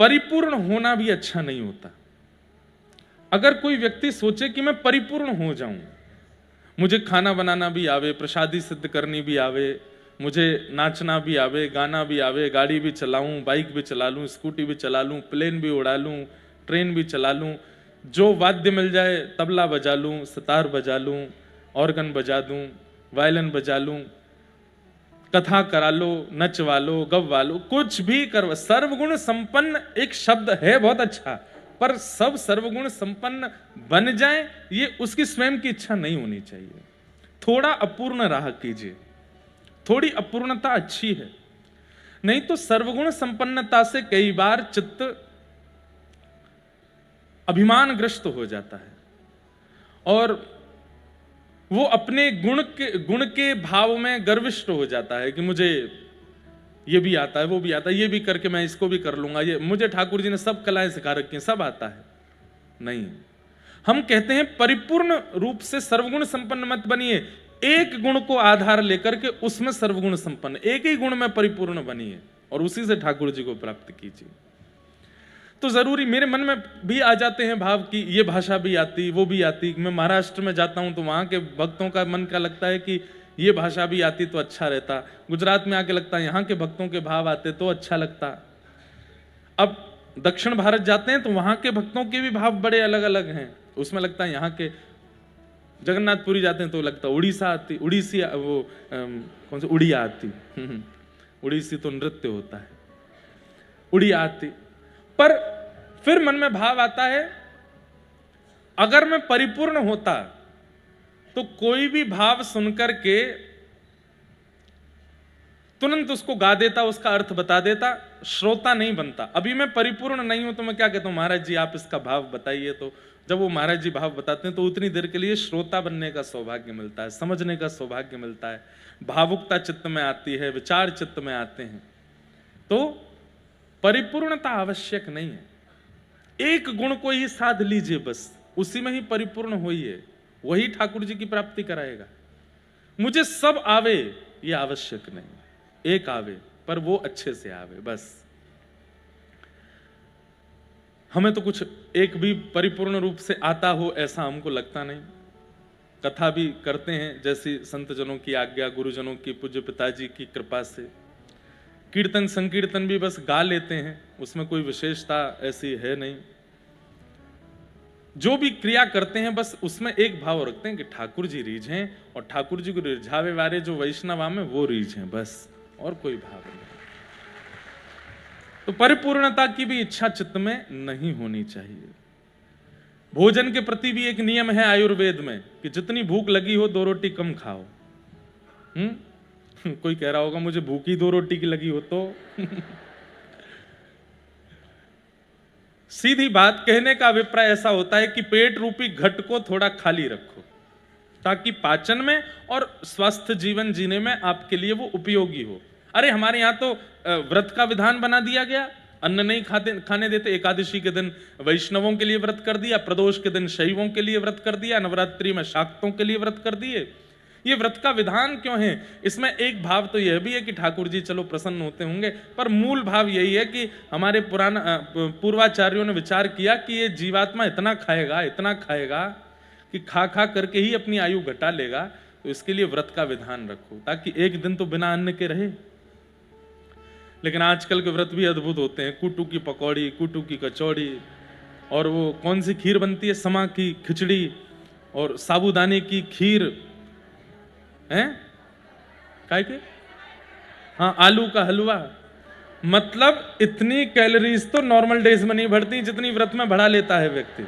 परिपूर्ण होना भी अच्छा नहीं होता। अगर कोई व्यक्ति सोचे कि मैं परिपूर्ण हो जाऊं, मुझे खाना बनाना भी आवे, प्रसादी सिद्ध करनी भी आवे, मुझे नाचना भी आवे, गाना भी आवे, गाड़ी भी चलाऊं, बाइक भी चला लूं, स्कूटी भी चला लूं, प्लेन भी उड़ा लूं, ट्रेन भी चला लूं, जो वाद्य मिल जाए तबला बजा लूं, सितार बजा लूं, ऑर्गन बजा दूं, वायलिन बजा लूं, कथा करा लो, नचवा लो, गवा लो, कुछ भी कर। सर्वगुण संपन्न एक शब्द है बहुत अच्छा, पर सब सर्वगुण संपन्न बन जाए ये उसकी स्वयं की इच्छा नहीं होनी चाहिए। थोड़ा अपूर्ण रहा कीजिए, थोड़ी अपूर्णता अच्छी है। नहीं तो सर्वगुण संपन्नता से कई बार चित्त अभिमानग्रस्त हो जाता है और वो अपने गुण के भाव में गर्विष्ठ हो जाता है कि मुझे ये भी आता है, वो भी आता है, ये भी करके मैं इसको भी कर लूंगा, ये मुझे ठाकुर जी ने सब कलाएं सिखा रखी हैं, सब आता है। नहीं, हम कहते हैं परिपूर्ण रूप से सर्वगुण संपन्न मत बनिए, एक गुण को आधार लेकर के उसमें सर्वगुण संपन्न, एक ही गुण में परिपूर्ण बनिए और उसी से ठाकुर जी को प्राप्त कीजिए। तो जरूरी मेरे मन में भी आ जाते हैं भाव कि ये भाषा भी आती, वो भी आती। मैं महाराष्ट्र में जाता हूं तो वहां के भक्तों का मन का लगता है कि ये भाषा भी आती तो अच्छा रहता। गुजरात में आके लगता है यहाँ के भक्तों के भाव आते तो अच्छा लगता। अब दक्षिण भारत जाते हैं तो वहां के भक्तों के भी भाव बड़े अलग अलग हैं, उसमें लगता है यहाँ के। जगन्नाथपुरी जाते हैं तो लगता है उड़ीसा आती, उड़ीसी वो कौन सी उड़िया आती उड़ीसी तो नृत्य होता है, उड़िया आती। पर फिर मन में भाव आता है अगर मैं परिपूर्ण होता तो कोई भी भाव सुनकर के तुरंत उसको गा देता, उसका अर्थ बता देता, श्रोता नहीं बनता। अभी मैं परिपूर्ण नहीं हूं तो मैं क्या कहता हूं, महाराज जी आप इसका भाव बताइए। तो जब वो महाराज जी भाव बताते हैं तो उतनी देर के लिए श्रोता बनने का सौभाग्य मिलता है, समझने का सौभाग्य मिलता है, भावुकता चित्त में आती है, विचार चित्त में आते हैं। तो परिपूर्णता आवश्यक नहीं है, एक गुण को ही साध लीजिए, बस उसी में ही परिपूर्ण होइए, वही ठाकुर जी की प्राप्ति कराएगा। मुझे सब आवे ये आवश्यक नहीं, एक आवे पर वो अच्छे से आवे बस। हमें तो कुछ एक भी परिपूर्ण रूप से आता हो ऐसा हमको लगता नहीं। कथा भी करते हैं जैसी संत जनों की आज्ञा, गुरुजनों की, पूज्य पिताजी की कृपा से। कीर्तन संकीर्तन भी बस गा लेते हैं, उसमें कोई विशेषता ऐसी है नहीं। जो भी क्रिया करते हैं बस उसमें एक भाव रखते हैं कि ठाकुर जी रीझ हैं और ठाकुर जी को रिझावे वाले जो वैष्णवा में वो रीझ हैं, बस और कोई भाव नहीं। तो परिपूर्णता की भी इच्छा चित्त में नहीं होनी चाहिए। भोजन के प्रति भी एक नियम है आयुर्वेद में कि जितनी भूख लगी हो 2 रोटी कम खाओ। कोई कह रहा होगा मुझे भूख ही 2 रोटी की लगी हो तो सीधी बात कहने का अभिप्राय ऐसा होता है कि पेट रूपी घट को थोड़ा खाली रखो ताकि पाचन में और स्वस्थ जीवन जीने में आपके लिए वो उपयोगी हो। अरे हमारे यहाँ तो व्रत का विधान बना दिया गया, अन्न नहीं खाने देते। एकादशी के दिन वैष्णवों के लिए व्रत कर दिया, प्रदोष के दिन शैवों के लिए व्रत कर दिया, नवरात्रि में शाक्तों के लिए व्रत कर दिए। ये व्रत का विधान क्यों है? इसमें एक भाव तो यह भी है कि ठाकुर जी चलो प्रसन्न होते होंगे, पर मूल भाव यही है कि हमारे पूर्वाचार्यों ने विचार किया कि ये जीवात्मा इतना खाएगा कि खा खा करके ही अपनी आयु घटा लेगा, तो इसके लिए व्रत का विधान रखो ताकि एक दिन तो बिना अन्न के रहे। लेकिन आजकल के व्रत भी अद्भुत होते हैं, कुटू की पकौड़ी, कुटू की कचौड़ी, और वो कौन सी खीर बनती है, समा की खिचड़ी और साबूदाने की खीर हैं, काय के, हाँ आलू का हलवा। मतलब इतनी कैलोरीज तो नॉर्मल डेज में नहीं बढ़ती जितनी व्रत में बढ़ा लेता है व्यक्ति।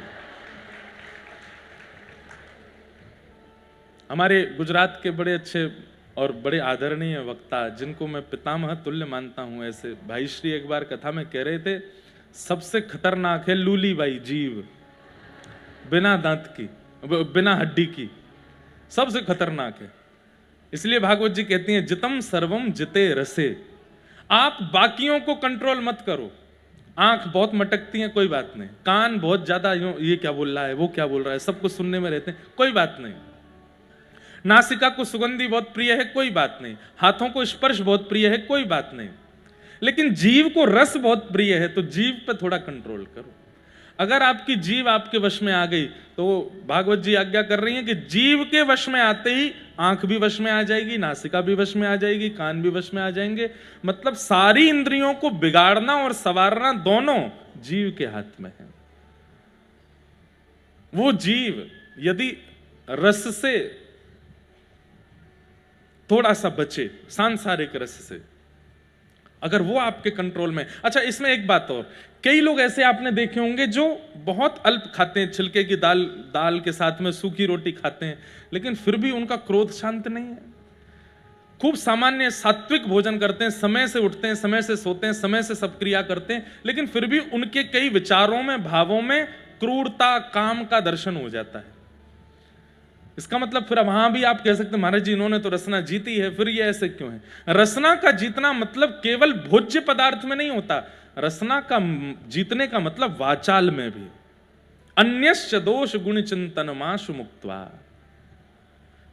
हमारे गुजरात के बड़े अच्छे और बड़े आदरणीय वक्ता जिनको मैं पितामह तुल्य मानता हूं, ऐसे भाई श्री एक बार कथा में कह रहे थे सबसे खतरनाक है लूली बाई जीव, बिना दांत की, बिना हड्डी की, सबसे खतरनाक है। इसलिए भागवत जी कहती हैं जितम सर्वम जिते रसे। आप बाकियों को कंट्रोल मत करो। आंख बहुत मटकती है, कोई बात नहीं। कान बहुत ज्यादा ये क्या बोल रहा है, वो क्या बोल रहा है, सब कुछ सुनने में रहते हैं, कोई बात नहीं। नासिका को सुगंधी बहुत प्रिय है, कोई बात नहीं। हाथों को स्पर्श बहुत प्रिय है, कोई बात नहीं। लेकिन जीव को रस बहुत प्रिय है, तो जीव पे थोड़ा कंट्रोल करो। अगर आपकी जीव आपके वश में आ गई, तो भागवत जी आज्ञा कर रही हैं कि जीव के वश में आते ही आंख भी वश में आ जाएगी, नासिका भी वश में आ जाएगी, कान भी वश में आ जाएंगे। मतलब सारी इंद्रियों को बिगाड़ना और संवारना दोनों जीव के हाथ में है। वो जीव यदि रस से थोड़ा सा बचे, सांसारिक रस से, अगर वो आपके कंट्रोल में। अच्छा, इसमें एक बात और, कई लोग ऐसे आपने देखे होंगे जो बहुत अल्प खाते हैं, छिलके की दाल के साथ में सूखी रोटी खाते हैं, लेकिन फिर भी उनका क्रोध शांत नहीं है। खूब सामान्य सात्विक भोजन करते हैं, समय से उठते हैं, समय से सोते हैं, समय से सब क्रिया करते हैं, लेकिन फिर भी उनके कई विचारों में, भावों में क्रूरता, काम का दर्शन हो जाता है। इसका मतलब फिर वहां भी आप कह सकते हैं महाराज जी इन्होंने तो रसना जीती है, फिर ये ऐसे क्यों है? रसना का जीतना मतलब केवल भोज्य पदार्थ में नहीं होता, रसना का जीतने का मतलब वाचाल में भी। अन्यश्च दोष गुण चिंतन माशु मुक्त्वा,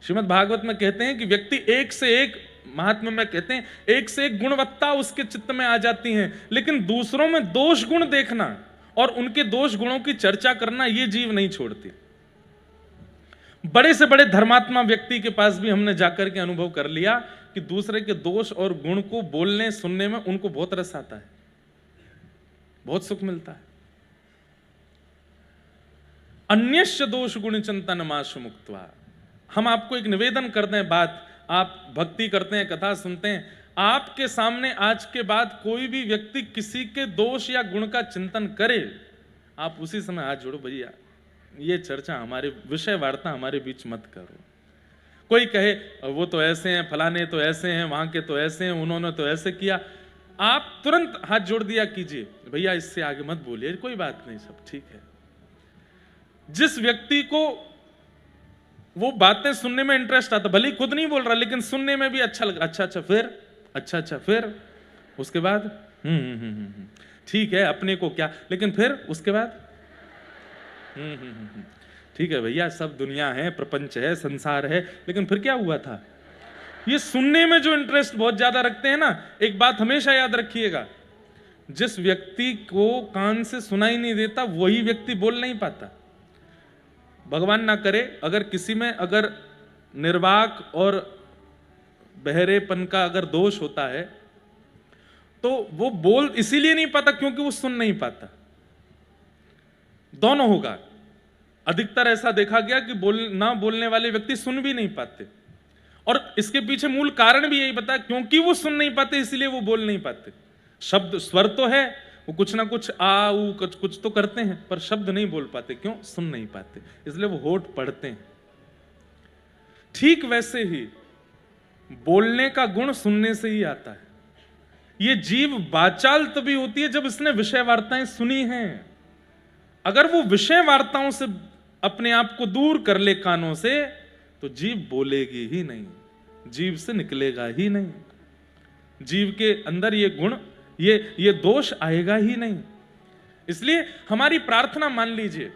श्रीमद् भागवत में कहते हैं कि व्यक्ति एक से एक, महात्मा में कहते हैं एक से एक गुणवत्ता उसके चित्त में आ जाती है, लेकिन दूसरों में दोष गुण देखना और उनके दोष गुणों की चर्चा करना ये जीव नहीं छोड़ती। बड़े से बड़े धर्मात्मा व्यक्ति के पास भी हमने जाकर के अनुभव कर लिया कि दूसरे के दोष और गुण को बोलने सुनने में उनको बहुत रस आता है, बहुत सुख मिलता है। अन्यश्च दोष गुण चिंतन माशु मुक्त्वा। हम आपको एक निवेदन कर दें बात, आप भक्ति करते हैं, कथा सुनते हैं, आपके सामने आज के बाद कोई भी व्यक्ति किसी के दोष या गुण का चिंतन करे, आप उसी समय हाथ जोड़ो, भैया ये चर्चा हमारे विषय वार्ता हमारे बीच मत करो। कोई कहे वो तो ऐसे हैं, फलाने तो ऐसे हैं, वहां के तो ऐसे हैं, उन्होंने तो ऐसे किया, आप तुरंत हाथ जोड़ दिया कीजिए, भैया इससे आगे मत बोलिए, कोई बात नहीं, सब ठीक है। जिस व्यक्ति को वो बातें सुनने में इंटरेस्ट आता, भले ही खुद नहीं बोल रहा लेकिन सुनने में भी अच्छा लग, अच्छा फिर, अच्छा फिर, उसके बाद ठीक है अपने को क्या, लेकिन फिर उसके बाद ठीक है भैया, सब दुनिया है, प्रपंच है, संसार है, लेकिन फिर क्या हुआ था? ये सुनने में जो इंटरेस्ट बहुत ज्यादा रखते हैं ना, एक बात हमेशा याद रखिएगा, जिस व्यक्ति को कान से सुनाई नहीं देता वही व्यक्ति बोल नहीं पाता। भगवान ना करे अगर किसी में अगर निर्वाक और बहरेपन का अगर दोष होता है तो वो बोल इसीलिए नहीं पाता क्योंकि वो सुन नहीं पाता। दोनों होगा। अधिकतर ऐसा देखा गया कि ना बोलने वाले व्यक्ति सुन भी नहीं पाते, और इसके पीछे मूल कारण भी यही बता, क्योंकि वो सुन नहीं पाते इसलिए वो बोल नहीं पाते। शब्द स्वर तो है, वो कुछ ना कुछ आ ऊ कुछ तो करते हैं, पर शब्द नहीं बोल पाते, क्यों? सुन नहीं पाते, इसलिए वो होठ पढ़ते हैं। ठीक वैसे ही बोलने का गुण सुनने से ही आता है। ये जीव वाचाल तभी होती है जब इसने विषय वार्ताएं सुनी हैं। अगर वो विषय वार्ताओं से अपने आप को दूर कर ले कानों से, तो जीव बोलेगी ही नहीं, जीव से निकलेगा ही नहीं, जीव के अंदर ये गुण ये दोष आएगा ही नहीं। इसलिए हमारी प्रार्थना मान लीजिए,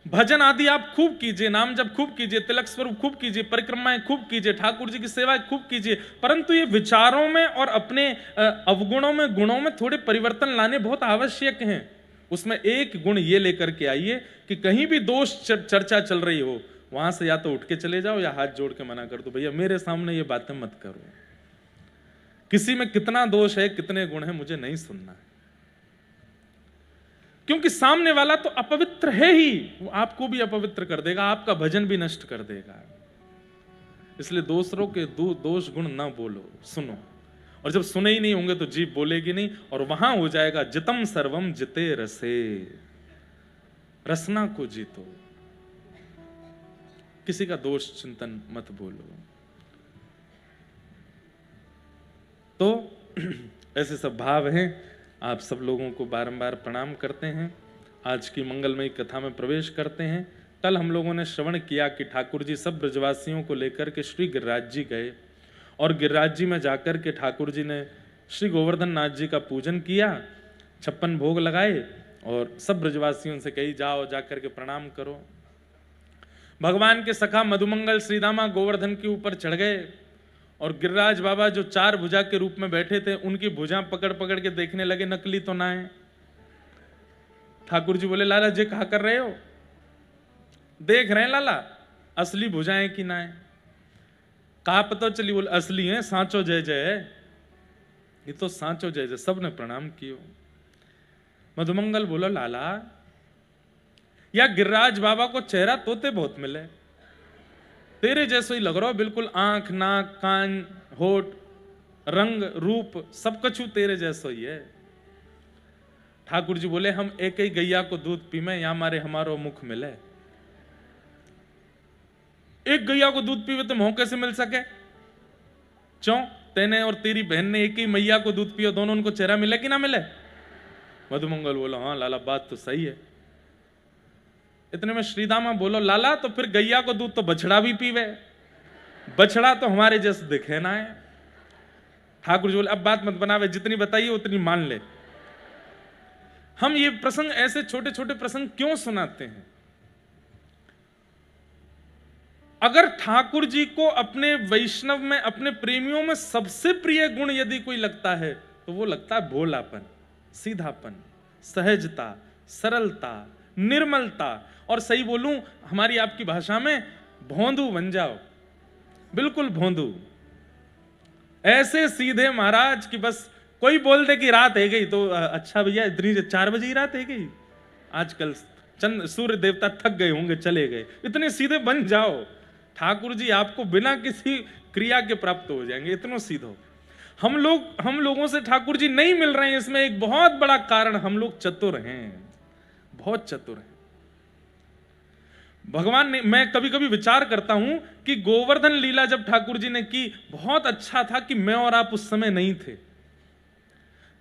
भजन आदि आप खूब कीजिए, नाम जप खूब कीजिए, तिलक स्वरूप खूब कीजिए, परिक्रमाएं खूब कीजिए, ठाकुर जी की सेवा खूब कीजिए, परंतु ये विचारों में और अपने अवगुणों में, गुणों में थोड़े परिवर्तन लाने बहुत आवश्यक हैं। उसमें एक गुण ये लेकर के आइए कि कहीं भी दोष चर्चा चल रही हो, वहां से या तो उठ के चले जाओ या हाथ जोड़ के मना कर दो, भैया मेरे सामने ये बातें मत करो, किसी में कितना दोष है, कितने गुण है, मुझे नहीं सुनना है। क्योंकि सामने वाला तो अपवित्र है ही, वो आपको भी अपवित्र कर देगा, आपका भजन भी नष्ट कर देगा। इसलिए दूसरों के दोष गुण ना बोलो, सुनो, और जब सुने ही नहीं होंगे तो जीभ बोलेगी नहीं, और वहां हो जाएगा जितम सर्वम जिते रसे, रसना को जीतो, किसी का दोष चिंतन मत बोलो। तो ऐसे सब भाव हैं। आप सब लोगों को बारंबार प्रणाम करते हैं। आज की मंगलमयी कथा में प्रवेश करते हैं। कल हम लोगों ने श्रवण किया कि ठाकुर जी सब ब्रजवासियों को लेकर के श्री गिरिराज जी गए, और गिरिराज जी में जाकर के ठाकुर जी ने श्री गोवर्धन नाथ जी का पूजन किया, 56 भोग लगाए, और सब ब्रजवासियों से कही जाओ जाकर के प्रणाम करो। भगवान के सखा मधुमंगल श्रीदामा गोवर्धन के ऊपर चढ़ गए और गिरिराज बाबा जो 4 भुजा के रूप में बैठे थे, उनकी भुजा पकड़ पकड़ के देखने लगे नकली तो ना है। ठाकुर जी बोले, लाला जी कहा कर रहे हो? देख रहे हैं लाला, असली भुजाएं कि ना है? कहा पता चली? बोले असली है, सांचो जय जय है, ये तो सांचो जय जय। सबने प्रणाम कियो। मधुमंगल बोलो, लाला या गिरिराज बाबा को चेहरा तोते बहुत मिले, तेरे जैसे ही लग रहा हो, बिल्कुल आंख, नाक, कान, होठ, रंग, रूप सब कछु तेरे जैसा ही है। ठाकुर जी बोले, हम एक ही गैया को दूध पीमे, या मारे हमारो मुख मिले। एक गैया को दूध पीवे तो मोह कैसे मिल सके? क्यों? तेने और तेरी बहन ने एक ही मैया को दूध पियो, दोनों उनको चेहरा मिले कि ना मिले? मधुमंगल बोलो, हाँ लाला बात तो सही है। इतने में श्रीदामा बोलो, लाला तो फिर गैया को दूध तो बछड़ा भी पीवे, बछड़ा तो हमारे जैसे दिखे ना है। ठाकुर जी बोले, अब बात मत बनावे, जितनी बताइए उतनी मान ले। हम ये प्रसंग, ऐसे छोटे छोटे प्रसंग क्यों सुनाते हैं? अगर ठाकुर जी को अपने वैष्णव में, अपने प्रेमियों में सबसे प्रिय गुण यदि कोई लगता है तो वो लगता है भोलापन, सीधापन, सहजता, सरलता, निर्मलता, और सही बोलूं हमारी आपकी भाषा में, भोंदू बन जाओ, बिल्कुल भोंदू। ऐसे सीधे महाराज कि बस कोई बोल दे कि रात है गई तो अच्छा भैया इतनी 4 बजे ही रात है गई, आजकल चंद सूर्य देवता थक गए होंगे चले गए, इतने सीधे बन जाओ। ठाकुर जी आपको बिना किसी क्रिया के प्राप्त हो जाएंगे, इतना सीधो। हम लोगों से ठाकुर जी नहीं मिल रहे हैं, इसमें एक बहुत बड़ा कारण, हम लोग चतुर हैं, बहुत चतुर हैं। भगवान ने, मैं कभी कभी विचार करता हूं कि गोवर्धन लीला जब ठाकुर जी ने की, बहुत अच्छा था कि मैं और आप उस समय नहीं थे,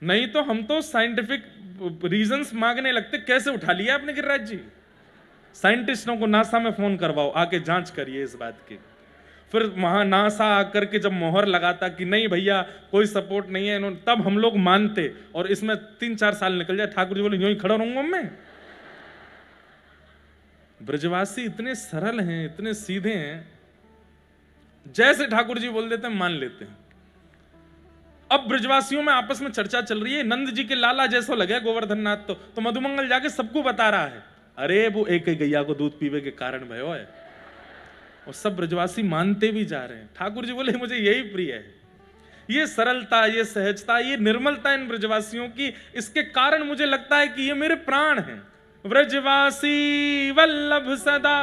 नहीं तो हम तो साइंटिफिक रीजंस मांगने लगते, कैसे उठा लिया आपने गिरिराज जी? साइंटिस्टों को नासा में फोन करवाओ, आके जांच करिए इस बात की। फिर वहां नासा आकर के जब मोहर लगाता कि नहीं भैया कोई सपोर्ट नहीं है इन्होंने, तब हम लोग मानते, और इसमें 3-4 साल निकल जाए। ठाकुर जी बोले, यूं ही खड़ा रहूंगा मैं? ब्रजवासी इतने सरल हैं, इतने सीधे हैं, जैसे ठाकुर जी बोल देते हैं मान लेते हैं। अब ब्रजवासियों में आपस में चर्चा चल रही है, नंद जी के लाला जैसा लगे गोवर्धन नाथ, तो मधुमंगल जाके सबको बता रहा है, अरे वो एक ही गैया को दूध पीवे के कारण भयो है। और सब ब्रजवासी मानते भी जा रहे हैं। ठाकुर जी बोले, मुझे यही प्रिय है, ये सरलता, ये सहजता, ये निर्मलता इन ब्रजवासियों की, इसके कारण मुझे लगता है कि ये मेरे प्राण हैं। ब्रजवासी वल्लभ सदा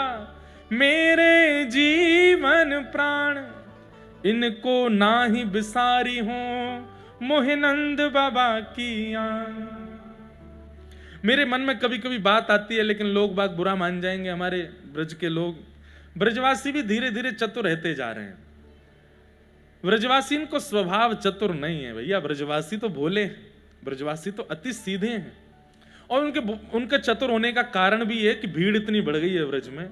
मेरे जीवन प्राण, इनको ना ही बिसारी हो मोहिनंद बाबा की आन। मेरे मन में कभी कभी बात आती है, लेकिन लोग बाग बुरा मान जाएंगे, हमारे ब्रज के लोग। ब्रजवासी भी धीरे धीरे चतुर रहते जा रहे हैं। ब्रजवासी इनको स्वभाव चतुर नहीं है भैया, ब्रजवासी तो भोले, ब्रजवासी तो अति सीधे हैं। और उनके चतुर होने का कारण भी है कि भीड़ इतनी बढ़ गई है ब्रज में,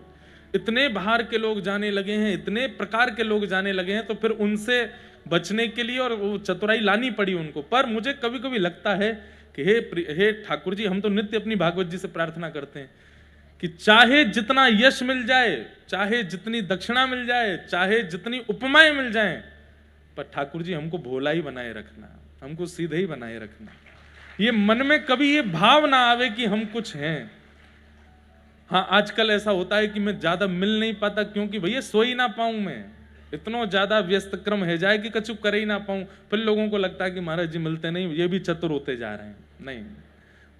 इतने बाहर के लोग जाने लगे हैं, इतने प्रकार के लोग जाने लगे हैं, तो फिर उनसे बचने के लिए और वो चतुराई लानी पड़ी उनको। पर मुझे कभी कभी लगता है कि हे ठाकुर जी, हम तो नित्य अपनी भागवत जी से प्रार्थना करते हैं कि चाहे जितना यश मिल जाए, चाहे जितनी दक्षिणा मिल जाए, चाहे जितनी उपमाएं मिल जाएं, पर ठाकुर जी हमको भोला ही बनाए रखना, हमको सीधे ही बनाए रखना। ये मन में कभी ये भाव ना आवे कि हम कुछ हैं। हाँ, आजकल ऐसा होता है कि मैं ज्यादा मिल नहीं पाता, क्योंकि भैया सो ही ना पाऊं, मैं इतना ज्यादा व्यस्त क्रम है जाए कि कछु कर ही ना पाऊं। फिर लोगों को लगता है कि महाराज जी मिलते नहीं, ये भी चतुर होते जा रहे हैं। नहीं,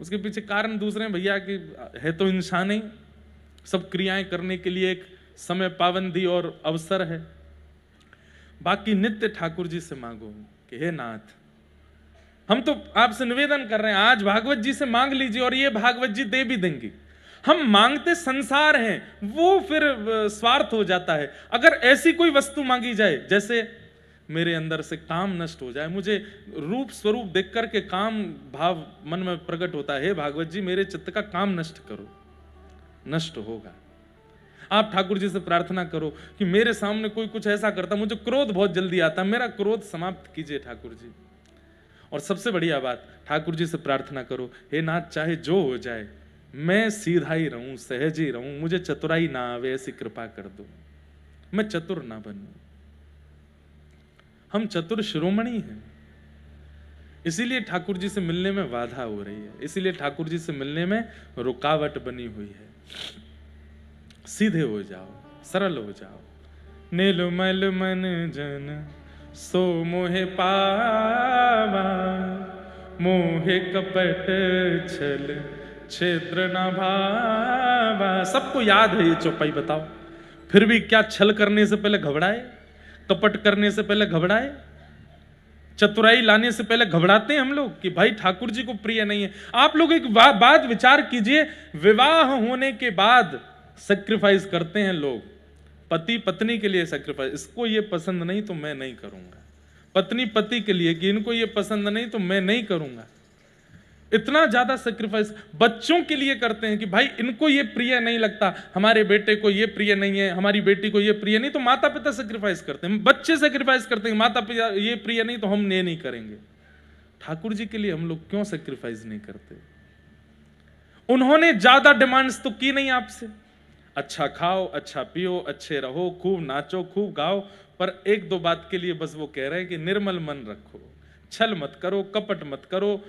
उसके पीछे कारण दूसरे हैं भैया, कि है तो इंसान ही, सब क्रियाएं करने के लिए एक समय पाबंदी और अवसर है। बाकी नित्य ठाकुर जी से मांगो कि हे नाथ, हम तो आपसे निवेदन कर रहे हैं, आज भागवत जी से मांग लीजिए और ये भागवत जी दे भी देंगी। हम मांगते संसार हैं, वो फिर स्वार्थ हो जाता है। अगर ऐसी कोई वस्तु मांगी जाए, जैसे मेरे अंदर से काम नष्ट हो जाए, मुझे रूप स्वरूप देख करके काम भाव मन में प्रकट होता है, हे भागवत जी मेरे चित्त का काम नष्ट करो, नष्ट होगा। आप ठाकुर जी से प्रार्थना करो कि मेरे सामने कोई कुछ ऐसा करता, मुझे क्रोध बहुत जल्दी आता, मेरा क्रोध समाप्त कीजिए ठाकुर जी। और सबसे बढ़िया बात, ठाकुर जी से प्रार्थना करो, हे नाथ चाहे जो हो जाए, मैं सीधा ही रहूं, सहज ही रहूं, मुझे चतुराई ना आवे, ऐसी कृपा कर दो, मैं चतुर ना बनूं। हम चतुर शिरोमणि हैं, इसीलिए ठाकुर जी से मिलने में बाधा हो रही है, इसीलिए ठाकुर जी से मिलने में रुकावट बनी हुई है। सीधे हो जाओ, सरल हो जाओ। नीलमल मन जन सो मोहे पावा, मोहे कपट छल छिद्र न भावा। सबको याद है ये चौपाई, बताओ फिर भी क्या छल करने से पहले घबराए, कपट करने से पहले घबराए, चतुराई लाने से पहले घबराते हैं हम लोग कि भाई ठाकुर जी को प्रिय नहीं है। आप लोग एक बात विचार कीजिए, विवाह होने के बाद सैक्रिफाइस करते हैं लोग, पति पत्नी के लिए सैक्रिफाइस, इसको ये पसंद नहीं तो मैं नहीं करूंगा, पत्नी पति के लिए कि इनको ये पसंद नहीं तो मैं नहीं करूंगा, इतना ज्यादा सैक्रिफाइस बच्चों के लिए करते हैं कि भाई इनको ये प्रिय नहीं लगता, हमारे बेटे को ये प्रिय नहीं है, हमारी बेटी को ये प्रिय नहीं, तो माता पिता सैक्रिफाइस करते हैं, बच्चे सैक्रिफाइस करते हैं, माता पिता ये प्रिय नहीं तो हम ये नहीं करेंगे। ठाकुर जी के लिए हम लोग क्यों सैक्रिफाइस नहीं करते? उन्होंने ज्यादा डिमांड्स तो की नहीं आपसे, अच्छा खाओ, अच्छा पियो, अच्छे रहो, खूब नाचो, खूब गाओ, पर एक दो बात के लिए बस वो कह रहे हैं कि निर्मल मन रखो, छल मत करो, कपट मत करो,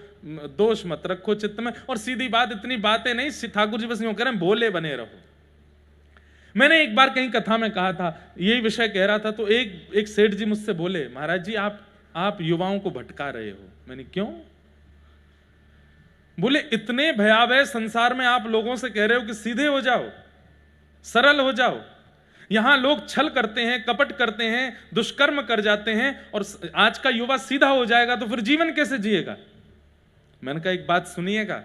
दोष मत रखो चित्त में। और सीधी बात, इतनी बातें नहीं, ठाकुर जी बस यूं कह रहे हैं भोले बने रहो। मैंने एक बार कहीं कथा में कहा था, यही विषय कह रहा था, तो एक सेठ जी मुझसे बोले, महाराज जी आप युवाओं को भटका रहे हो। मैंने क्यों? बोले इतने भयावह संसार में आप लोगों से कह रहे हो कि सीधे हो जाओ, सरल हो जाओ, यहां लोग छल करते हैं, कपट करते हैं, दुष्कर्म कर जाते हैं, और आज का युवा सीधा हो जाएगा तो फिर जीवन कैसे जिएगा? मैंने कहा एक बात सुनिएगा,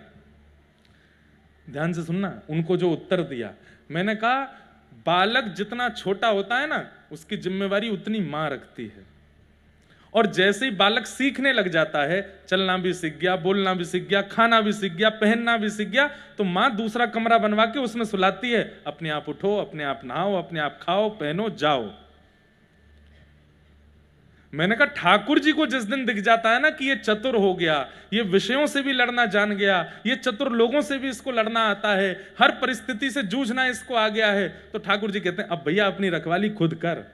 ध्यान से सुनना। उनको जो उत्तर दिया, मैंने कहा बालक जितना छोटा होता है ना, उसकी जिम्मेवारी उतनी मां रखती है, और जैसे ही बालक सीखने लग जाता है, चलना भी सीख गया, बोलना भी सीख गया, खाना भी सीख गया, पहनना भी सीख गया, तो मां दूसरा कमरा बनवा के उसमें सुलाती है, अपने आप उठो, अपने आप नहाओ, अपने आप खाओ, पहनो, जाओ। मैंने कहा ठाकुर जी को जिस दिन दिख जाता है ना कि ये चतुर हो गया, ये विषयों से भी लड़ना जान गया, ये चतुर लोगों से भी इसको लड़ना आता है, हर परिस्थिति से जूझना इसको आ गया है, तो ठाकुर जी कहते हैं अब भैया अपनी रखवाली खुद कर।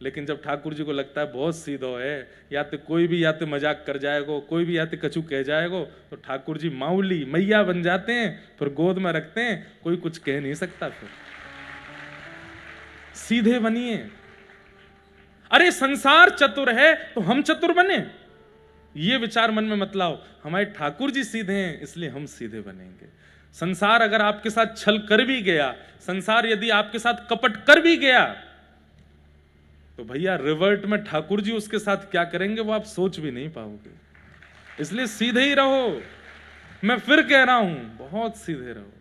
लेकिन जब ठाकुर जी को लगता है बहुत सीधा है, या तो कोई भी या तो मजाक कर जाएगा, कोई भी या तो कछु कह जाएगा, तो ठाकुर जी माउली मैया बन जाते हैं, फिर गोद में रखते हैं, कोई कुछ कह नहीं सकता। फिर सीधे बनिए। अरे संसार चतुर है तो हम चतुर बने, ये विचार मन में मत लाओ। हमारे ठाकुर जी सीधे हैं इसलिए हम सीधे बनेंगे। संसार अगर आपके साथ छल कर भी गया, संसार यदि आपके साथ कपट कर भी गया, तो भैया रिवर्ट में ठाकुर जी उसके साथ क्या करेंगे वो आप सोच भी नहीं पाओगे। इसलिए सीधे ही रहो। मैं फिर कह रहा हूं, बहुत सीधे रहो,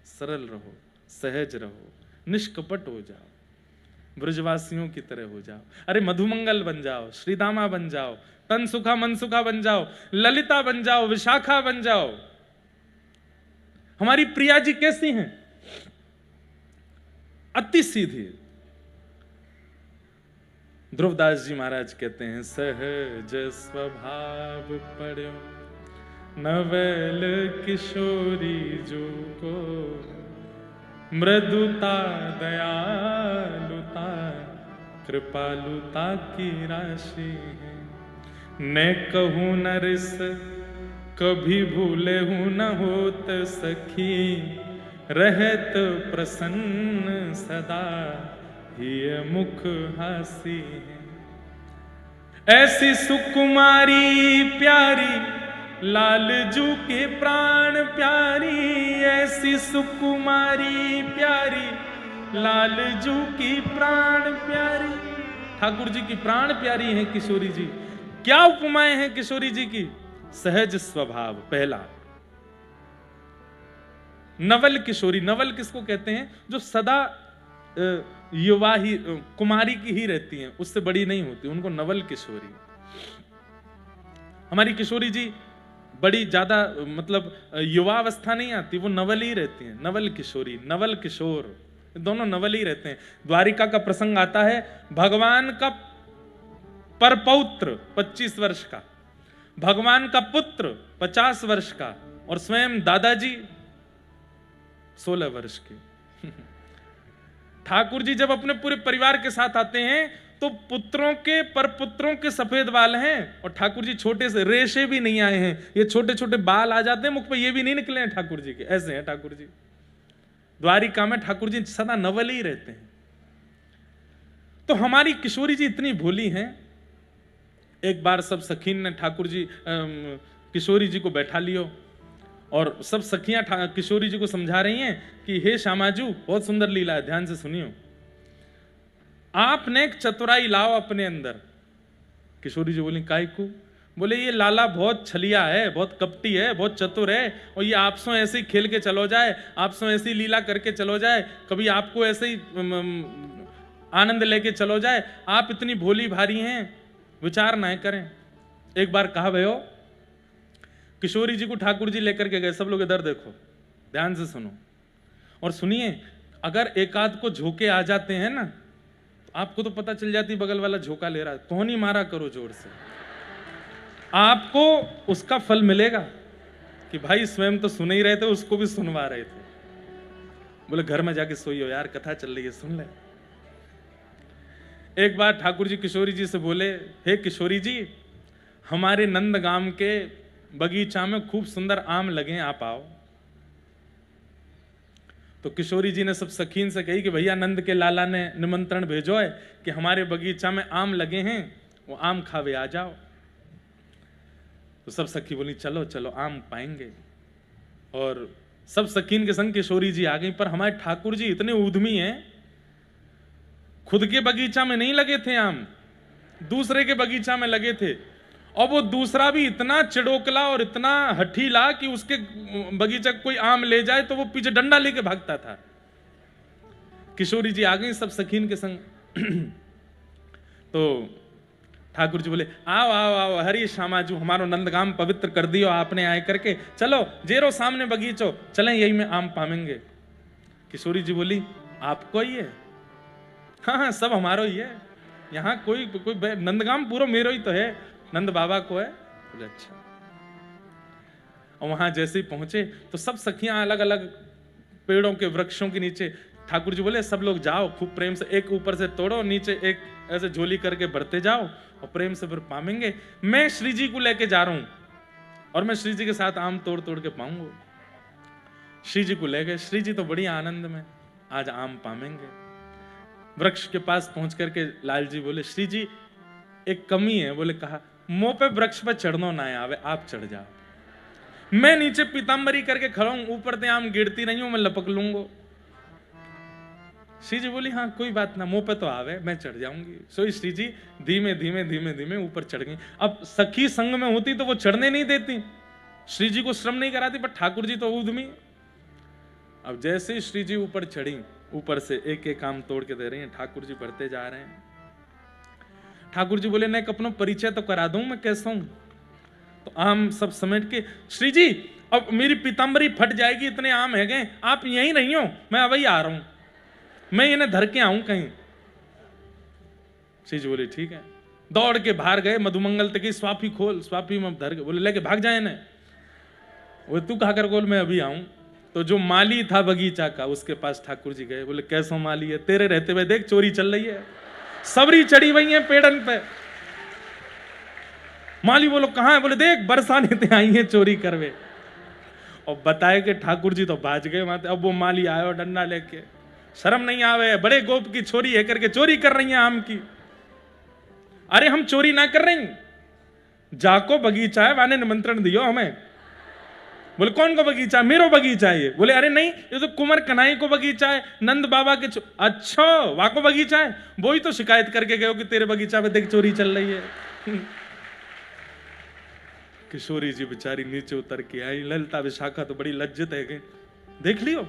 सरल रहो, सहज रहो, निष्कपट हो जाओ, ब्रजवासियों की तरह हो जाओ। अरे मधुमंगल बन जाओ, श्रीदामा बन जाओ, तन सुखा मन सुखा बन जाओ, ललिता बन जाओ, विशाखा बन जाओ। हमारी प्रिया जी कैसी हैं? अति सीधी। ध्रुवदास जी महाराज कहते हैं, सहज स्वभाव पढ़ो नवल किशोरी जो को, मृदुता दयालुता कृपालुता की राशि है। न कहूं नरस कभी भूले हूं न होत सखी, रहत प्रसन्न सदा ये मुख हासी है। ऐसी सुकुमारी प्यारी लालजू के प्राण प्यारी, ऐसी सुकुमारी प्यारी लालजू की प्राण प्यारी। ठाकुर जी की प्राण प्यारी हैं किशोरी जी। क्या उपमाएं हैं किशोरी जी की? सहज स्वभाव पहला, नवल किशोरी। नवल किसको कहते हैं? जो सदा युवा ही, कुमारी की ही रहती हैं, उससे बड़ी नहीं होती, उनको नवल किशोरी। हमारी किशोरी जी बड़ी ज्यादा मतलब युवावस्था नहीं आती, वो नवल ही रहती हैं। नवल किशोरी, नवल किशोर, दोनों नवल ही रहते हैं। द्वारिका का प्रसंग आता है, भगवान का परपौत्र 25 वर्ष का, भगवान का पुत्र 50 वर्ष का, और स्वयं दादाजी 16 वर्ष के। ठाकुर जी जब अपने पूरे परिवार के साथ आते हैं तो पुत्रों के परपुत्रों के सफेद बाल हैं, और ठाकुर जी छोटे से रेशे भी नहीं आए हैं, ये छोटे छोटे बाल आ जाते हैं मुख पे, ये भी नहीं निकले हैं ठाकुर जी के, ऐसे हैं ठाकुर जी। द्वारिका में ठाकुर जी सदा नवल ही रहते हैं। तो हमारी किशोरी जी इतनी भोली हैं। एक बार सब सखीन ने ठाकुर जी किशोरी जी को बैठा लियो, और सब सखियां किशोरी जी को समझा रही हैं कि हे श्यामाजू, बहुत सुंदर लीला है, ध्यान से सुनियो, आपने एक चतुराई लाओ अपने अंदर। किशोरी जी बोली काय को? बोले ये लाला बहुत छलिया है, बहुत कपटी है, बहुत चतुर है, और ये आपसों ऐसे ही खेल के चलो जाए, आपसों ऐसी लीला करके चलो जाए, कभी आपको ऐसे ही आनंद लेके चलो जाए। आप इतनी भोली भारी हैं, विचार ना करें। एक बार कहा भयो, किशोरी जी को ठाकुर जी लेकर के गए, सब लोग इधर देखो, ध्यान से सुनो और सुनिए। अगर एक आध को झोंके आ जाते हैं ना, तो आपको तो पता चल जाती बगल वाला झोंका ले रहा है, कौन ही मारा करो जोर से, आपको उसका फल मिलेगा कि भाई स्वयं तो सुन ही रहे थे, उसको भी सुनवा रहे थे। बोले घर में जाके सोइयो यार, कथा चल रही है, सुन ले। एक बार ठाकुर जी किशोरी जी से बोले, हे किशोरी जी, हमारे नंदगाम के बगीचा में खूब सुंदर आम लगे हैं, आप आओ। तो किशोरी जी ने सब सखीन से कही कि भैया नंद के लाला ने निमंत्रण भेजो है कि हमारे बगीचा में आम लगे हैं, वो आम खावे आ जाओ। तो सब सखी बोली चलो चलो आम पाएंगे, और सब सखीन के संग किशोरी जी आ गई। पर हमारे ठाकुर जी इतने उद्यमी हैं, खुद के बगीचा में नहीं लगे थे आम, दूसरे के बगीचा में लगे थे, और वो दूसरा भी इतना चिड़ोकला और इतना हठीला कि उसके बगीचा कोई आम ले जाए तो वो पीछे डंडा लेके भागता था। किशोरी जी आ गई सब सखीन के संग। तो ठाकुर जी बोले आओ आओ आओ, हरी श्यामाजू, हमारो नंदगाम पवित्र कर दियो आपने आए करके, चलो जेरो सामने बगीचो, चलें यही में आम पावेंगे। किशोरी जी बोली आपको ही है? हाँ हाँ सब हमारो ही है, यहाँ कोई कोई नंदगाम पूरा मेरो ही तो है, नंद बाबा को है। बोले अच्छा। और वहां जैसे ही पहुंचे तो सब सखियां अलग अलग पेड़ों के वृक्षों के नीचे, ठाकुर जी बोले सब लोग जाओ, खूब प्रेम से एक ऊपर से तोड़ो, नीचे एक ऐसे झोली करके भरते जाओ, और प्रेम से फिर पावेंगे। मैं श्री जी को लेके जा रहा हूं, और मैं श्री जी के साथ आम तोड़ तोड़ के पाऊंगा। श्री जी को ले गए, श्री जी तो बड़ी आनंद में आज आम पावेंगे। वृक्ष के पास पहुंच करके लाल जी बोले श्री जी एक कमी है। बोले कहा? मुंह पे वृक्ष पे चढ़ना ना आवे, आप चढ़ जाओ, मैं नीचे पीताम्बरी करके खड़ा हूं, ऊपर से आम गिरती नहीं हूं, मैं लपक लूंगा। श्री जी बोली हाँ कोई बात ना, मुंह पे तो आवे, मैं चढ़ जाऊंगी। सो श्री जी धीमे धीमे धीमे धीमे ऊपर चढ़ गई। अब सखी संग में होती तो वो चढ़ने नहीं देती, श्री जी को श्रम नहीं कराती, पर ठाकुर जी तो उद्यमी। अब जैसे ही श्री जी ऊपर चढ़ी, ऊपर से एक एक आम तोड़ के दे रही हैं, ठाकुर जी बढ़ते जा रहे हैं। ठाकुर जी बोले नहीं अपना परिचय तो करा दूं मैं कैसा हूं। तो आम सब समेट के, श्री जी अब मेरी पीताम्बरी फट जाएगी, इतने आम है गए, आप यहीं नहीं हो, मैं अभी आ रहा हूं, मैं इन्हें धर के आऊं कहीं। श्री जी बोले ठीक है। दौड़ के बाहर गए, मधुमंगल तक स्वापी खोल, स्वापी में धर के बोले लेके भाग जाए ना। वो तू कहा कर बोल मैं अभी आऊं। तो जो माली था बगीचा का, उसके पास ठाकुर जी गए, बोले कैसा माली है, तेरे रहते हुए देख चोरी चल रही है, सबरी चढ़ी हुई है पेड़न पे। माली बोलो कहां है? बोले देख बरसाने ते आई है चोरी करवे। और बताए कि ठाकुर जी तो बाज गए वहां। अब वो माली आयो डंडा लेके, शर्म नहीं आवे, बड़े गोप की छोरी है करके चोरी कर रही है आम की। अरे हम चोरी ना कर रही, जाको बगीचा है वाने निमंत्रण दियो हमें। बोले कौन को बगीचा? मेरो बगीचा है ये। बोले अरे नहीं ये तो कुंवर कन्हई को बगीचा है, नंद बाबा के। अच्छा वहां को बगीचा है, वो ही तो शिकायत करके गए कि तेरे बगीचा में देख चोरी चल रही है। किशोरी जी बेचारी नीचे उतर के आई, ललिता विशाखा तो बड़ी लज्जित है गई, देख लियो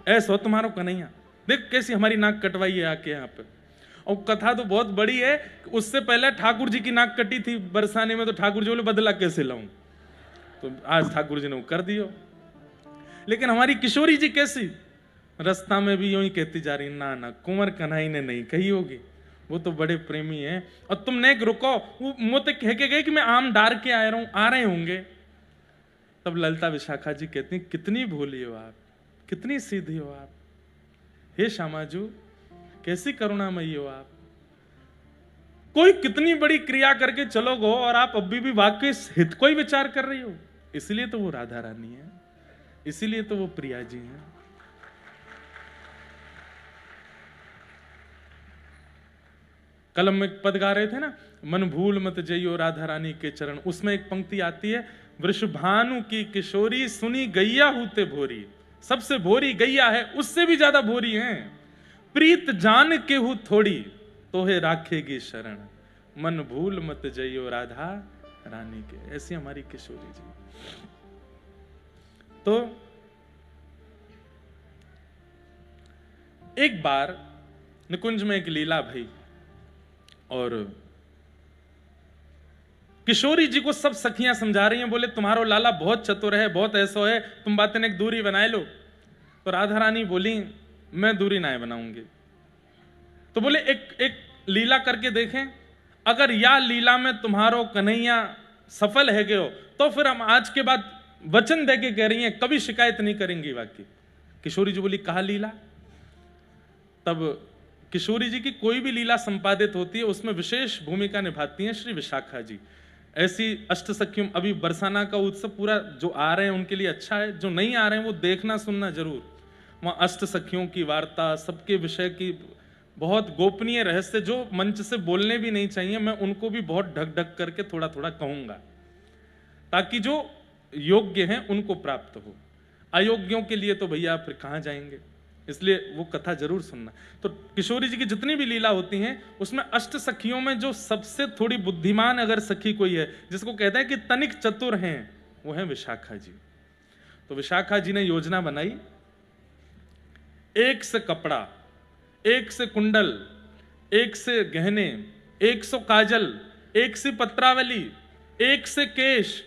ऐसा हो तुम्हारो कन्हैया, देख कैसी हमारी नाक कटवाई है आके यहाँ पे। और कथा तो बहुत बड़ी है, उससे पहले ठाकुर जी की नाक कटी थी बरसाने में, तो ठाकुर जी बोले बदला कैसे लाऊं, तो आज ठाकुर जी ने वो कर दियो। लेकिन हमारी किशोरी जी कैसी, रास्ता में भी यूं ही कहती जा रही ना ना कुंवर कन्हई ने नहीं कही होगी, वो तो बड़े प्रेमी हैं, और तुम ने रुको, वो मुंह तक कह के गए कि मैं आम डार के आ रहे होंगे। तब ललिता विशाखा जी कहती कितनी भोली हो आप, कितनी सीधी हो आप, हे श्यामाजू कैसी करुणामयी हो आप। कोई कितनी बड़ी क्रिया करके चलो गो और आप अभी भी वाक्य हित को ही विचार कर रही हो। इसलिए तो वो राधा रानी है, इसीलिए तो वो प्रिया जी हैं। कल हम एक पद गा रहे थे ना, मन भूल मत जइयो राधा रानी के चरण, उसमें एक पंक्ति आती है, वृषभानु की किशोरी सुनी गैया हूते भोरी। सबसे भोरी गैया है, उससे भी ज्यादा भोरी हैं। प्रीत जान के हूँ थोड़ी तोहे राखेगी शरण, मन भूल मत जइयो राधा रानी के। ऐसी हमारी किशोरी जी। तो एक बार निकुंज में एक लीला भई और किशोरी जी को सब सखियां समझा रही हैं, बोले तुम्हारो लाला बहुत चतुर है, बहुत ऐसो है, तुम बातें एक दूरी बनाए लो। तो राधा रानी बोली मैं दूरी ना बनाऊंगी। तो बोले एक लीला करके देखें, अगर या लीला में तुम्हारो कन्हैया सफल है गयो तो फिर हम आज के बाद वचन दे के कह रही हैं कभी शिकायत नहीं करेंगी वाकई। किशोरी जी बोली कहा लीला? तब किशोरी जी की कोई भी लीला संपादित होती है उसमें विशेष भूमिका निभाती हैं श्री विशाखा जी। ऐसी अष्ट सखियों, अभी बरसाना का उत्सव पूरा जो आ रहे हैं उनके लिए अच्छा है, जो नहीं आ रहे हैं वो देखना सुनना जरूर। वहां अष्ट सखियों की वार्ता, सबके विषय की बहुत गोपनीय रहस्य जो मंच से बोलने भी नहीं चाहिए, मैं उनको भी बहुत ढक ढक करके थोड़ा थोड़ा कहूंगा ताकि जो योग्य हैं उनको प्राप्त हो। अयोग्यों के लिए तो भैया फिर कहां जाएंगे, इसलिए वो कथा जरूर सुनना। तो किशोरी जी की जितनी भी लीला होती हैं उसमें अष्ट सखियों में जो सबसे थोड़ी बुद्धिमान अगर सखी कोई है, जिसको कहते हैं कि तनिक चतुर हैं, वो है विशाखा जी। तो विशाखा जी ने योजना बनाई, एक से कपड़ा, एक से कुंडल, एक से गहने, एक से काजल, एक से पत्रावली, एक से केश,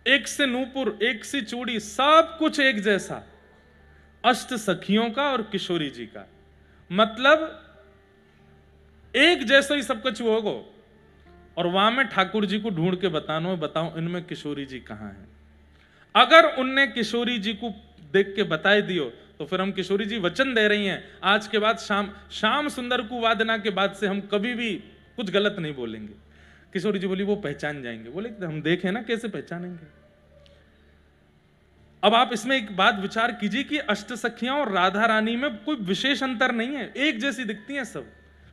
एक से नूपुर, एक से चूड़ी, सब कुछ एक जैसा। अष्ट सखियों का और किशोरी जी का मतलब एक जैसा ही सब कुछ होगा। और वहां में ठाकुर जी को ढूंढ के बताओ इनमें किशोरी जी कहां हैं। अगर उनने किशोरी जी को देख के बताए दियो तो फिर हम किशोरी जी वचन दे रही हैं आज के बाद शाम सुंदर को वादना के बाद से हम कभी भी कुछ गलत नहीं बोलेंगे। किशोरी जी बोली वो पहचान जाएंगे। बोले हम देखें ना कैसे पहचानेंगे। अब आप इसमें एक बात विचार कीजिए कि अष्ट सखियां और राधा रानी में कोई विशेष अंतर नहीं है, एक जैसी दिखती हैं सब।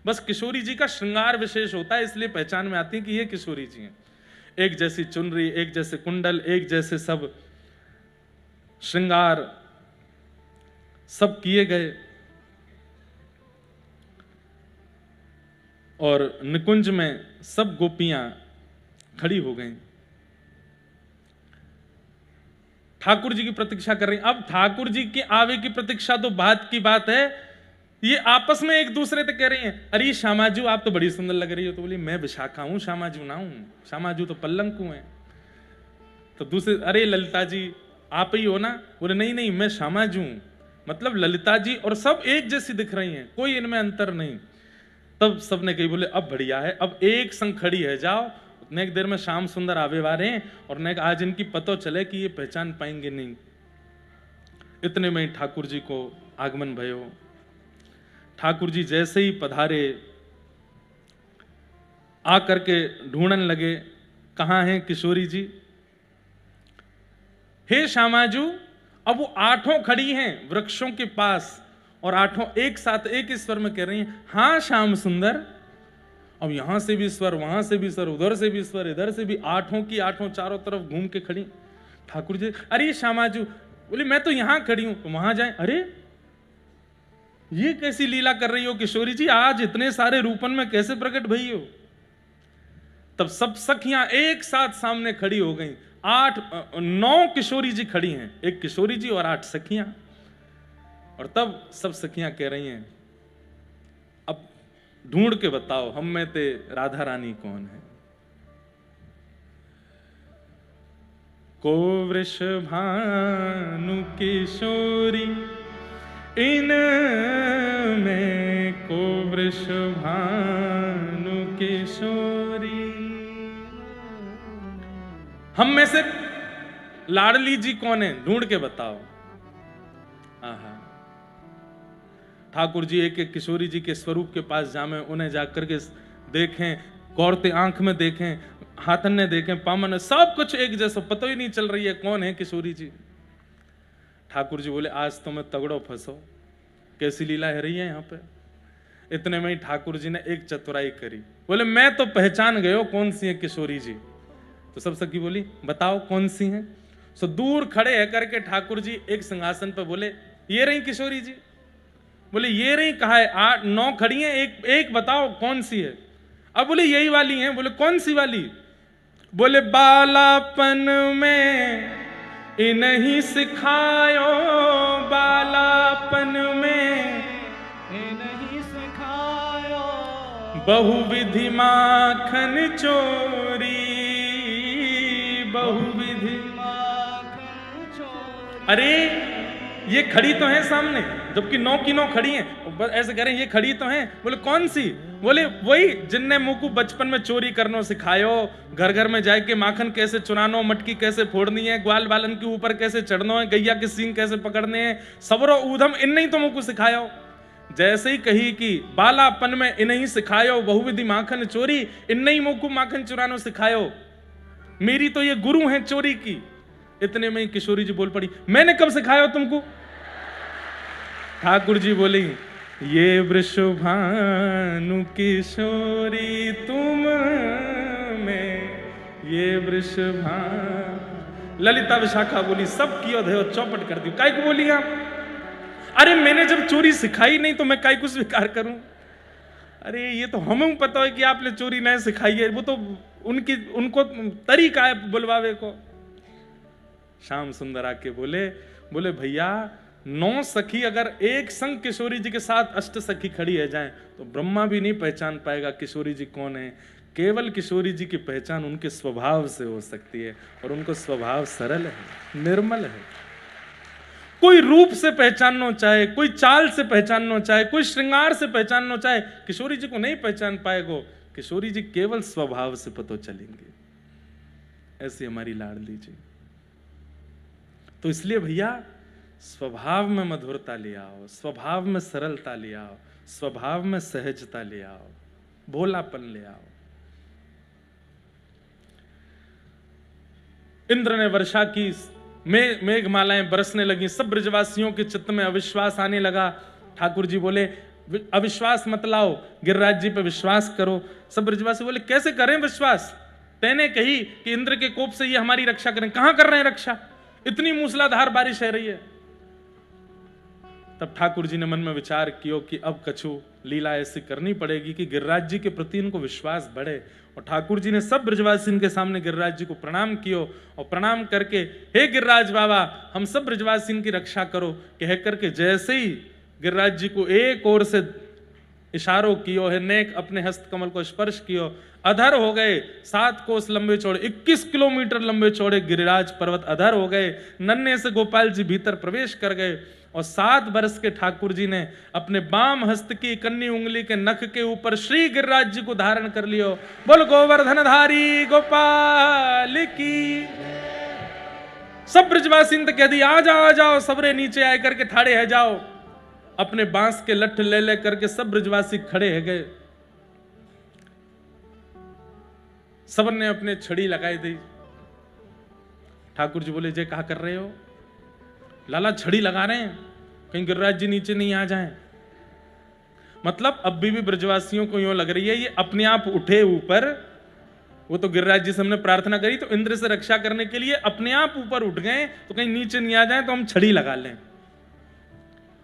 बस किशोरी जी का श्रृंगार विशेष होता है, इसलिए पहचान में आती है कि ये किशोरी जी हैं। एक जैसी चुनरी, एक जैसे कुंडल, एक जैसे सब श्रृंगार सब किए गए। और निकुंज में सब गोपियां खड़ी हो गईं, ठाकुर जी की प्रतीक्षा कर रही। अब ठाकुर जी के आवे की प्रतीक्षा तो बात की बात है, ये आपस में एक दूसरे से कह रही हैं अरे श्यामाजू आप तो बड़ी सुंदर लग रही हो। तो बोली मैं विशाखा हूं, श्यामाजू ना हूं, श्यामाजू तो पल्लंकू हैं। तो दूसरे अरे ललिता जी आप ही हो ना? बोले नहीं नहीं मैं श्यामाजू हूं। मतलब ललिता जी और सब एक जैसी दिख रही हैं, कोई इनमें अंतर नहीं। तब सबने कही बोले अब बढ़िया है, अब एक संग खड़ी है, जाओ नेक देर में श्याम सुंदर आवे वारे हैं और नेक आज इनकी पतो चले कि ये पहचान पाएंगे नहीं। इतने में ठाकुर जी को आगमन भयो। ठाकुर जी जैसे ही पधारे आकर के ढूंढन लगे कहां हैं किशोरी जी। हे श्यामाजू, अब वो आठों खड़ी हैं वृक्षों के पास और आठों एक साथ एक स्वर में कह रही हैं हां श्याम सुंदर। अब यहां से भी स्वर, वहां से भी स्वर, उधर से भी स्वर, इधर से भी, आठों की आठों चारों तरफ घूम के खड़ी। ठाकुर जी अरे श्यामाजू, बोले मैं तो यहां खड़ी हूं, तो वहां जाए। अरे ये कैसी लीला कर रही हो किशोरी जी, आज इतने सारे रूपन में कैसे प्रकट भई हो? तब सब सखियां एक साथ सामने खड़ी हो गई। 9 किशोरी जी खड़ी हैं, एक किशोरी जी और 8 सखियां। और तब सब सखियां कह रही हैं अब ढूंढ के बताओ हम में ते राधा रानी कौन है? को वृषभानु किशोरी इन में, को वृषभानु किशोरी। हम में से लाडली जी कौन है? ढूंढ के बताओ। आहा, ठाकुर जी एक एक किशोरी जी के स्वरूप के पास जामे, उन्हें जाकर के देखें, औरतें आंख में देखें, हाथन ने देखें, पामन ने, सब कुछ एक जैसा, पता ही नहीं चल रही है कौन है किशोरी जी। ठाकुर जी बोले आज तो मैं तगड़ो फंसो, कैसी लीला है रही है यहाँ पे। इतने में ही ठाकुर जी ने एक चतुराई करी, बोले मैं तो पहचान गए हो कौन सी है किशोरी जी। तो सब सखी बोली बताओ कौन सी हैं। सो दूर खड़े है करके ठाकुर जी एक सिंहासन पर बोले ये रही किशोरी जी। बोले ये रही, कहा है 8-9 खड़ी हैं, एक बताओ कौन सी है। अब बोले यही वाली हैं। बोले कौन सी वाली। बोले बालापन में इन्हीं सिखायो, बालापन में इन्हीं सिखायो, बहुविधि माखन चोरी, बहुविधि माखन चोरी। अरे ये खड़ी तो है सामने, जबकि 9 की 9 खड़ी हैं, बस ऐसे कह रहे हैं ये खड़ी तो हैं। बोले कौन सी। बोले वही जिनने मुंह को बचपन में चोरी करनो सिखायो, घर घर में जाके माखन कैसे चुरानो, मटकी कैसे फोड़नी है, ग्वाल बालन के ऊपर कैसे चढ़ना है, गैया के सींग कैसे पकड़ने हैं, सबरो ऊधम इन्हीं तो मुंह को सिखायो। जैसे ही कही कि बालापन में इन्हीं सिखायो, बहुविधि माखन चोरी, इन्हीं मुंह को माखन चुरानो सिखायो, मेरी तो ये गुरु हैं चोरी की। इतने में ही किशोरी जी बोल पड़ी मैंने कब सिखाया तुमको। ठाकुर जी बोली ये वृषभानु किशोरी तुम में, ये वृषभानु। ललिता विशाखा बोली सब कियो धयो चौपट कर दी। काय को बोली आप। अरे मैंने जब चोरी सिखाई नहीं तो मैं काय को स्वीकार करूं। अरे ये तो हमें पता है कि आपने चोरी नहीं सिखाई है, वो तो उनको तरीका है बुलवावे को। श्याम सुंदर आके बोले भैया 9 सखी अगर एक संग किशोरी जी के साथ अष्ट सखी खड़ी है जाएं तो ब्रह्मा भी नहीं पहचान पाएगा किशोरी जी कौन है। केवल किशोरी जी की पहचान उनके स्वभाव से हो सकती है, और उनका स्वभाव सरल है, निर्मल है। कोई रूप से पहचानना चाहे, कोई चाल से पहचानना चाहे, कोई श्रृंगार से पहचानना चाहे, किशोरी जी को नहीं पहचान पाएगा। किशोरी जी केवल स्वभाव से पता चलेंगे। ऐसी हमारी लाडली जी। तो इसलिए भैया स्वभाव में मधुरता ले आओ, स्वभाव में सरलता ले आओ, स्वभाव में सहजता ले आओ, भोलापन ले आओ। इंद्र ने वर्षा की, मेघमालाएं बरसने लगी, सब ब्रजवासियों के चित्त में अविश्वास आने लगा। ठाकुर जी बोले अविश्वास मत लाओ, गिरिराज जी पे विश्वास करो। सब ब्रजवासी बोले कैसे करें विश्वास, तैने कही कि इंद्र के कोप से ये हमारी रक्षा करें, कहां कर रहे हैं रक्षा, इतनी मूसलाधार बारिश है रही है। तब ठाकुर जी ने मन में विचार किया कि अब कछु लीला ऐसी करनी पड़ेगी कि गिरिराज जी के प्रति इनको विश्वास बढ़े। और ठाकुर जी ने सब ब्रजवासी के सामने गिरिराज जी को प्रणाम कियो, और प्रणाम करके हे गिरिराज बाबा हम सब ब्रजवासी की रक्षा करो कह करके जैसे ही गिरिराज जी को एक ओर से इशारों कियो है, नेक अपने हस्त कमल को स्पर्श कियो, अधर हो गए 7 कोस लंबे चौड़े, 21 किलोमीटर लंबे चौड़े गिरिराज पर्वत अधर हो गए। नन्हे से गोपाल जी भीतर प्रवेश कर गए, और 7 वर्ष के ठाकुर जी ने अपने बाम हस्त की कन्नी उंगली के नख के ऊपर श्री गिरिराज जी को धारण कर लियो। बोल गोवर्धन धारी गोपाल की। सब ब्रजवासी ने कह दी आ जाओ, सबरे नीचे आए करके ठाड़े है जाओ। अपने बांस के लठ ले करके सब ब्रजवासी खड़े है गए। सब ने अपने छड़ी लगाई दी। ठाकुर जी बोले जय कहा कर रहे हो। लाला छड़ी लगा रहे हैं कहीं गिरिराज जी नीचे नहीं आ जाएं। मतलब अब भी ब्रजवासियों को यूं लग रही है ये अपने आप उठे ऊपर। वो तो गिरिराज जी से हमने प्रार्थना करी तो इंद्र से रक्षा करने के लिए अपने आप ऊपर उठ गए, तो कहीं नीचे नहीं आ जाए तो हम छड़ी लगा लें।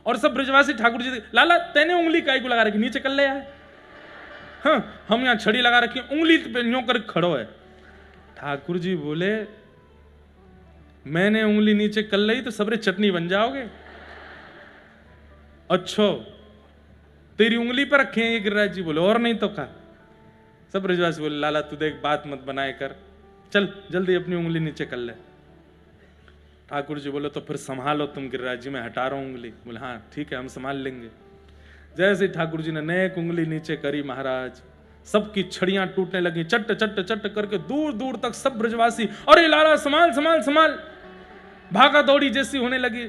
और सब ब्रजवासी ठाकुर जी लाला तेने उंगली काय को लगा रखी, नीचे कर ले आए। हाँ हम यहां छड़ी लगा रखी, उंगली पे यूं कर खड़ो है। ठाकुर जी बोले मैंने उंगली नीचे कर ली तो सबरे चटनी बन जाओगे। अच्छो तेरी उंगली पर रखे हैं ये गिरिराज जी। बोले और नहीं तो का। सब ब्रजवासी बोले लाला तू देख बात मत बनाए कर, चल जल्दी अपनी उंगली नीचे कर ले। ठाकुर जी बोले तो फिर संभालो तुम गिरिराज जी, मैं हटा रहा हूं उंगली। बोले हाँ ठीक है हम संभाल लेंगे। जैसे ठाकुर जी ने नेक उंगली नीचे करी महाराज, सबकी छड़ियां टूटने लगी, चट चट चट करके दूर दूर तक सब ब्रजवासी अरे लाला संभाल संभाल संभाल, भागा दौड़ी जैसी होने लगी।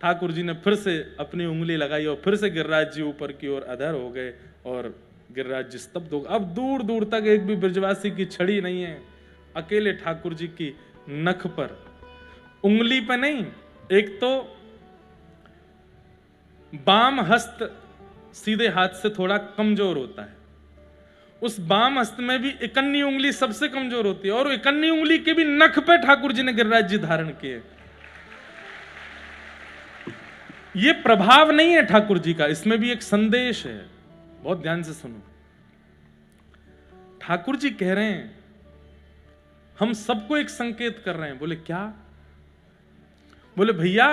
ठाकुर जी ने फिर से अपनी उंगली लगाई और फिर से गिरिराज जी ऊपर की ओर अधर हो गए और गिरिराज जी स्तब्ध हो गए। अब दूर दूर तक एक भी ब्रजवासी की छड़ी नहीं है, अकेले ठाकुर जी की नख पर, उंगली पे नहीं, एक तो बाम हस्त सीधे हाथ से थोड़ा कमजोर होता है, उस बाम हस्त में भी इकन्नी उंगली सबसे कमजोर होती है, और इकन्नी उंगली के भी नख पे ठाकुर जी ने गिरिराज जी धारण किए। ये प्रभाव नहीं है ठाकुर जी का, इसमें भी एक संदेश है, बहुत ध्यान से सुनो। ठाकुर जी कह रहे हैं हम सबको एक संकेत कर रहे हैं। बोले क्या? बोले भैया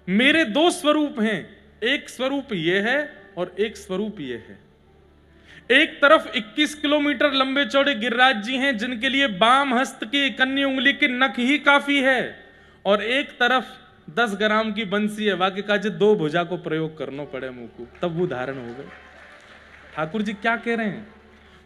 मेरे दो स्वरूप हैं, एक स्वरूप ये है और एक स्वरूप ये है। एक तरफ 21 किलोमीटर लंबे चौड़े गिरिराज जी हैं जिनके लिए बाम हस्त की इकन्नी उंगली की नख ही काफी है, और एक तरफ 10 ग्राम की बंसी है, वाक्य काज 2 भुजा को प्रयोग करना पड़े मुंह को, तब वो धारण हो गए। ठाकुर जी क्या कह रहे हैं?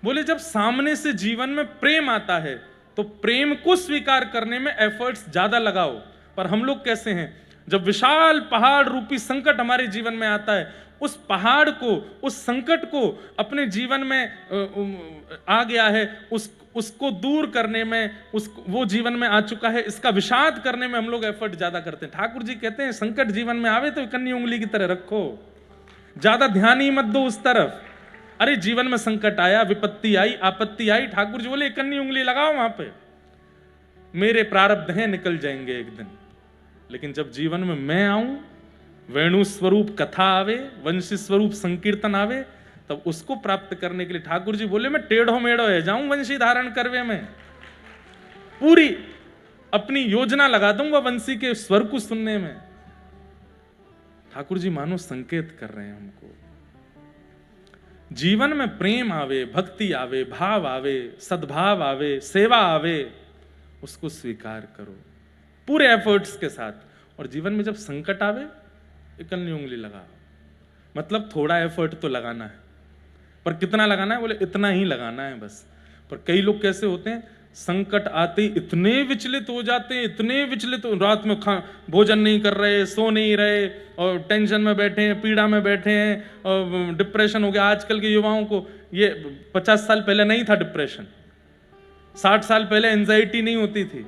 बोले जब सामने से जीवन में प्रेम आता है तो प्रेम को स्वीकार करने में एफर्ट्स ज्यादा लगाओ। पर हम लोग कैसे हैं, जब विशाल पहाड़ रूपी संकट हमारे जीवन में आता है, उस पहाड़ को, उस संकट को अपने जीवन में आ गया है, उसको दूर करने में, वो जीवन में आ चुका है, इसका विषाद करने में हम लोग एफर्ट ज्यादा करते हैं। ठाकुर जी कहते हैं संकट जीवन में आवे तो इकन्नी उंगली की तरह रखो, ज्यादा ध्यान ही मत दो उस तरफ। अरे जीवन में संकट आया, विपत्ति आई, आपत्ति आई, ठाकुर जी बोले इकन्नी उंगली लगाओ वहां पे, मेरे प्रारब्ध हैं निकल जाएंगे एक दिन। लेकिन जब जीवन में मैं आऊं, वेणु स्वरूप कथा आवे, वंशी स्वरूप संकीर्तन आवे, तब उसको प्राप्त करने के लिए ठाकुर जी बोले मैं टेढ़ो मेढ़ो है जाऊं वंशी धारण करवे में, पूरी अपनी योजना लगा दूंगा वंशी के स्वर को सुनने में। ठाकुर जी मानो संकेत कर रहे हैं हमको, जीवन में प्रेम आवे, भक्ति आवे, भाव आवे, सद्भाव आवे, सेवा आवे, उसको स्वीकार करो पूरे एफर्ट्स के साथ। और जीवन में जब संकट आवे इकन्नी उंगली लगाओ, मतलब थोड़ा एफर्ट तो लगाना है, पर कितना लगाना है? बोले इतना ही लगाना है बस। पर कई लोग कैसे होते हैं, संकट आते ही इतने विचलित हो जाते हैं, इतने विचलित, रात में भोजन नहीं कर रहे, सो नहीं रहे, और टेंशन में बैठे हैं, पीड़ा में बैठे हैं, और डिप्रेशन हो गया। आजकल के युवाओं को ये 50 साल पहले नहीं था डिप्रेशन, 60 साल पहले एंजाइटी नहीं होती थी,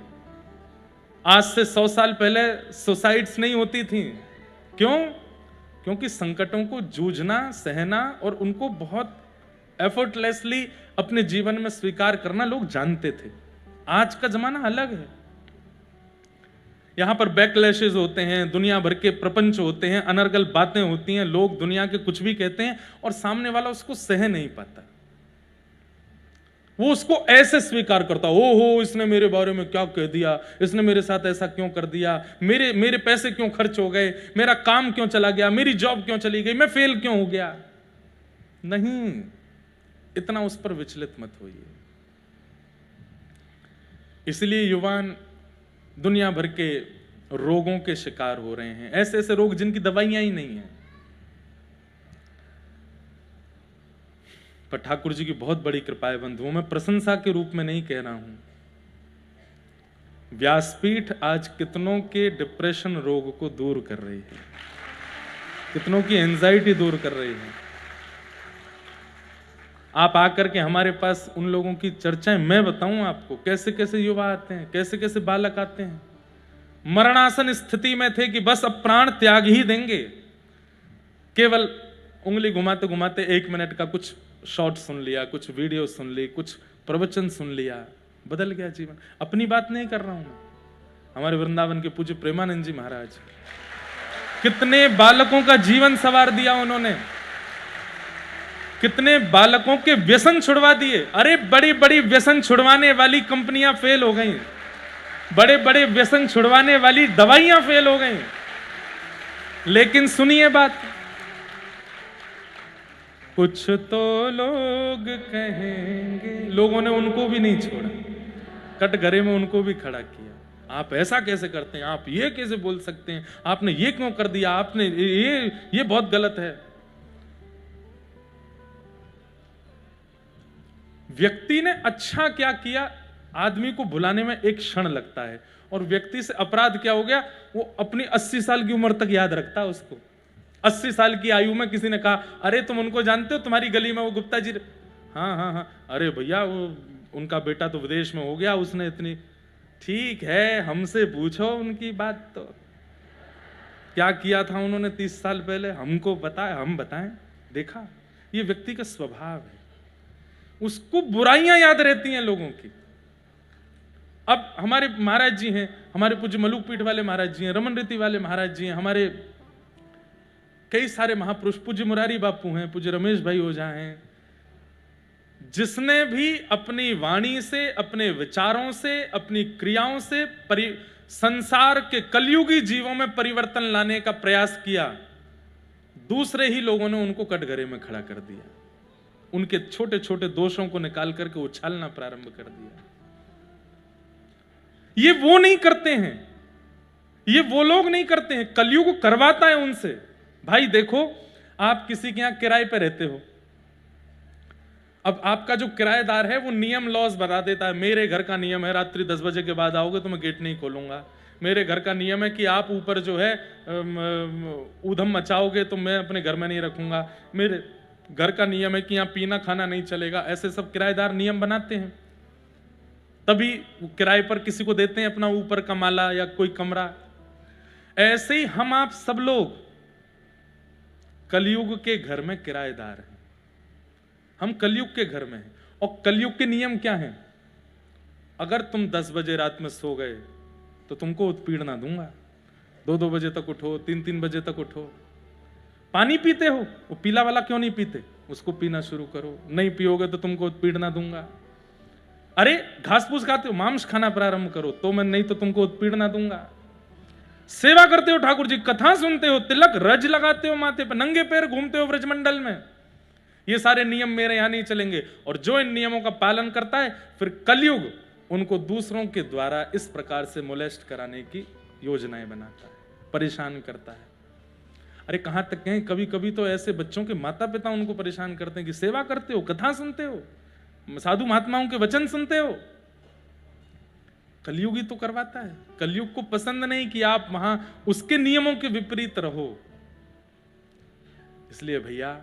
आज से 100 साल पहले सुसाइड्स नहीं होती थी। क्यों? क्योंकि संकटों को जूझना, सहना और उनको बहुत एफर्टलेसली अपने जीवन में स्वीकार करना लोग जानते थे। आज का जमाना अलग है, यहां पर बैकलैशेस होते हैं, दुनिया भर के प्रपंच होते हैं, अनर्गल बातें होती हैं, लोग दुनिया के कुछ भी कहते हैं और सामने वाला उसको सह नहीं पाता, वो उसको ऐसे स्वीकार करता, ओ हो इसने मेरे बारे में क्या कह दिया, इसने मेरे साथ ऐसा क्यों कर दिया, मेरे पैसे क्यों खर्च हो गए, मेरा काम क्यों चला गया, मेरी जॉब क्यों चली गई, मैं फेल क्यों हो गया। नहीं, इतना उस पर विचलित मत होइए। इसलिए युवान दुनिया भर के रोगों के शिकार हो रहे हैं, ऐसे ऐसे रोग जिनकी दवाइयां ही नहीं है। पर ठाकुर जी की बहुत बड़ी कृपा है बंधुओं, मैं प्रशंसा के रूप में नहीं कह रहा हूं। व्यासपीठ आज कितनों के डिप्रेशन रोग को दूर कर रही है, कितनों की एंजाइटी दूर कर रही है। आप आकर के हमारे पास उन लोगों की चर्चाएं, मैं बताऊं आपको कैसे कैसे युवा आते हैं, कैसे कैसे बालक आते हैं, मरणासन स्थिति में थे कि बस अब प्राण त्याग ही देंगे, केवल उंगली घुमाते घुमाते 1 मिनट का कुछ शॉर्ट सुन लिया, कुछ वीडियो सुन ली, कुछ प्रवचन सुन लिया, बदल गया जीवन। अपनी बात नहीं कर रहा हूं मैं, हमारे वृंदावन के पूज्य प्रेमानंद जी महाराज, कितने बालकों का जीवन संवार दिया उन्होंने, कितने बालकों के व्यसन छुड़वा दिए। अरे बड़ी बड़ी व्यसन छुड़वाने वाली कंपनियां फेल हो गई, बड़े बड़े व्यसन छुड़वाने वाली दवाइयां फेल हो गई, लेकिन सुनिए बात, कुछ तो लोग कहेंगे, लोगों ने उनको भी नहीं छोड़ा, कटघरे में उनको भी खड़ा किया। आप ऐसा कैसे करते हैं, आप ये कैसे बोल सकते हैं, आपने ये क्यों कर दिया, आपने ये बहुत गलत है। व्यक्ति ने अच्छा क्या किया, आदमी को भुलाने में एक क्षण लगता है, और व्यक्ति से अपराध क्या हो गया, वो अपनी 80 साल की उम्र तक याद रखता है उसको। 80 साल की आयु में किसी ने कहा, अरे तुम उनको जानते हो, तुम्हारी गली में वो गुप्ता जी? हाँ हाँ हाँ। अरे भैया वो उनका बेटा तो विदेश में हो गया, उसने इतनी। ठीक है, हमसे पूछो उनकी बात, तो क्या किया था उन्होंने 30 साल पहले, हमको बताए, हम बताएं। देखा, ये व्यक्ति का स्वभाव है, उसको बुराइयां याद रहती हैं लोगों की। अब हमारे महाराज जी हैं, हमारे पूज्य मलुक पीठ वाले महाराज जी हैं, रमन रीति वाले महाराज जी हैं, हमारे कई सारे महापुरुष, पूज्य मुरारी बापू हैं, पूज्य रमेश भाई ओझा हैं। जिसने भी अपनी वाणी से, अपने विचारों से, अपनी क्रियाओं से संसार के कलयुगी जीवों में परिवर्तन लाने का प्रयास किया, दूसरे ही लोगों ने उनको कटघरे में खड़ा कर दिया, उनके छोटे छोटे दोषों को निकाल करके उछालना प्रारंभ कर दिया। ये वो नहीं करते हैं, ये वो लोग नहीं करते हैं, कलयुग करवाता है उनसे। भाई देखो, आप किसी के यहां किराए पे रहते हो, अब आपका जो किराएदार है वो नियम लॉज बता देता है, मेरे घर का नियम है रात्रि 10 बजे के बाद आओगे तो मैं गेट नहीं खोलूंगा, मेरे घर का नियम है कि आप ऊपर जो है ऊधम मचाओगे तो मैं अपने घर में नहीं रखूंगा, मेरे घर का नियम है कि यहाँ पीना खाना नहीं चलेगा। ऐसे सब किराएदार नियम बनाते हैं, तभी किराए पर किसी को देते हैं अपना ऊपर का माला या कोई कमरा। ऐसे ही हम आप सब लोग कलयुग के घर में किराएदार हैं, हम कलयुग के घर में हैं। और कलयुग के नियम क्या हैं? अगर तुम 10 बजे रात में सो गए तो तुमको उत्पीड़ना दूंगा, 2-2 बजे तक उठो, 3-3 बजे तक उठो। पानी पीते हो, वो पीला वाला क्यों नहीं पीते, उसको पीना शुरू करो, नहीं पियोगे तो तुमको उत्पीड़ना दूंगा। अरे घास फूस खाते हो, मांस खाना प्रारंभ करो, तो मैं नहीं तो तुमको उत्पीड़ना दूंगा। सेवा करते हो ठाकुर जी, कथा सुनते हो, तिलक रज लगाते हो माथे पर, नंगे पैर घूमते हो ब्रजमंडल में, ये सारे नियम मेरे यहां नहीं चलेंगे। और जो इन नियमों का पालन करता है, फिर कलयुग उनको दूसरों के द्वारा इस प्रकार से मोलेस्ट कराने की योजनाएं बनाता है, परेशान करता है। अरे कहां तक कहें, कभी कभी तो ऐसे बच्चों के माता पिता उनको परेशान करते हैं कि सेवा करते हो, कथा सुनते हो, साधु महात्माओं के वचन सुनते हो। कलयुगी तो करवाता है, कलयुग को पसंद नहीं कि आप वहां उसके नियमों के विपरीत रहो। इसलिए भैया,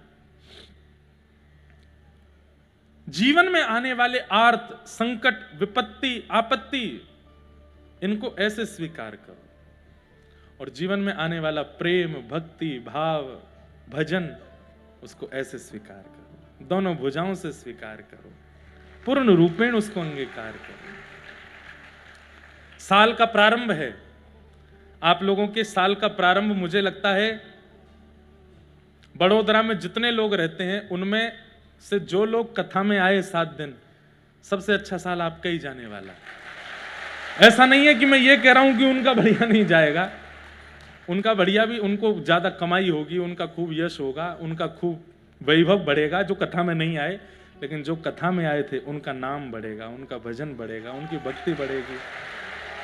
जीवन में आने वाले आर्त, संकट, विपत्ति, आपत्ति, इनको ऐसे स्वीकार करो, और जीवन में आने वाला प्रेम, भक्ति, भाव, भजन, उसको ऐसे स्वीकार करो, दोनों भुजाओं से स्वीकार करो, पूर्ण रूपेण उसको अंगीकार करो। साल का प्रारंभ है, आप लोगों के साल का प्रारंभ मुझे लगता है बड़ोदरा में जितने लोग रहते हैं उनमें से जो लोग कथा में आए 7 दिन, सबसे अच्छा साल आपका ही जाने वाला। ऐसा नहीं है कि मैं ये कह रहा हूं कि उनका बढ़िया नहीं जाएगा, उनका बढ़िया भी, उनको ज्यादा कमाई होगी, उनका खूब यश होगा, उनका खूब वैभव बढ़ेगा, जो कथा में नहीं आए। लेकिन जो कथा में आए थे उनका नाम बढ़ेगा, उनका भजन बढ़ेगा, उनकी भक्ति बढ़ेगी,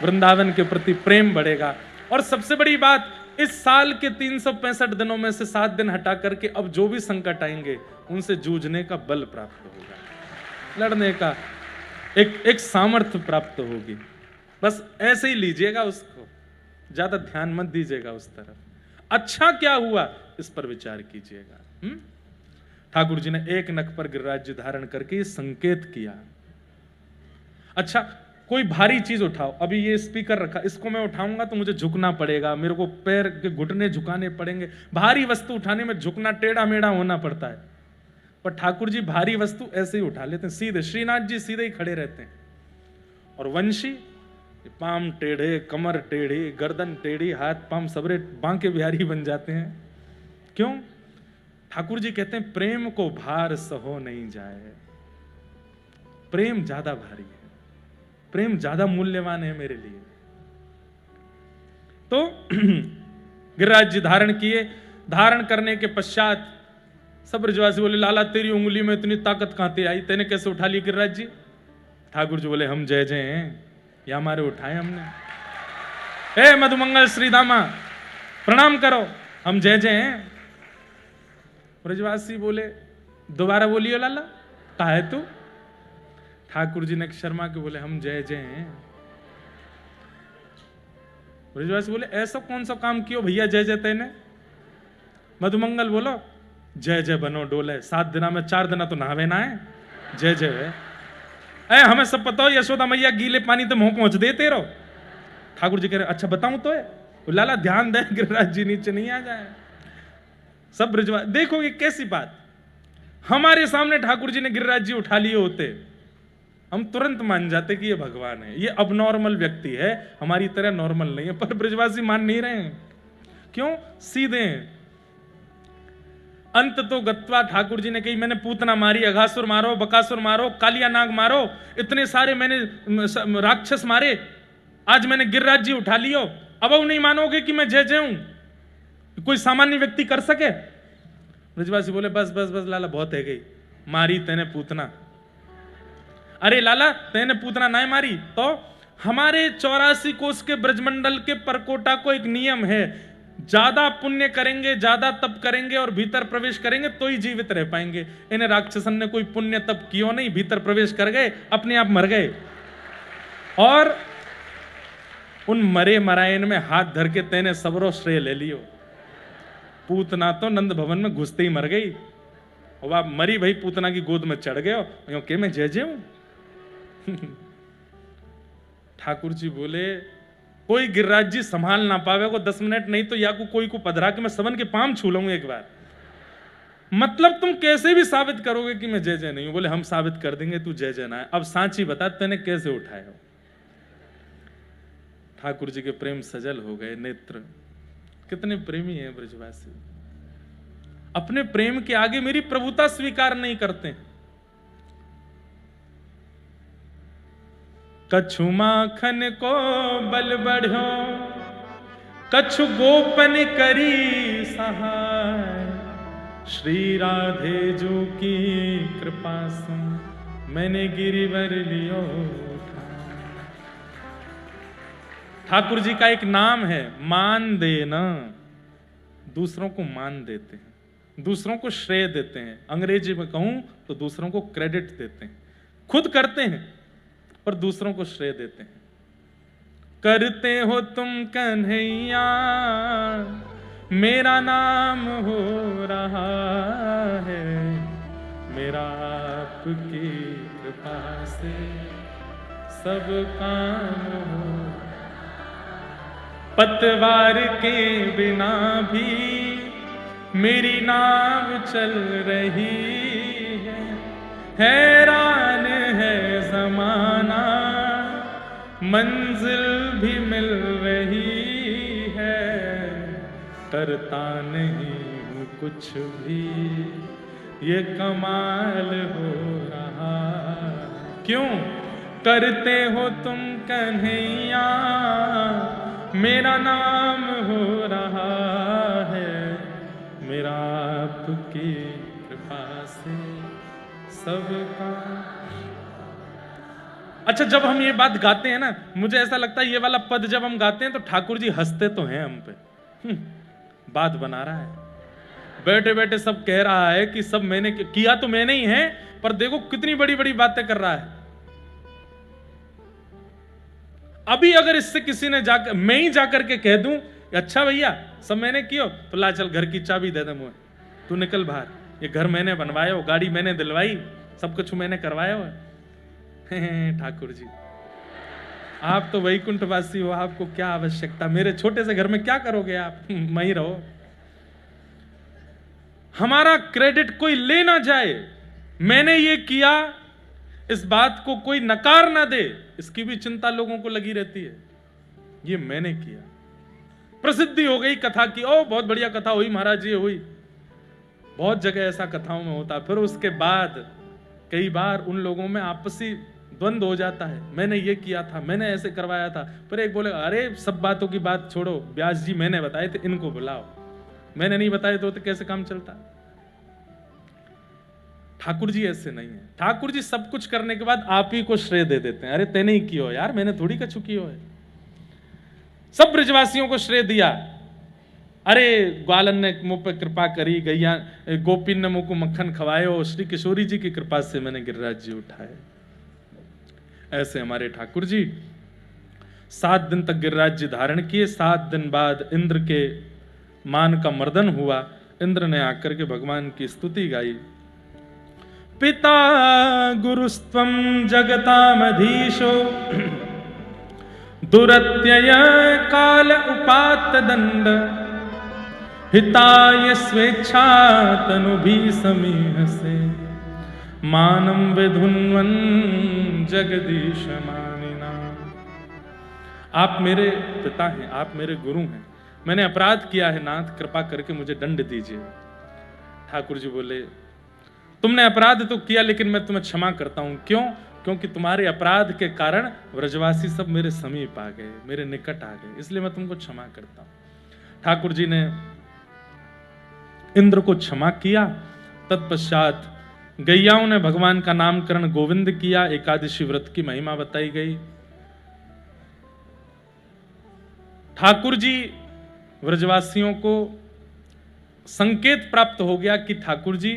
वृंदावन के प्रति प्रेम बढ़ेगा। और सबसे बड़ी बात, इस साल के 365 दिनों में से 7 दिन हटा करके अब जो भी संकट आएंगे उनसे जूझने का बल प्राप्त होगा, लड़ने का एक सामर्थ्य प्राप्त होगी। बस ऐसे ही लीजिएगा उसको, ज्यादा ध्यान मत दीजिएगा उस तरफ। अच्छा क्या हुआ इस पर विचार कीजिएगा। ठाकुर जी ने एक नख पर गिरिराज धारण करके संकेत किया। अच्छा, कोई भारी चीज उठाओ, अभी ये स्पीकर रखा, इसको मैं उठाऊंगा तो मुझे झुकना पड़ेगा, मेरे को पैर के घुटने झुकाने पड़ेंगे। भारी वस्तु उठाने में झुकना, टेढ़ा मेढ़ा होना पड़ता है, पर ठाकुर जी भारी वस्तु ऐसे ही उठा लेते हैं, सीधे। श्रीनाथ जी सीधे ही खड़े रहते हैं, और वंशी पाम टेढ़े, कमर टेढ़ी, गर्दन टेढ़ी, हाथ पाम सबरे बांके बिहारी बन जाते हैं। क्यों? ठाकुर जी कहते हैं प्रेम को भार सहो नहीं जाए। प्रेम ज्यादा भारी है, प्रेम ज्यादा मूल्यवान है मेरे लिए। तो गिरिराज जी धारण किए। धारण करने के पश्चात सब ब्रजवासी बोले, लाला तेरी उंगली में इतनी ताकत कहां से आई, तेने कैसे उठा ली गिरिराज जी? ठाकुर जी बोले, हम जय जय हैं, या हमारे उठाए हमने। ए मधुमंगल श्रीदामा, प्रणाम करो, हम जय जय हैं। ब्रजवासी बोले, दोबारा बोलियो लाला, कहा है तू? ठाकुर जी ने शर्मा के बोले, हम जय जय हैं। ब्रजवासी बोले, ऐसा कौन सा काम कियो भैया जय जय तेने? मधुमंगल बोलो जय जय बनो डोले, 7 दिना में 4 दिना तो नहावे ना है, जय जय है। अरे हमें सब पता हो यशोदा मैया गीले पानी तो मुंह पहुंच देते रहो। ठाकुर जी कह रहे अच्छा बताऊं तो है, लाला ध्यान दे गिरिराज जी नीचे नहीं आ जाए। सब ब्रजवासी देखो ये कैसी बात, हमारे सामने ठाकुर जी ने गिरिराज जी उठा लिए होते, हम तुरंत मान जाते कि ये भगवान है, ये अबनॉर्मल व्यक्ति है, हमारी तरह नॉर्मल नहीं है। पर ब्रजवासी मान नहीं रहे हैं, क्यों? सीधे हैं। अंत तो गत्वा ठाकुर जी ने कही मैंने पूतना मारी, अघासुर मारो, बकासुर मारो, कालिया नाग मारो, इतने सारे मैंने राक्षस मारे, आज मैंने गिरिराज जी उठा लियो, अब नहीं मानोगे कि मैं जय जय हूं, कोई सामान्य व्यक्ति कर सके? ब्रजवासी बोले बस बस बस लाला बहुत है गई, मारी तेने पूतना। अरे लाला तेने पूतना ना मारी तो हमारे 84 कोस के ब्रजमंडल के परकोटा को एक नियम है, ज्यादा पुण्य करेंगे, ज्यादा तप करेंगे और भीतर प्रवेश करेंगे तो ही जीवित रह पाएंगे। इन्हें राक्षसन ने कोई पुण्य तप किया नहीं, भीतर प्रवेश कर गए, अपने आप मर गए। और उन मरे मरायन में हाथ धर के तेने सबरो श्रेय ले लियो। पूतना तो नंद भवन में घुसते ही मर गई, और आप मरी भाई पूतना की गोद में चढ़ गए हो के मैं जय जय हूं। ठाकुर जी बोले कोई गिरिराज जी संभाल ना पावे को 10 मिनट नहीं तो या को कोई को पधरा के मैं सबन के पाम छू लूंगा एक बार। मतलब तुम कैसे भी साबित करोगे कि मैं जय जय नहीं हूं। बोले हम साबित कर देंगे तू जय जय ना है। अब सांची बता तूने कैसे उठाया हो। ठाकुर जी के प्रेम सजल हो गए नेत्र। कितने प्रेमी हैं ब्रजवासी, अपने प्रेम के आगे मेरी प्रभुता स्वीकार नहीं करते। कछु माखन को बल बढ़ो, कछु गोपन करी सहाय, श्री राधे जो की कृपा से मैंने गिरिवर लियो। ठाकुर जी का एक नाम है मान देना, दूसरों को मान देते हैं, दूसरों को श्रेय देते हैं। अंग्रेजी में कहूं तो दूसरों को क्रेडिट देते हैं, खुद करते हैं और दूसरों को श्रेय देते हैं। करते हो तुम कन्हैया मेरा नाम हो रहा है, मेरा आपकी कृपा से सब काम हो। पतवार के बिना भी मेरी नाव चल रही है, हैरान है जमाना मंजिल भी मिल रही है, करता नहीं हूँ कुछ भी ये कमाल हो रहा। क्यों? करते हो तुम कन्हैया मेरा नाम हो रहा है, मेरा आपकी कृपा से सबका। अच्छा जब हम ये बात गाते हैं ना, मुझे ऐसा लगता है ये वाला पद जब हम गाते हैं तो ठाकुर जी हंसते तो हैं हम पे। बात बना रहा है, बैठे बैठे सब कह रहा है कि सब मैंने किया तो मैंने ही है, पर देखो कितनी बड़ी बड़ी बातें कर रहा है। अभी अगर इससे किसी ने जाकर, मैं ही जाकर के कह दूं अच्छा भैया सब मैंने किया, तो ला चल घर की चाबी दे दे मुझे, तू निकल बाहर, ये घर मैंने बनवाया हो, गाड़ी मैंने दिलवाई, सब कुछ मैंने करवाया हो। ठाकुर जी आप तो वैकुंठवासी हो, आपको क्या आवश्यकता, मेरे छोटे से घर में क्या करोगे आप, वहीं रहो। हमारा क्रेडिट कोई ले ना जाए, मैंने ये किया इस बात को कोई नकार ना दे, इसकी भी चिंता लोगों को लगी रहती है। ये मैंने किया, प्रसिद्धि हो गई कथा की, ओ बहुत बढ़िया कथा हुई महाराज जी हुई, बहुत जगह ऐसा कथाओं में होता। फिर उसके बाद कई बार उन लोगों में आपसी द्वंद्व हो जाता है, मैंने ये किया था, मैंने ऐसे करवाया था। फिर एक बोले अरे सब बातों की बात छोड़ो, व्यास जी मैंने बताए थे, इनको बुलाओ, मैंने नहीं बताए तो कैसे काम चलता। ठाकुर जी ऐसे नहीं है, ठाकुर जी सब कुछ करने के बाद आप ही को श्रेय दे देते हैं, अरे तैने ही किया यार, मैंने थोड़ी कछु किया है। सब ब्रजवासियों को श्रेय दिया, अरे ग्वालन ने मुंह पे कृपा करी, गैया गोपी ने मुंह को मक्खन खवाए, श्री किशोरी जी की कृपा से मैंने गिरिराज जी उठाए। ऐसे हमारे ठाकुर जी 7 दिन तक गिरिराज जी धारण किए। 7 दिन बाद इंद्र के मान का मर्दन हुआ। इंद्र ने आकर के भगवान की स्तुति गाई। पिता गुरुस्त्वं जगतामधीशो दुरत्यय काल उपात्त दंड हिताय स्वेच्छा तनुभि समीहसे मानं विधुन्वन् जगदीश मानिना। आप मेरे पिता हैं, आप मेरे गुरु हैं, मैंने अपराध किया है नाथ, कृपा करके मुझे दंड दीजिए। ठाकुर जी बोले तुमने अपराध तो किया लेकिन मैं तुम्हें क्षमा करता हूं। क्यों? क्योंकि तुम्हारे अपराध के कारण व्रजवासी सब मेरे समीप आ गए, मेरे निकट आ गए, इसलिए मैं तुमको क्षमा करता हूं। ठाकुर जी ने इंद्र को क्षमा किया। तत्पश्चात गैयाओं ने भगवान का नामकरण गोविंद किया। एकादशी व्रत की महिमा बताई गई। ठाकुर जी व्रजवासियों को संकेत प्राप्त हो गया कि ठाकुर जी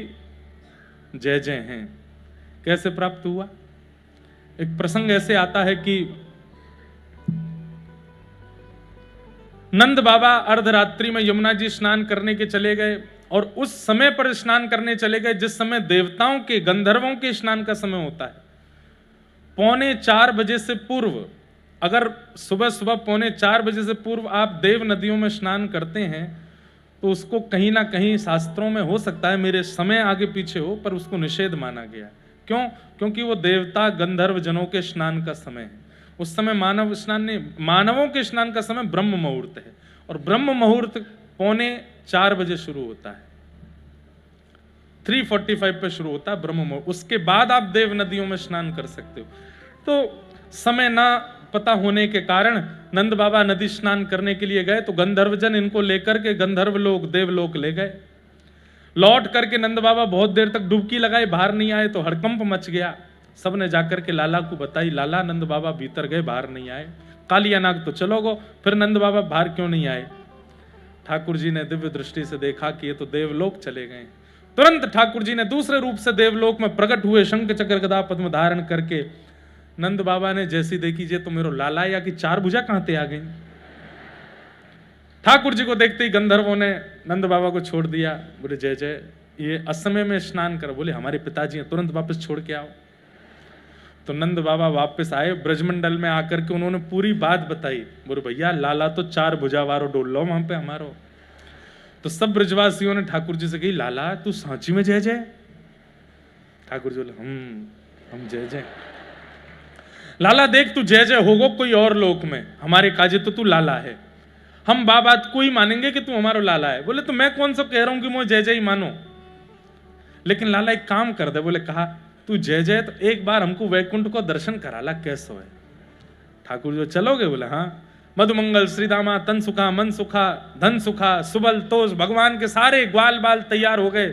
जय जय हैं। कैसे प्राप्त हुआ? एक प्रसंग ऐसे आता है कि नंद बाबा अर्धरात्रि में यमुना जी स्नान करने के चले गए और उस समय पर स्नान करने चले गए जिस समय देवताओं के, गंधर्वों के स्नान का समय होता है। 3:45 बजे से पूर्व, अगर सुबह सुबह 3:45 बजे से पूर्व आप देव नदियों में स्नान करते हैं तो उसको कहीं ना कहीं शास्त्रों में हो सकता है मेरे समय आगे पीछे हो, पर उसको निषेध माना गया। क्यों? क्योंकि वो देवता गंधर्व जनों के स्नान का समय है। उस समय मानव स्नान नहीं, मानवों के स्नान का समय ब्रह्म मुहूर्त है और ब्रह्म मुहूर्त 3:45 बजे शुरू होता है। 3:45 पे शुरू होता है ब्रह्म मुहूर्त। उसके बाद आप देव नदियों में स्नान कर सकते हो। तो समय ना पता होने के कारण नंद बाबा नदी स्नान करने के लिए गए तो गंधर्वजन इनको लेकर के गंधर्व लोग देवलोक ले गए। लौट करके नंद बाबा बहुत देर तक डुबकी लगाए, बाहर नहीं आए तो हड़कंप मच गया। सबने जाकर के लाला को बताई, लाला नंद बाबा भीतर गए, बाहर नहीं आए। कालिया नाग तो चलो गो, फिर नंद बाबा बाहर क्यों नहीं आए? ठाकुर जी ने दिव्य दृष्टि से देखा कि ये तो देवलोक चले गए। तुरंत ठाकुर जी ने दूसरे रूप से देवलोक में प्रकट हुए, शंख चक्र गदा पद्म धारण करके। नंद बाबा ने जैसी देखी जे तो मेरो लाला या कि 4 भुजा कहां ते आ गई। ठाकुर जी को देखते ही गंधर्वों ने नंद बाबा को छोड़ दिया। बोले जय जय, ये असमय में स्नान कर। बोले हमारे पिताजी हैं, तुरंत वापस छोड़ के आओ। तो नंद बाबा वापस आए ब्रजमंडल में आकर के उन्होंने पूरी बात बताई। बोले भैया लाला तो 4 भुजा वारो डोल लो वहां पे हमारो। तो सब ब्रजवासियों ने ठाकुर जी से कही, लाला तू सांची में जय जय? ठाकुर जी बोले हम जय जय। लाला देख तू जय जय होगो कोई और लोक में, हमारे काजे तो तू लाला है, हम बात को ही मानेंगे कि तू हमारा लाला है। बोले तो मैं कौन सा कह रहा हूं कि मुझे जय जय ही मानो, लेकिन लाला एक काम कर दे। बोले कहा तू जय जय तो एक बार हमको वैकुंठ को दर्शन कराला, कैसो है? ठाकुर जी चलोगे? बोले हाँ। मधुमंगल श्रीदामा तन सुखा मन सुखा धन सुखा सुबल तोष, भगवान के सारे ग्वाल बाल तैयार हो गए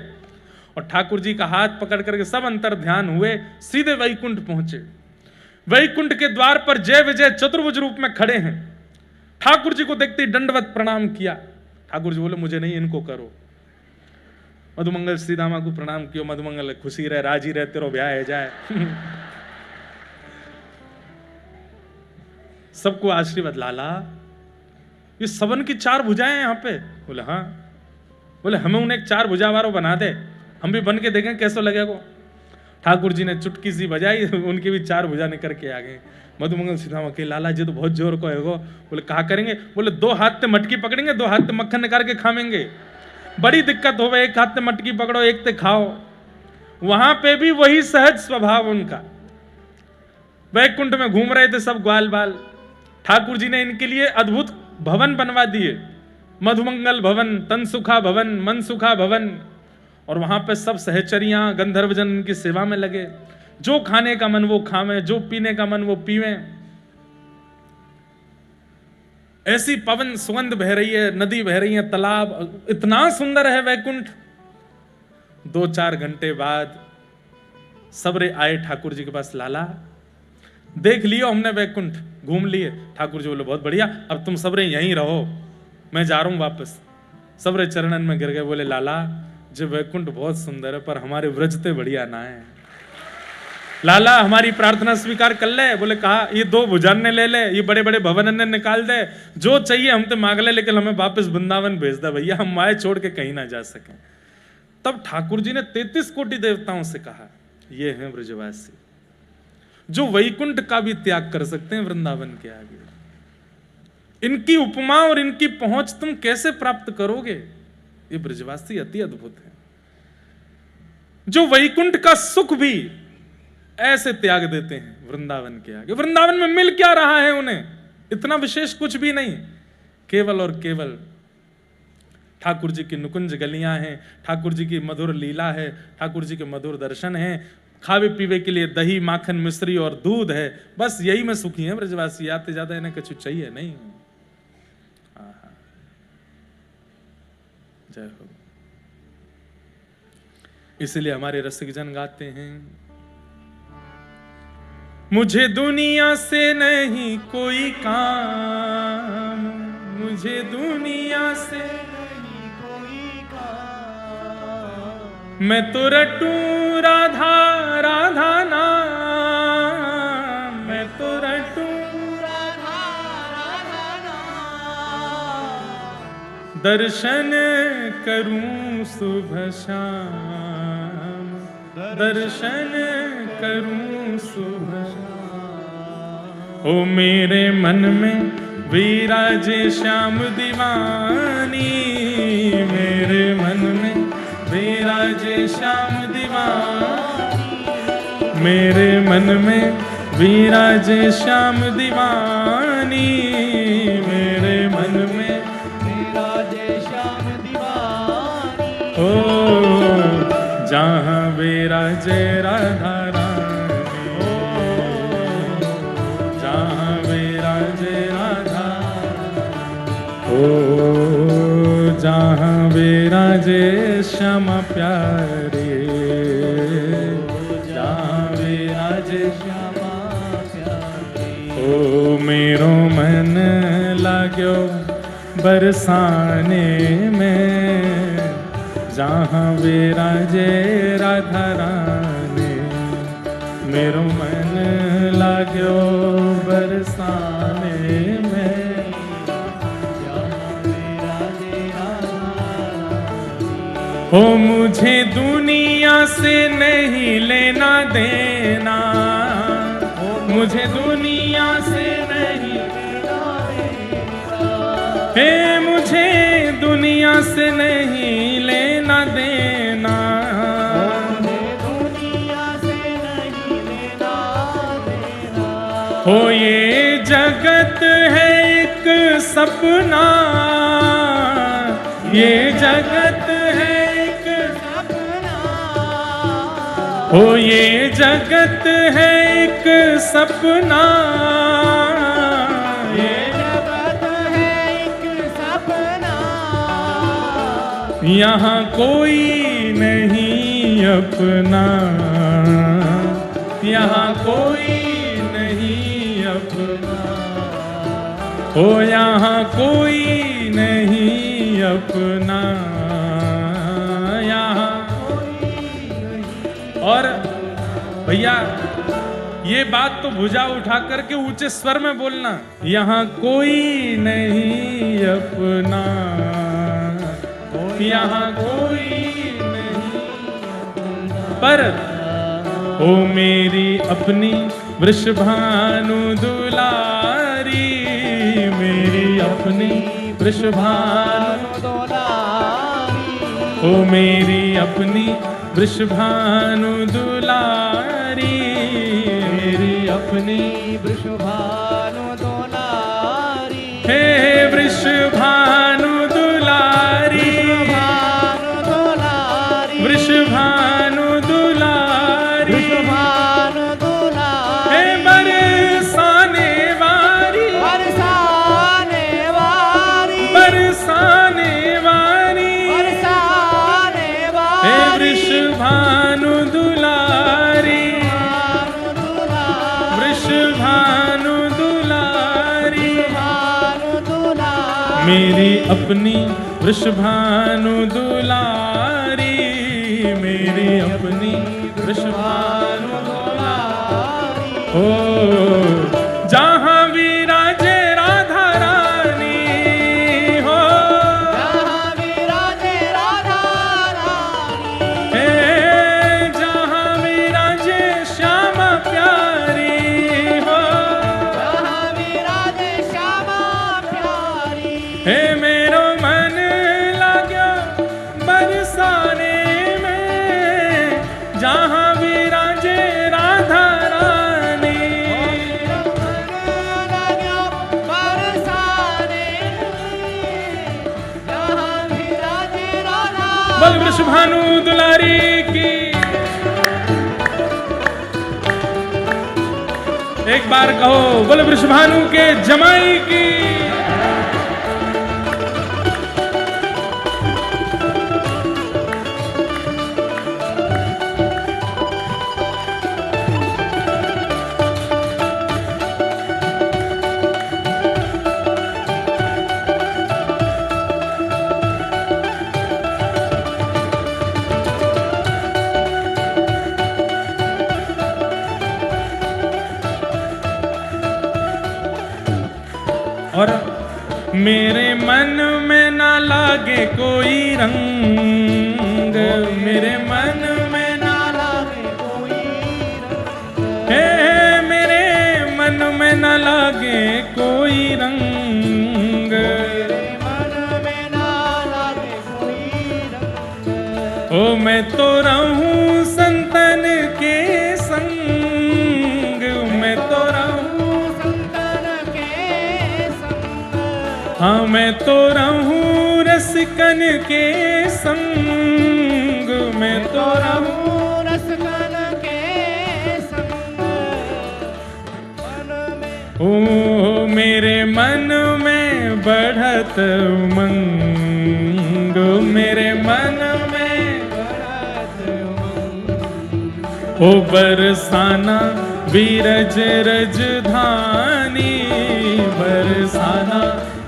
और ठाकुर जी का हाथ पकड़ करके सब अंतर ध्यान हुए, सीधे वैकुंठ पहुंचे। वैकुंठ के द्वार पर जय विजय चतुर्भुज रूप में खड़े हैं। ठाकुर जी को देखते ही दंडवत प्रणाम किया। ठाकुर जी बोले मुझे नहीं, इनको करो। मधुमंगल श्रीदामा को प्रणाम किया। मधुमंगल खुशी रहे, राजी रहे, तेरो ब्याह है जाए। सबको आशीर्वाद। लाला ये सबन की 4 भुजाएं यहाँ पे? बोले हाँ। बोले हमें उन्हें 4 भुजा वालों बना दे, हम भी बन के देखें कैसा लगेगा। ठाकुर जी ने चुटकी सी बजाई, उनके भी 4 भुजा निकल के आ गए। मधुमंगल सीधा के लाला जी तो बहुत जोर को है। बोले कहा करेंगे? बोले 2 हाथ से मटकी पकड़ेंगे, 2 हाथ से मक्खन निकाल के खाएंगे। बड़ी दिक्कत हो, 1 हाथ से मटकी पकड़ो, 1 से खाओ। वहां पे भी वही सहज स्वभाव उनका। वैकुंठ में घूम रहे थे सब ग्वाल बाल। ठाकुर जी ने इनके लिए अद्भुत भवन बनवा दिए, मधुमंगल भवन, तनसुखा भवन, मनसुखा भवन। और वहां पे सब सहचरियां गंधर्वजन इनकी सेवा में लगे। जो खाने का मन वो खावे, जो पीने का मन वो पीवे। ऐसी पवन सुगंध बह रही है, नदी बह रही है, तालाब, इतना सुंदर है वैकुंठ। 2-4 घंटे बाद सबरे आए ठाकुर जी के पास। लाला देख लियो हमने वैकुंठ, घूम लिए। ठाकुर जी बोले बहुत बढ़िया, अब तुम सबरे यहीं रहो, मैं जा रहा हूं वापस। सबरे चरणन में गिर गए। बोले लाला जो वैकुंठ बहुत सुंदर है पर हमारे व्रजते बढ़िया ना है। लाला हमारी प्रार्थना स्वीकार कर ले। बोले कहा ये 2 भुजान ने ले ले, ये बड़े बड़े भवन ने निकाल दे, जो चाहिए हम तो मांग ले, लेकिन हमें वापस वृंदावन भेज दे भैया, हम माए छोड़ के कहीं ना जा सकें। तब ठाकुर जी ने 33 कोटि देवताओं से कहा ये हैं ब्रजवासी जो वैकुंठ का भी त्याग कर सकते हैं वृंदावन के आगे। इनकी उपमा और इनकी पहुंच तुम कैसे प्राप्त करोगे? ये ब्रजवासी अति अद्भुत है, जो वैकुंठ का सुख भी ऐसे त्याग देते हैं वृंदावन के आगे। वृंदावन में मिल क्या रहा है उन्हें? इतना विशेष कुछ भी नहीं, केवल और केवल ठाकुर जी की नुकुंज गलियां हैं, ठाकुर जी की मधुर लीला है, ठाकुर जी के मधुर दर्शन हैं, खावे पीवे के लिए दही माखन मिश्री और दूध है, बस यही में सुखी है ब्रजवासी। आते ज्यादा इन्हें कुछ चाहिए नहीं। जय हो। इसलिए हमारे रसिक जन गाते हैं, मुझे दुनिया से नहीं कोई काम, मुझे दुनिया से नहीं कोई काम, मैं तो रटूं राधा राधा नाम, मैं तो रटूं राधा राधा नाम, दर्शन करूं सुबह शाम, दर्शन करूं सुबह शाम। ओ मेरे मन में विराजे श्याम दीवानी, मेरे मन में विराजे श्याम दीवानी, मेरे मन में विराजे श्याम दीवानी, मेरे मन में विराजे श्याम दीवानी। ओ जहाँ विराजे राधा रानी, जहाँ विराजे राधा, ओ जहाँ विराजे श्यामा प्यारे, जहाँ विराजे श्यामा प्यारी। ओ मेरो मन लाग्यो बरसाने में, जहाँ विराजे राधा रानी, मेरो मन लाग्यो बरसाने में, जहाँ विराजे राधा रानी। हो मुझे दुनिया से नहीं लेना देना, मुझे दुनिया से नहीं लेना देना, हे मुझे दुनिया से नहीं लेना देना, मुझे दुनिया से नहीं लेना देना। हो ये जगत है एक सपना, ये जगत है एक सपना, हो ये जगत है एक सपना, ये जगत है एक सपना। यहाँ कोई नहीं अपना, यहाँ कोई नहीं अपना, हो यहाँ कोई नहीं अपना, यहाँ और भैया ये बात तो भुजा उठा करके ऊंचे स्वर में बोलना, यहाँ कोई नहीं अपना, यहाँ कोई नहीं पर ओ मेरी अपनी वृषभानु दुलारी, मेरी अपनी वृषभानु दुलारी, ओ मेरी अपनी वृषभानु दुलारी, मेरी अपनी वृषभानु दुलारी। हे वृषभानु दुलारी, वृषभानु दुलारी, वृषभानु दुलारी, वृषभानु दुलारी। हे बरसाने वारी, बरसाने वारी, बरसाने वारी, बरसाने वारी। हे वृषभानु दुलारी, वृषभानु दुलारी, वृषभानु दुलारी। मेरी अपनी वृषभानु दुलारी, मेरी अपनी वृषभानु दुलारी। ओ जहाँ विराजे राधा रानी हो, जहाँ विराजे राधा रानी, हे जहाँ विराजे श्यामा प्यारी हो, जहाँ विराजे श्यामा प्यारी, हे मेरो मन लाग्यो बरसाने में, जहाँ विराजे राधा रानी। बोल वृषभानु दुलारी की। एक बार कहो बोल वृषभानु के जमाई की। और मेरे मन में ना लागे कोई रंग, मेरे मन में ना लागे कोई रंग, हे मेरे मन में ना लागे कोई रंग, मेरे मन में ना लागे कोई रंग, ओ मैं तो रहूं संतन के संग, मैं तो रहूं, संतन के संग, हाँ मैं तो रहूं रसिकन के संग, मैं तो रहूं रसकन के संग, मन में ओ मेरे मन में बढ़त उमंग, मेरे मन में बढ़त उमंग, ओ बरसाना बीरज रजधानी, बरसाना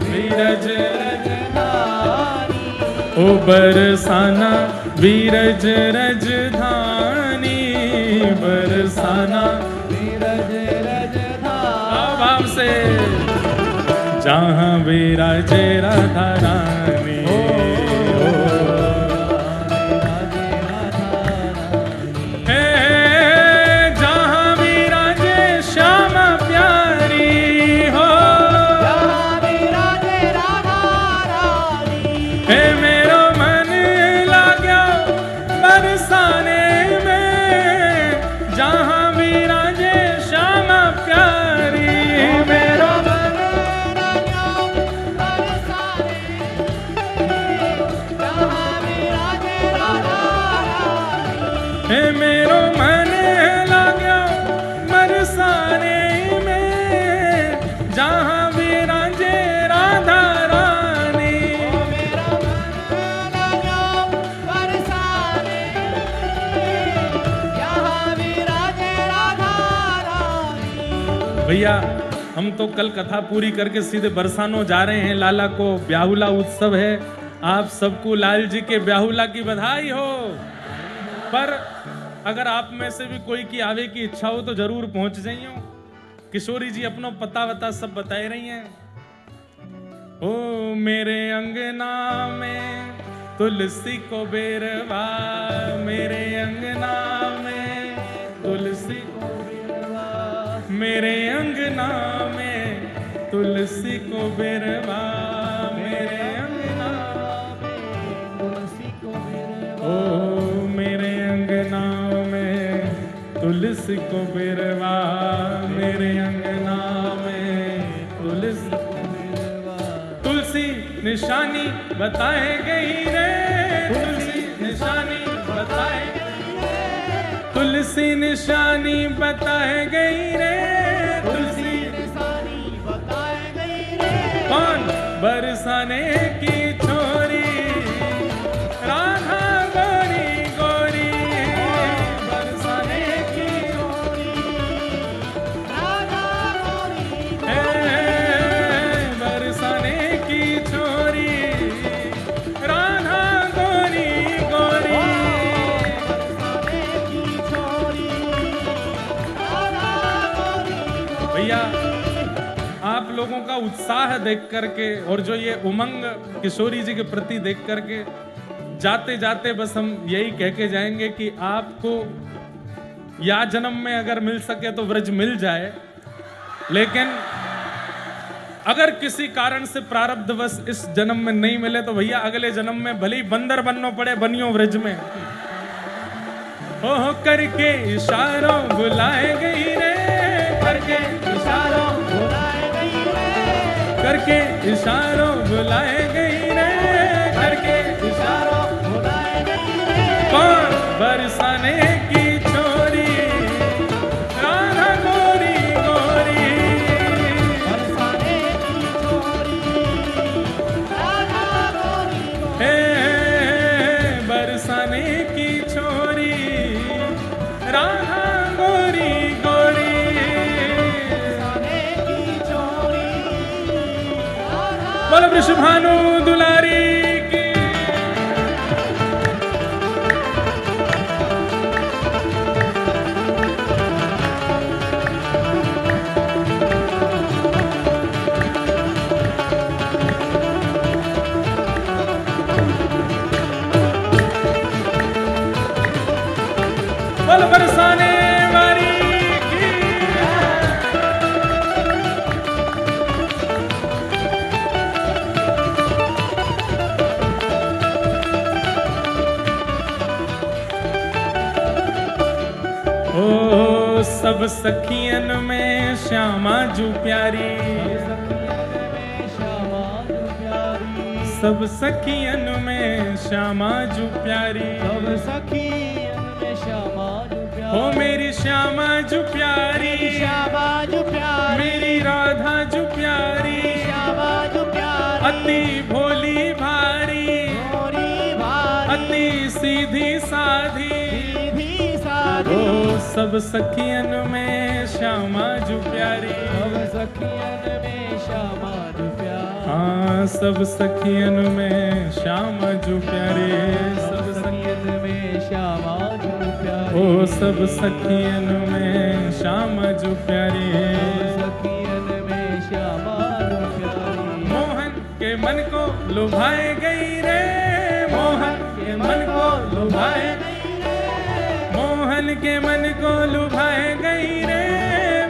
बीरज राजधानी, ओ बरसाना बीरज रजधानी, बरसाना बीरज राजधानी, भाव से जहाँ विराजे राधा रानी, हे जहाँ विराजे श्यामा प्यारी हो, जहाँ विराजे राधा रानी, हे मेरो मन लाग्यो बरसाने में, जहाँ विराजे श्यामा प्यारी, मेरो मन लाग्यो बरसाने, जहाँ विराजे राधा रानी, हे मेरो मन लाग्यो बरसाने में, जहाँ विराजे राधा रानी। मेरा मन लाग्यो बरसाने, जहाँ विराजे राधा रानी। भैया हम तो कल कथा पूरी करके सीधे बरसानो जा रहे हैं। लाला को ब्याहुला उत्सव है। आप सबको लाल जी के ब्याहुला की बधाई हो। पर अगर आप में से भी कोई की आवे की इच्छा हो तो जरूर पहुंच जाइयो। किशोरी जी अपनो पता वता सब बताए रही हैं। ओ मेरे अंगना में तुलसी को बेरवा, मेरे अंगना में तुलसी को बेरवा, मेरे अंगना में तुलसी को बेरवा, मेरे अंगना में तुलसी को बेरवा, ओ मेरे अंगना में तुलसी को बेरवा, मेरे अंगना में तुलसी को बेरवा। तुलसी निशानी बताए गई रे, तुलसी निशानी बताए गई रे, तुलसी निशानी बताए गई रे, तुलसी निशानी बताए गई रे। कौन बरसाने की छोरी राधा गोरी गोरी, बरसाने की छोरी राधा गोरी, बरसाने की छोरी राधा गोरी गोरी, बरसाने की छोरी राधा गोरी का उत्साह देख करके और जो ये उमंग किशोरी जी के प्रति देख करके जाते जाते बस हम यही कह के जाएंगे कि आपको या जन्म में अगर मिल सके तो व्रज मिल जाए, लेकिन अगर किसी कारण से प्रारब्धवश इस जन्म में नहीं मिले तो भैया अगले जन्म में भले ही बंदर बनना पड़े, बनियो व्रज में। ओह करके इशारों बुलाए गई रे, करके इशारों बुलाए गई रे, करके इशारों बुलाए गई रे, करके इशारों बुलाए गई रे। कौन बरसाने की छोरी, राधा गोरी गोरी, बरसाने की छोरी, राधा गोरी गोरी। हे बरसाने की छोरी, राधा गोरी गोरी। बरसाने की छोरी, राधा बोलो वृषभानु दुलारी की। बोलो बरसाने वाली की। ओ सब सखियन में श्यामा जू प्यारी, सब सखियन में श्यामा जू प्यारी, सब सखियन में श्यामा जो प्यारी। ओ मेरी श्यामा जू प्यारी, श्यामा जो प्यारी, मेरी राधा जू प्यारी, श्यामा जो प्यारी। अति भोली भारी, गोरी भारी, अति सीधी साधी। सीधी साधी। ओ सब सखियन में श्यामा जू प्यारी, सब सखियन में श्यामा जो प्यारी। हाँ सब सखियन में श्यामा जू प्यारी, सब सखियन में श्यामा जो प्यारी। ओ सब सखियन में श्यामा जू प्यारी। सखियन में श्यामा जो प्यारी। मोहन के मन को लुभाए गई रे, मोहन के मन को लुभाए, मोहन के मन को लुभाए गई रे,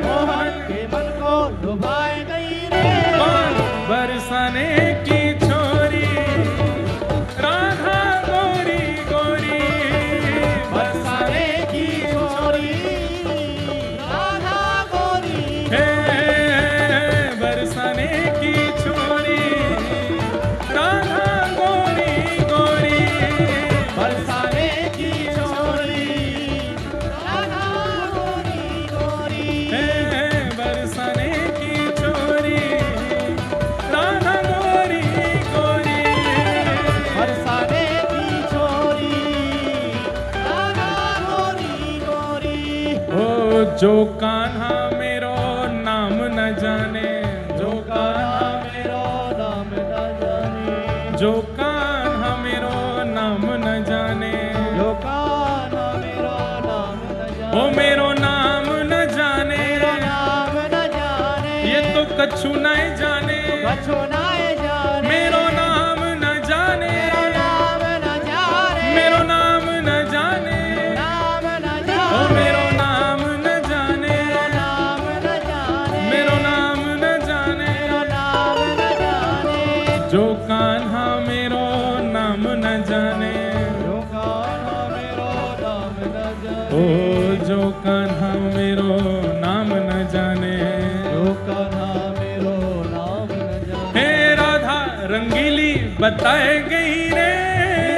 मोहन के मन को लुभाए गई रे। कौन बरसाने की छोरी, राधा गोरी गोरी, बरसाने की छोरी, राधा गोरी। हे बरसाने की छोरी, राधा गोरी गोरी, बरसाने की छोरी, राधा गोरी गोरी। हे बरसाने की छोरी, राधा गोरी गोरी। बरसाने की छोरी, राधा गोरी गोरी। ओ जो कान्हा मेरो नाम न जाने, जो कान्हा मेरो नाम न जाने, जो कान्हा मेरो नाम न जाने, जो कान्हा मेरो नाम न जाने। ओ मेरो नाम न जाने, मेरो नाम न जाने, ये तो कछु नहीं जाने, कछु नाय जाने। मेरो नाम न जाने, मेरो नाम न जाने, मेरो नाम न जाने, नाम न ओ जाने। मेरो नाम न जाने, मेरो नाम न जाने, मेरो नाम न जाने, मेरो नाम न जाने। जो कान्हा मेरो नाम न जाने, जो कान्हा मेरो नाम न जाने, ओ जो कान्हा मेरो नाम न जाने। जो कान्हा मेरो नाम न जाने। हे राधा रंगीली बताए गई रे,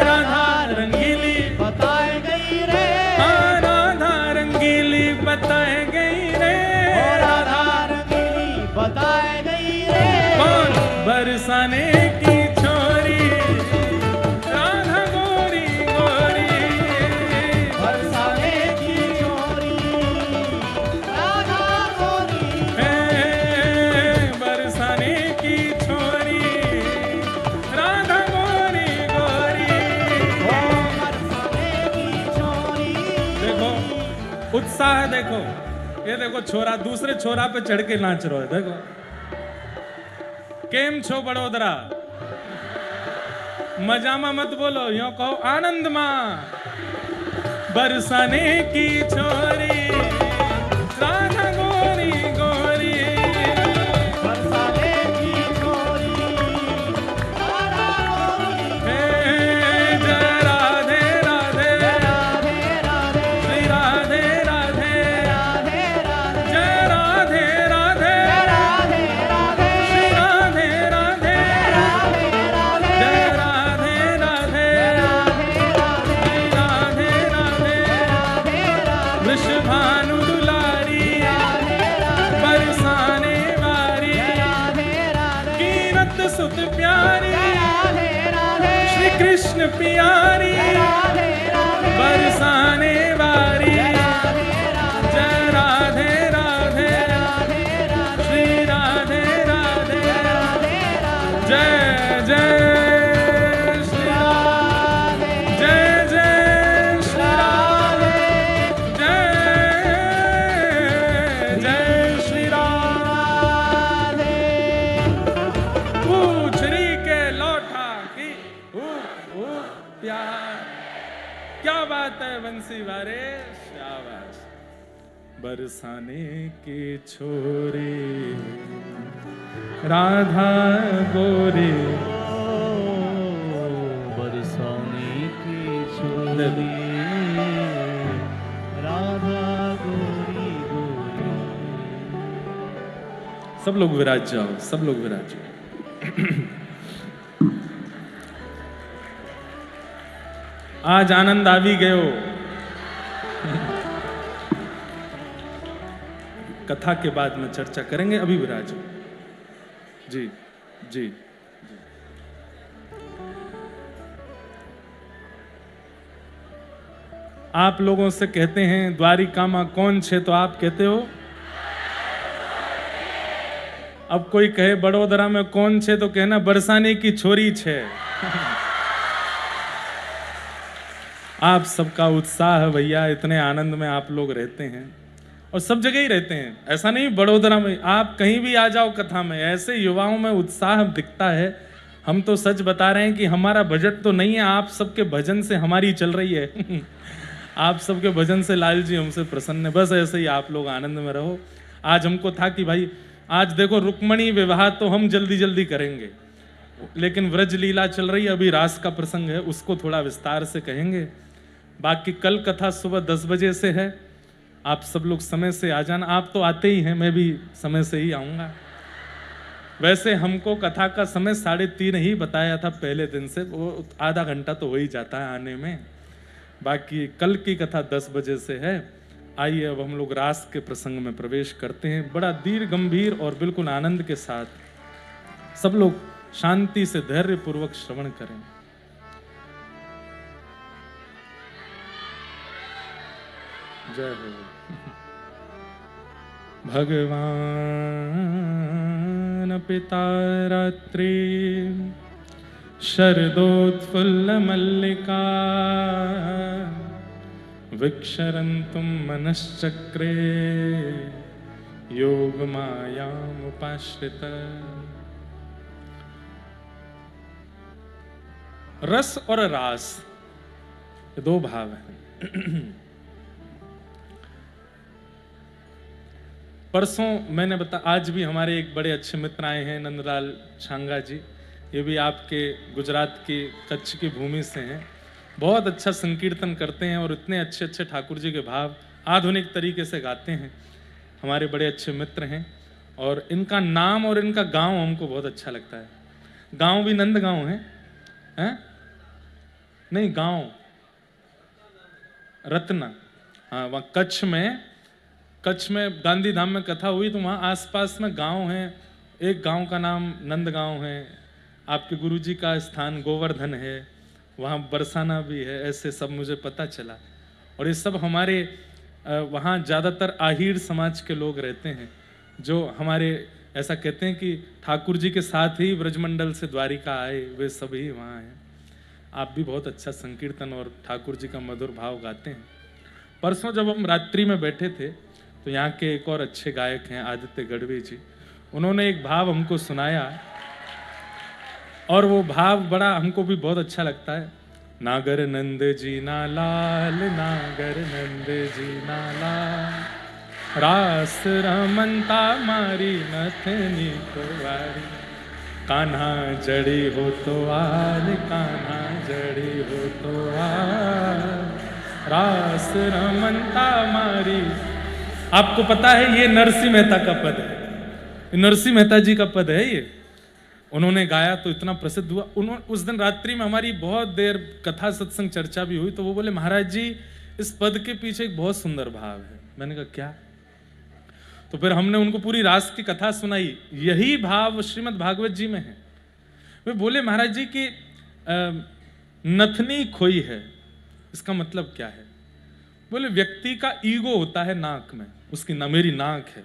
राधा रंगीली, बताए गई रे। हाँ राधा रंगीली बताए गई रे, ओ राधा रंगीली बताए गई रे। कौन बरसाने की छोरी, राधा गोरी गोरी, बरसाने की छोरी, राधा गोरी। हे बरसाने की छोरी, राधा गोरी गोरी। ओ बरसाने की छोरी। देखो उत्साह देखो, ये देखो छोरा दूसरे छोरा पे चढ़ के नाच रहा है, देखो केम छो बड़ोदरा? मजामा मत बोलो, यो कहो आनंद मां। बरसाने की छोरी राधा गोरी गोरी, बरसाने की छोरी राधा गोरी, जय राधे राधे, राधे राधे, श्री राधे राधे, राधे राधे, जय राधे राधे, राधे राधे, श्री राधे राधे, राधे राधे, जय राधे राधे, राधे राधे, श्री राधे राधे, वृषभानु दुलारी बरसाने वारी, कीरत सुत प्यारी श्री कृष्ण प्यारी बरसाने वारी, जय राधे राधे, श्री राधे राधे, जय जय श्री राधे, जय जय श्री राधे, जय जय श्री राधे। पूछरी के लौटा की प्यार, क्या बात है बंसी वारे, शाबाश। बरसाने के छोरे राधा गोरे, बरसाने की छोरी राधा गोरी गोरी। सब लोग विराज जाओ, सब लोग विराज जाओ। आज आनंद आवी गयो। कथा के बाद में चर्चा करेंगे, अभी विराज हो। जी जी। आप लोगों से कहते हैं द्वारिका मां कौन छे, तो आप कहते हो। अब कोई कहे बड़ोदरा में कौन छे, तो कहना बरसाने की छोरी छे। आप सबका उत्साह है भैया, इतने आनंद में आप लोग रहते हैं और सब जगह ही रहते हैं। ऐसा नहीं बड़ोदरा में, आप कहीं भी आ जाओ कथा में, ऐसे युवाओं में उत्साह दिखता है। हम तो सच बता रहे हैं कि हमारा बजट तो नहीं है, आप सबके भजन से हमारी चल रही है। आप सबके भजन से लाल जी हमसे प्रसन्न है। बस ऐसे ही आप लोग आनंद में रहो। आज हमको था कि भाई आज देखो रुक्मणी विवाह तो हम जल्दी जल्दी करेंगे, लेकिन व्रज लीला चल रही है, अभी रास का प्रसंग है, उसको थोड़ा विस्तार से कहेंगे। बाकी कल कथा सुबह 10 बजे से है, आप सब लोग समय से आ जाना। आप तो आते ही हैं, मैं भी समय से ही आऊँगा। वैसे हमको कथा का समय 3:30 ही बताया था पहले दिन से, वो आधा घंटा तो हो ही जाता है आने में। बाकी कल की कथा 10 बजे से है। आइए अब हम लोग रास के प्रसंग में प्रवेश करते हैं, बड़ा दीर्घ गंभीर और बिल्कुल आनंद के साथ। सब लोग शांति से धैर्य पूर्वक श्रवण करें। जय हो। भगवान पिता रात्रि शरदोत्फुल्ल मल्लिका विक्षरन्तुं मनश्चक्रे योग मायामुपाश्रित। रस और रास, ये दो भाव हैं। परसों मैंने आज भी हमारे एक बड़े अच्छे मित्र आए हैं, नंदलाल छांगा जी। ये भी आपके गुजरात की कच्छ की भूमि से हैं। बहुत अच्छा संकीर्तन करते हैं और इतने अच्छे अच्छे ठाकुर जी के भाव आधुनिक तरीके से गाते हैं। हमारे बड़े अच्छे मित्र हैं और इनका नाम और इनका गांव हमको बहुत अच्छा लगता है। गांव भी नंद गांव है, हैं? नहीं, गांव रत्ना, हाँ, वहाँ कच्छ में गांधी धाम में कथा हुई तो वहाँ आसपास में गांव हैं। एक गांव का नाम नंद गांव है, आपके गुरुजी का स्थान गोवर्धन है, वहाँ बरसाना भी है। ऐसे सब मुझे पता चला। और ये सब हमारे वहाँ ज़्यादातर आहिर समाज के लोग रहते हैं, जो हमारे ऐसा कहते हैं कि ठाकुर जी के साथ ही ब्रजमंडल से द्वारिका आए, वे सभी वहाँ हैं। आप भी बहुत अच्छा संकीर्तन और ठाकुर जी का मधुर भाव गाते हैं। परसों जब हम रात्रि में बैठे थे तो यहाँ के एक और अच्छे गायक हैं आदित्य गढ़वी जी, उन्होंने एक भाव हमको सुनाया और वो भाव बड़ा हमको भी बहुत अच्छा लगता है। नागर नंद जी ना लाल, नागर नंद जी ना लाल, रास रमनता मारी नथनी कुंवारी, कान्हा जड़ी हो तो आल, कान्हा जड़ी हो तो आल, रास रमनता मारी। आपको पता है ये नरसिंह मेहता का पद है, नरसिंह मेहता जी का पद है ये। उन्होंने गाया तो इतना प्रसिद्ध हुआ। उन्होंने उस दिन रात्रि में हमारी बहुत देर कथा सत्संग चर्चा भी हुई, तो वो बोले महाराज जी इस पद के पीछे एक बहुत सुंदर भाव है। मैंने कहा क्या? तो फिर हमने उनको पूरी रास की कथा सुनाई, यही भाव श्रीमद् भागवत जी में है। वे बोले महाराज जी की नथनी खोई है, इसका मतलब क्या है? बोले व्यक्ति का ईगो होता है नाक में, उसकी ना मेरी नाक है।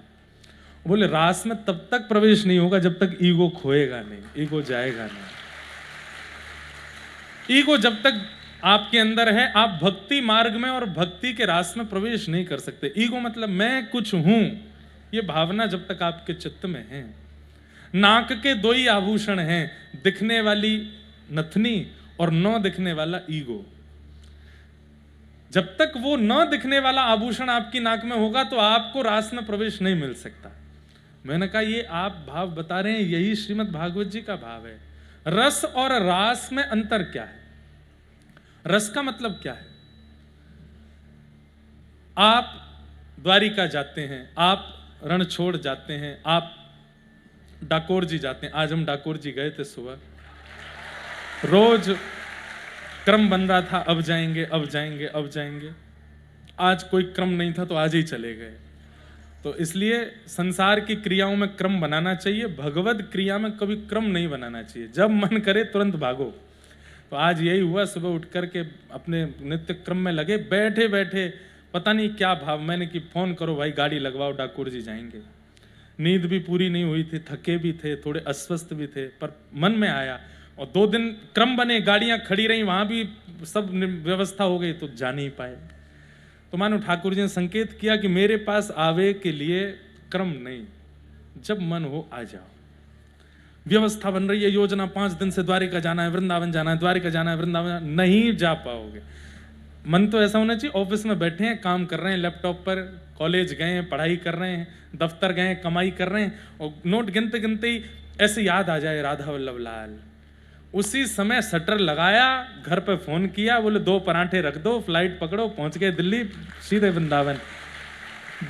बोले रास में तब तक प्रवेश नहीं होगा जब तक ईगो खोएगा नहीं, ईगो जाएगा नहीं। ईगो जब तक आपके अंदर है, आप भक्ति मार्ग में और भक्ति के रास में प्रवेश नहीं कर सकते। ईगो मतलब मैं कुछ हूं, ये भावना जब तक आपके चित्त में है। नाक के दो ही आभूषण हैं, दिखने वाली नथनी और न दिखने वाला ईगो। जब तक वो न दिखने वाला आभूषण आपकी नाक में होगा तो आपको रास में प्रवेश नहीं मिल सकता। मैंने कहा ये आप भाव बता रहे हैं, यही श्रीमद् भागवत जी का भाव है। रस और रास में अंतर क्या है? रस का मतलब क्या है? आप द्वारिका जाते हैं, आप रणछोड़ जाते हैं, आप डाकोर जी जाते हैं। आज हम डाकोर जी गए थे सुबह, रोज क्रम बन रहा था, अब जाएंगे अब जाएंगे अब जाएंगे। आज कोई क्रम नहीं था तो आज ही चले गए। तो इसलिए संसार की क्रियाओं में क्रम बनाना चाहिए, भगवत क्रिया में कभी क्रम नहीं बनाना चाहिए। जब मन करे तुरंत भागो। तो आज यही हुआ, सुबह उठ करके अपने नित्य क्रम में लगे, बैठे बैठे पता नहीं क्या भाव, मैंने कि फोन करो भाई गाड़ी लगवाओ, डाकोर जी जाएंगे। नींद भी पूरी नहीं हुई थी, थके भी थे, थोड़े अस्वस्थ भी थे, पर मन में आया। और 2 दिन क्रम बने, गाड़ियां खड़ी रही, वहां भी सब व्यवस्था हो गई, तो जा नहीं पाए। तो मानो ठाकुर जी ने संकेत किया कि मेरे पास आवे के लिए क्रम नहीं, जब मन हो आ जाओ। व्यवस्था बन रही है, योजना 5 दिन से द्वारिका जाना है, वृंदावन जाना है, द्वारिका जाना है, वृंदावन, नहीं जा पाओगे। मन तो ऐसा होना चाहिए ऑफिस में बैठे हैं, काम कर रहे हैं लैपटॉप पर, कॉलेज गए हैं, पढ़ाई कर रहे हैं, दफ्तर गए हैं, कमाई कर रहे हैं, और नोट गिनते गिनते ही ऐसे याद आ जाए राधा वल्लभ लाल। उसी समय शटर लगाया, घर पे फोन किया, बोले 2 पराठे रख दो, फ्लाइट पकड़ो, पहुंच गए दिल्ली, सीधे वृंदावन।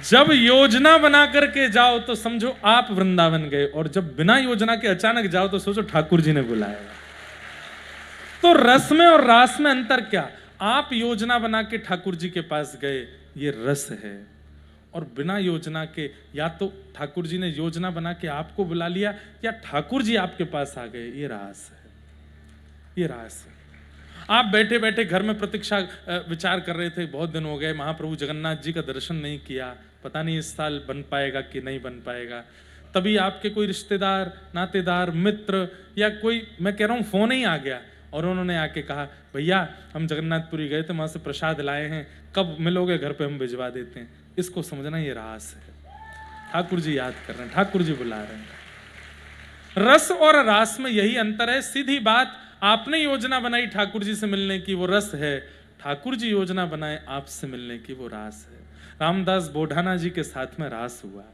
जब योजना बना करके जाओ तो समझो आप वृंदावन गए, और जब बिना योजना के अचानक जाओ तो सोचो ठाकुर जी ने बुलाया। तो रस में और रास में अंतर क्या? आप योजना बना के ठाकुर जी के पास गए, ये रस है। और बिना योजना के, या तो ठाकुर जी ने योजना बना के आपको बुला लिया, या ठाकुर जी आपके पास आ गए, ये रास है, ये रास है। आप बैठे बैठे घर में प्रतीक्षा विचार कर रहे थे, बहुत दिन हो गए महाप्रभु जगन्नाथ जी का दर्शन नहीं किया, पता नहीं इस साल बन पाएगा कि नहीं बन पाएगा। तभी आपके कोई रिश्तेदार, नातेदार, मित्र या कोई, मैं कह रहा हूँ, फोन ही आ गया और उन्होंने आके कहा भैया हम जगन्नाथपुरी गए थे, वहां से प्रसाद लाए हैं, कब मिलोगे, घर पे हम भिजवा देते हैं। इसको समझना ये रास है। ठाकुर जी याद कर रहे हैं, ठाकुर जी बुला रहे हैं। रस और रास में यही अंतर है। सीधी बात, आपने योजना बनाई ठाकुर जी से मिलने की, वो रस है। ठाकुर जी योजना बनाए आपसे मिलने की, वो रास है। रामदास बोढ़ाना जी के साथ में रास हुआ,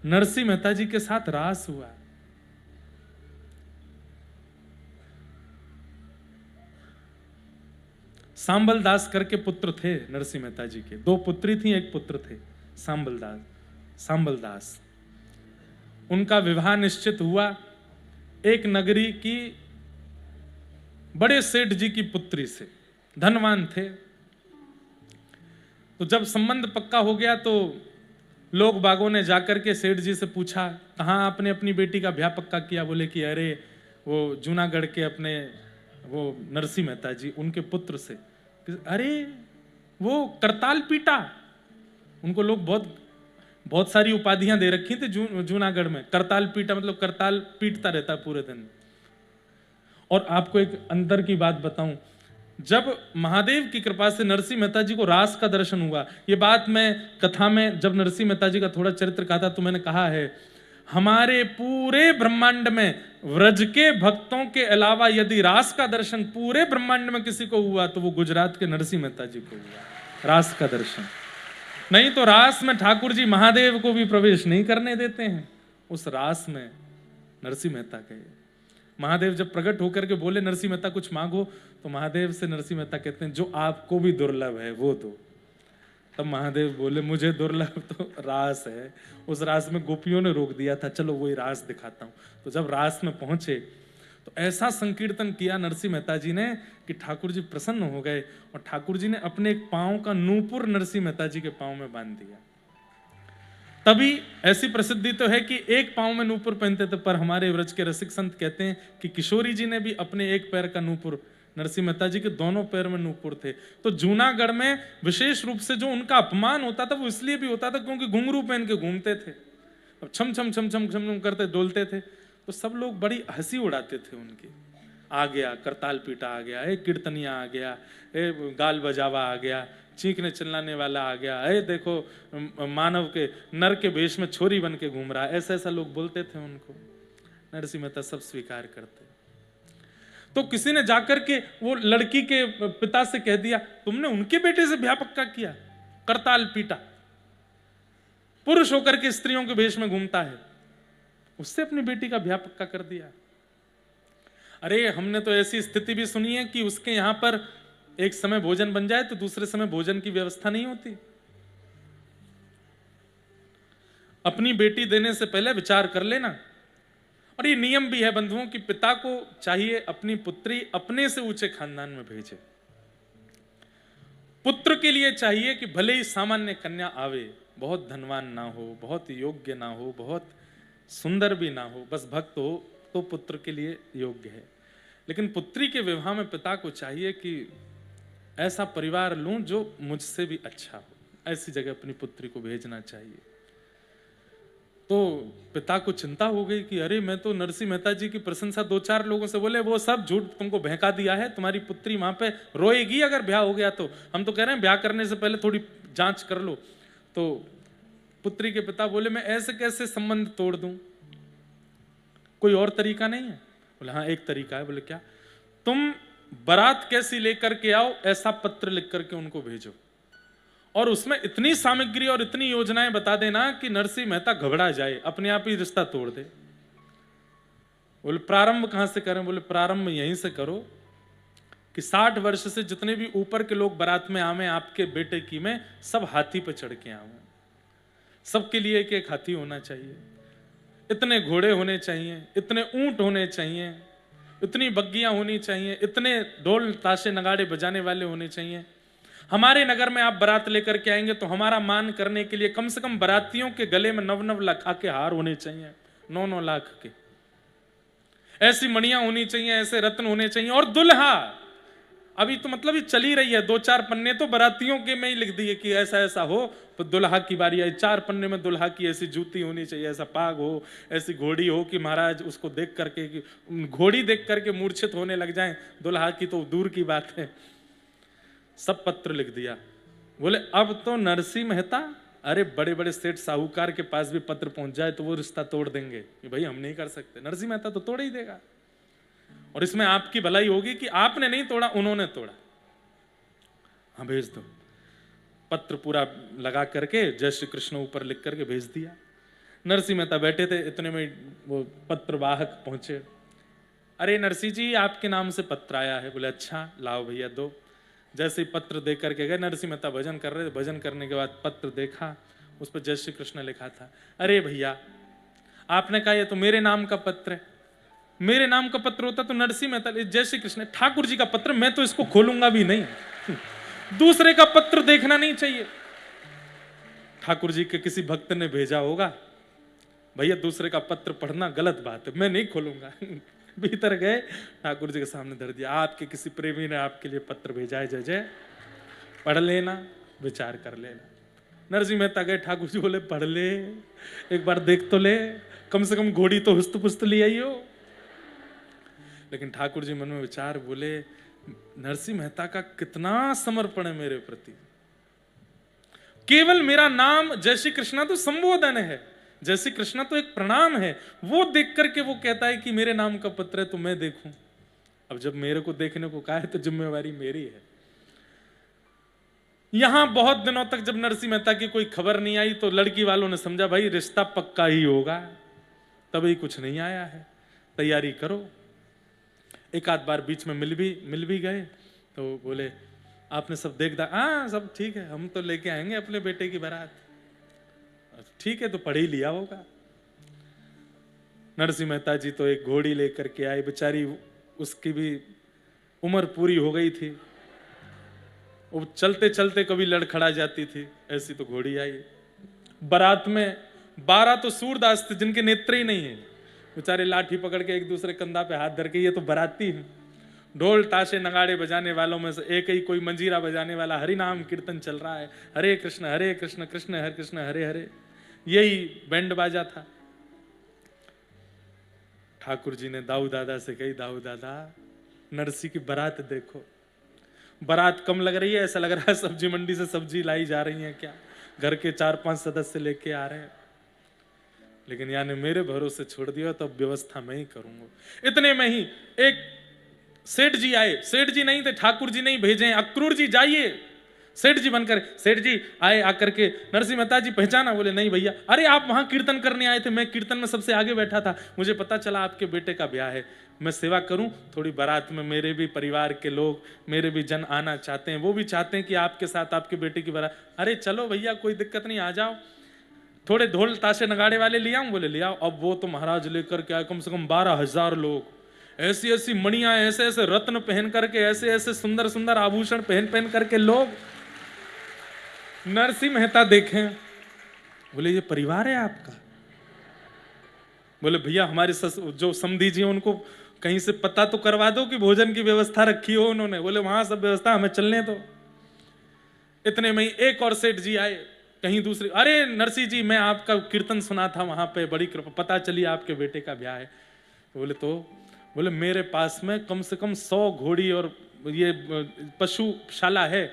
नरसिंह मेहता जी के साथ रास हुआ। सांबल दास करके पुत्र थे नरसिंह मेहता जी के, 2 पुत्री थी, 1 पुत्र थे, सांबल दास। उनका विवाह निश्चित हुआ एक नगरी की बड़े सेठ जी की पुत्री से, धनवान थे। तो जब संबंध पक्का हो गया तो लोग बागों ने जाकर के सेठ जी से पूछा, कहाँ आपने अपनी बेटी का ब्याह पक्का किया? बोले कि अरे वो जूनागढ़ के अपने वो नरसिंह मेहता जी, उनके पुत्र से। अरे वो करताल पीटा, उनको लोग बहुत सारी उपाधियां दे रखी थी जूनागढ़ में। करताल पीटा मतलब करताल पीटता रहता पूरे दिन। और आपको एक अंदर की बात बताऊं, जब महादेव की कृपा से नरसिंह मेहता जी को रास का दर्शन हुआ, ये बात मैं कथा में जब नरसिंह मेहता जी का थोड़ा चरित्र कहा था तो मैंने कहा है, हमारे पूरे ब्रह्मांड में व्रज के भक्तों के अलावा यदि रास का दर्शन पूरे ब्रह्मांड में किसी को हुआ तो वो गुजरात के नरसिंह मेहता जी को हुआ रास का दर्शन। नहीं तो रास में ठाकुर जी महादेव को भी प्रवेश नहीं करने देते हैं, उस रास में नरसिंह मेहता के महादेव जब प्रकट होकर के बोले नरसिंह मेहता कुछ मांगो, तो महादेव से नरसिंह मेहता कहते हैं जो आपको भी दुर्लभ है वो दो। तब महादेव बोले मुझे दुर्लभ तो रास है, उस रास में गोपियों ने रोक दिया था, चलो वही रास दिखाता हूं। तो जब रास में पहुंचे तो ऐसा संकीर्तन किया नरसिंह मेहता जी ने कि ठाकुर जी प्रसन्न हो गए, और ठाकुर जी ने अपने एक पांव का नूपुर नरसिंह मेहता जी के पांव में बांध दिया। तभी ऐसी प्रसिद्धि तो है कि एक पांव में नूपुर पहनते थे, पर हमारे व्रज के रसिक संत कहते हैं कि किशोरी जी ने भी अपने एक पैर का नूपुर, नरसिंह मेहता जी के दोनों पैर में नूपुर थे। तो जूनागढ़ में विशेष रूप से जो उनका अपमान होता था वो इसलिए भी होता था क्योंकि घुंघरू पहन के घूमते थे, अब छम छम छम छम छम करते डोलते थे, तो सब लोग बड़ी हंसी उड़ाते थे उनकी। आ गया करताल पीटा आ गया, कीर्तनिया आ गया, गाल बजावा आ गया, चीखने चिल्लाने वाला आ गया, देखो मानव के नर के वेश में छोरी बन के घूम रहा है, ऐसा ऐसा लोग बोलते थे उनको। नरसिंह मेहता सब स्वीकार करते। तो किसी ने जाकर के वो लड़की के पिता से कह दिया तुमने उनके बेटे से ब्याह पक्का किया, करताल पीटा, पुरुष होकर के स्त्रियों के वेश में घूमता है, उससे अपनी बेटी का ब्याह पक्का कर दिया। अरे हमने तो ऐसी स्थिति भी सुनी है कि उसके यहां पर एक समय भोजन बन जाए तो दूसरे समय भोजन की व्यवस्था नहीं होती। अपनी बेटी देने से पहले विचार कर लेना। और ये नियम भी है बंधुओं कि पिता को चाहिए अपनी पुत्री अपने से ऊंचे खानदान में भेजे। पुत्र के लिए चाहिए कि भले ही सामान्य कन्या आवे, बहुत धनवान ना हो, बहुत योग्य ना हो, बहुत सुंदर भी ना हो, बस भक्त हो तो पुत्र के लिए योग्य है। लेकिन पुत्री के विवाह में पिता को चाहिए कि ऐसा परिवार लूं जो मुझसे भी अच्छा हो, ऐसी जगह अपनी पुत्री को भेजना चाहिए। तो पिता को चिंता हो गई कि अरे मैं तो नरसिंह मेहता जी की प्रशंसा दो चार लोगों से बोले, वो सब झूठ तुमको बहका दिया है, तुम्हारी पुत्री वहां पे रोएगी अगर ब्याह हो गया तो, हम तो कह रहे हैं ब्याह करने से पहले थोड़ी जांच कर लो। तो पुत्री के पिता बोले मैं ऐसे कैसे संबंध तोड़ दूं, कोई और तरीका नहीं है? बोले हाँ एक तरीका है। बोले क्या? तुम बारात कैसी लेकर के आओ ऐसा पत्र लिख करके उनको भेजो, और उसमें इतनी सामग्री और इतनी योजनाएं बता देना कि नरसिंह मेहता घबरा जाए, अपने आप ही रिश्ता तोड़ दे। बोले प्रारंभ कहां से करें? बोले प्रारंभ यहीं से करो कि 60 वर्ष से जितने भी ऊपर के लोग बारात में आवे आपके बेटे की में, सब हाथी पे चढ़ के आवे, सबके लिए एक एक हाथी होना चाहिए, इतने घोड़े होने चाहिए, इतने ऊंट होने चाहिए, इतनी बग्गियां होनी चाहिए, इतने ढोल ताशे नगाड़े बजाने वाले होने चाहिए। हमारे नगर में आप बारात लेकर के आएंगे तो हमारा मान करने के लिए कम से कम बारातियों के गले में 9-9 लाख के हार होने चाहिए, 9-9 लाख के, ऐसी मणियां होनी चाहिए, ऐसे रत्न होने चाहिए। और दुल्हा अभी तो मतलब ये चली रही है, 2-4 पन्ने तो बारातियों के में ही लिख दिए कि ऐसा ऐसा हो, तो दुल्हा की बारी आई, 4 पन्ने में दुल्हा की ऐसी जूती होनी चाहिए, ऐसा पाग हो, ऐसी घोड़ी हो कि महाराज उसको देख करके, घोड़ी देख करके मूर्छित होने लग जाए, दुल्हा की तो दूर की बात है। सब पत्र लिख दिया। बोले अब तो नरसिंह मेहता, अरे बड़े बड़े सेठ साहूकार के पास भी पत्र पहुंच जाए तो वो रिश्ता तोड़ देंगे कि भाई हम नहीं कर सकते, नरसिंह मेहता तो तोड़ ही देगा, और इसमें आपकी भलाई होगी कि आपने नहीं तोड़ा, उन्होंने तोड़ा। हाँ भेज दो। पत्र पूरा लगा करके जय श्री कृष्ण ऊपर लिख करके भेज दिया। नरसिंह मेहता बैठे थे, इतने में वो पत्र वाहक पहुंचे। अरे नरसिंह जी आपके नाम से पत्र आया है। बोले अच्छा लाओ भैया दो। जैसे ही पत्र दे करके गए, नरसिंह मेहता भजन कर रहे थे, भजन करने के बाद पत्र देखा, उस पर जय श्री कृष्ण लिखा था। अरे भैया आपने कहा ये तो मेरे नाम का पत्र है, मेरे नाम का पत्र होता तो नरसिंह मेहता, जय श्री कृष्ण ठाकुर जी का पत्र, मैं तो इसको खोलूंगा भी नहीं, दूसरे का पत्र देखना नहीं चाहिए। ठाकुर जी के किसी भक्त ने भेजा होगा, भैया दूसरे का पत्र पढ़ना गलत बात है, मैं नहीं खोलूंगा। भीतर गए, ठाकुर जी के सामने धर दिया, आपके किसी प्रेमी ने आपके लिए पत्र भेजा है, जय जय, पढ़ लेना, विचार कर लेना। नरसिंह मेहता गए, ठाकुर जी बोले पढ़ ले, एक बार देख तो ले, कम से कम घोड़ी तो हुस्त पुस्त ले आई हो। लेकिन ठाकुर जी मन में विचार, बोले नरसिंह मेहता का कितना समर्पण है मेरे प्रति, केवल मेरा नाम जय श्री कृष्णा तो संबोधन है, जैसी कृष्णा तो एक प्रणाम है, वो देख करके वो कहता है कि मेरे नाम का पत्र है तो मैं देखूं। अब जब मेरे को देखने को कहा है तो जिम्मेवारी मेरी है। यहां बहुत दिनों तक जब नरसिंह मेहता की कोई खबर नहीं आई तो लड़की वालों ने समझा भाई रिश्ता पक्का ही होगा, तभी कुछ नहीं आया है, तैयारी करो। एक आध बार बीच में मिल भी गए तो बोले आपने सब देख दा? हाँ सब ठीक है, हम तो लेके आएंगे अपने बेटे की बारात। ठीक है तो पढ़ ही लिया होगा। नरसिंह मेहता जी तो एक घोड़ी लेकर के आए, बेचारी उसकी भी उम्र पूरी हो गई थी, वो चलते चलते कभी लड़खड़ा जाती थी, ऐसी तो घोड़ी आई। बारात में 12 तो सूरदास थे जिनके नेत्र ही नहीं है, बेचारे लाठी पकड़ के एक दूसरे कंधा पे हाथ धर के, ये तो बाराती है। ढोल ताशे नगाड़े बजाने वालों में से एक ही कोई मंजीरा बजाने वाला हरि नाम कीर्तन चल रहा है, हरे कृष्ण कृष्ण हरे हरे, यही बैंड बाजा था। ठाकुर जी ने दाऊ दादा से कही, दाऊ दादा नरसी की बारात देखो। बारात कम लग रही है, ऐसा लग रहा है सब्जी मंडी से सब्जी लाई जा रही है क्या, घर के 4-5 सदस्य लेके आ रहे हैं। लेकिन यानी मेरे भरोसे छोड़ दिया तो व्यवस्था मैं ही करूंगा। इतने में ही एक सेठ जी आए, सेठ जी नहीं थे, ठाकुर जी नहीं भेजे, अक्रूर जी जाइए, सेठ जी बनकर। सेठ जी आए, आकर के नरसिंह मेहता जी पहचाना? बोले नहीं भैया। अरे आप वहां कीर्तन करने आए थे, मैं कीर्तन में सबसे आगे बैठा था, मुझे पता चला आपके बेटे का ब्याह है, मैं सेवा करूं थोड़ी, बारात में मेरे भी परिवार के लोग, मेरे भी जन आना चाहते हैं, वो भी चाहते हैं कि आपके साथ आपके बेटे की बारात। अरे चलो भैया कोई दिक्कत नहीं, आ जाओ, थोड़े ढोल ताशे नगाड़े वाले ले आऊं? बोले ले आओ। अब वो तो महाराज लेकर के आए कम से कम 12,000 लोग, ऐसी ऐसी मणियां, ऐसे ऐसे रत्न पहन करके, ऐसे ऐसे सुंदर सुंदर आभूषण पहन पहन करके लोग। नरसिंह मेहता देखें, बोले ये परिवार है आपका? बोले भैया हमारे जो समधी जी उनको कहीं से पता तो करवा दो कि भोजन की व्यवस्था रखी हो उन्होंने। बोले वहां सब व्यवस्था, हमें चलने दो। इतने में ही एक और सेठ जी आए कहीं दूसरे, अरे नरसिंह जी मैं आपका कीर्तन सुना था वहां पे, बड़ी कृपा, पता चली आपके बेटे का ब्याह है। बोले मेरे पास में कम से कम 100 घोड़ी और ये पशुशाला है,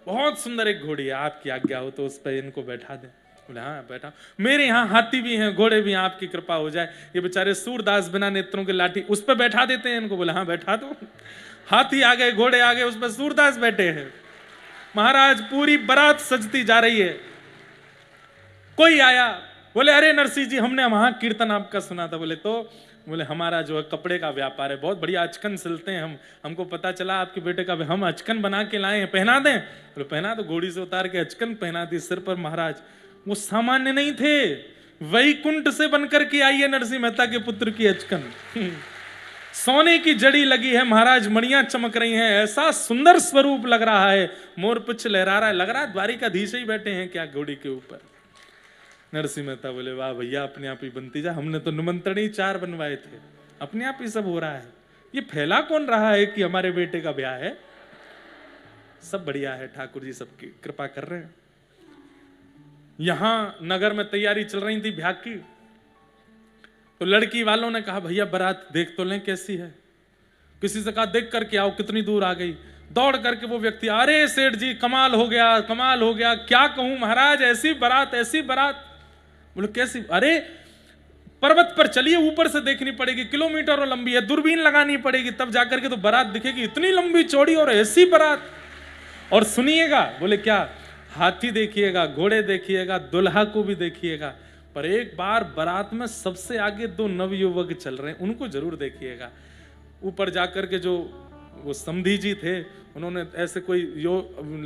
बहुत सुंदर एक घोड़ी है, आपकी आज्ञा हो तो उस पर इनको बैठा दें। बोले हाँ बैठा। मेरे यहाँ हाथी भी हैं, घोड़े भी हैं, आपकी कृपा हो जाए। ये बेचारे सूरदास बिना नेत्रों के लाठी, उस पर बैठा देते हैं इनको। बोले हाँ बैठा दो। हाथी आ गए, घोड़े आ गए, उस पर सूरदास बैठे हैं। महाराज पूरी बारात सजती जा रही है। कोई आया, बोले अरे नरसिंह जी हमने वहां कीर्तन आपका सुना था। बोले हमारा जो है कपड़े का व्यापार है, बहुत बढ़िया अचकन सिलते हैं हम, हमको पता चला आपके बेटे का, हम अचकन बना के लाए हैं, पहना दें? बोले पहना दो। घोड़ी से उतार के अचकन पहना दी सिर पर। महाराज वो सामान्य नहीं थे, वैकुंठ से बनकर के आई है नरसिंह मेहता के पुत्र की अचकन। सोने की जड़ी लगी है महाराज, मणियां चमक रही हैं, ऐसा सुंदर स्वरूप लग रहा है, मोर पुच्छ लहरा रहा है, लग रहा है द्वारिकाधीश ही बैठे हैं क्या घोड़ी के ऊपर। नरसिंह मेहता बोले वाह भैया अपने आप ही बनती जा, हमने तो निमंत्रण ही 4 बनवाए थे, अपने आप ही सब हो रहा है। ये फैला कौन रहा है कि हमारे बेटे का ब्याह है? सब बढ़िया है, ठाकुर जी सबकी कृपा कर रहे हैं। यहां नगर में तैयारी चल रही थी ब्याह की, तो लड़की वालों ने कहा भैया बारात देख तो लें कैसी है। किसी से कहा देख करके आओ, कितनी दूर आ गई। दौड़ करके वो व्यक्ति, अरे सेठ जी कमाल हो गया, कमाल हो गया, क्या कहूं महाराज, ऐसी बारात ऐसी बारात। बोले कैसी? अरे पर्वत पर चलिए, ऊपर से देखनी पड़ेगी, किलोमीटरों लंबी है, दूरबीन लगानी पड़ेगी तब जाकर के तो बारात दिखेगी, इतनी लंबी चौड़ी और ऐसी बारात। और सुनिएगा, बोले क्या? हाथी देखिएगा, घोड़े देखिएगा, दुल्हा को भी देखिएगा, पर एक बार बारात में सबसे आगे 2 नवयुवक चल रहे हैं, उनको जरूर देखिएगा। ऊपर जाकर के जो वो समधी जी थे उन्होंने ऐसे कोई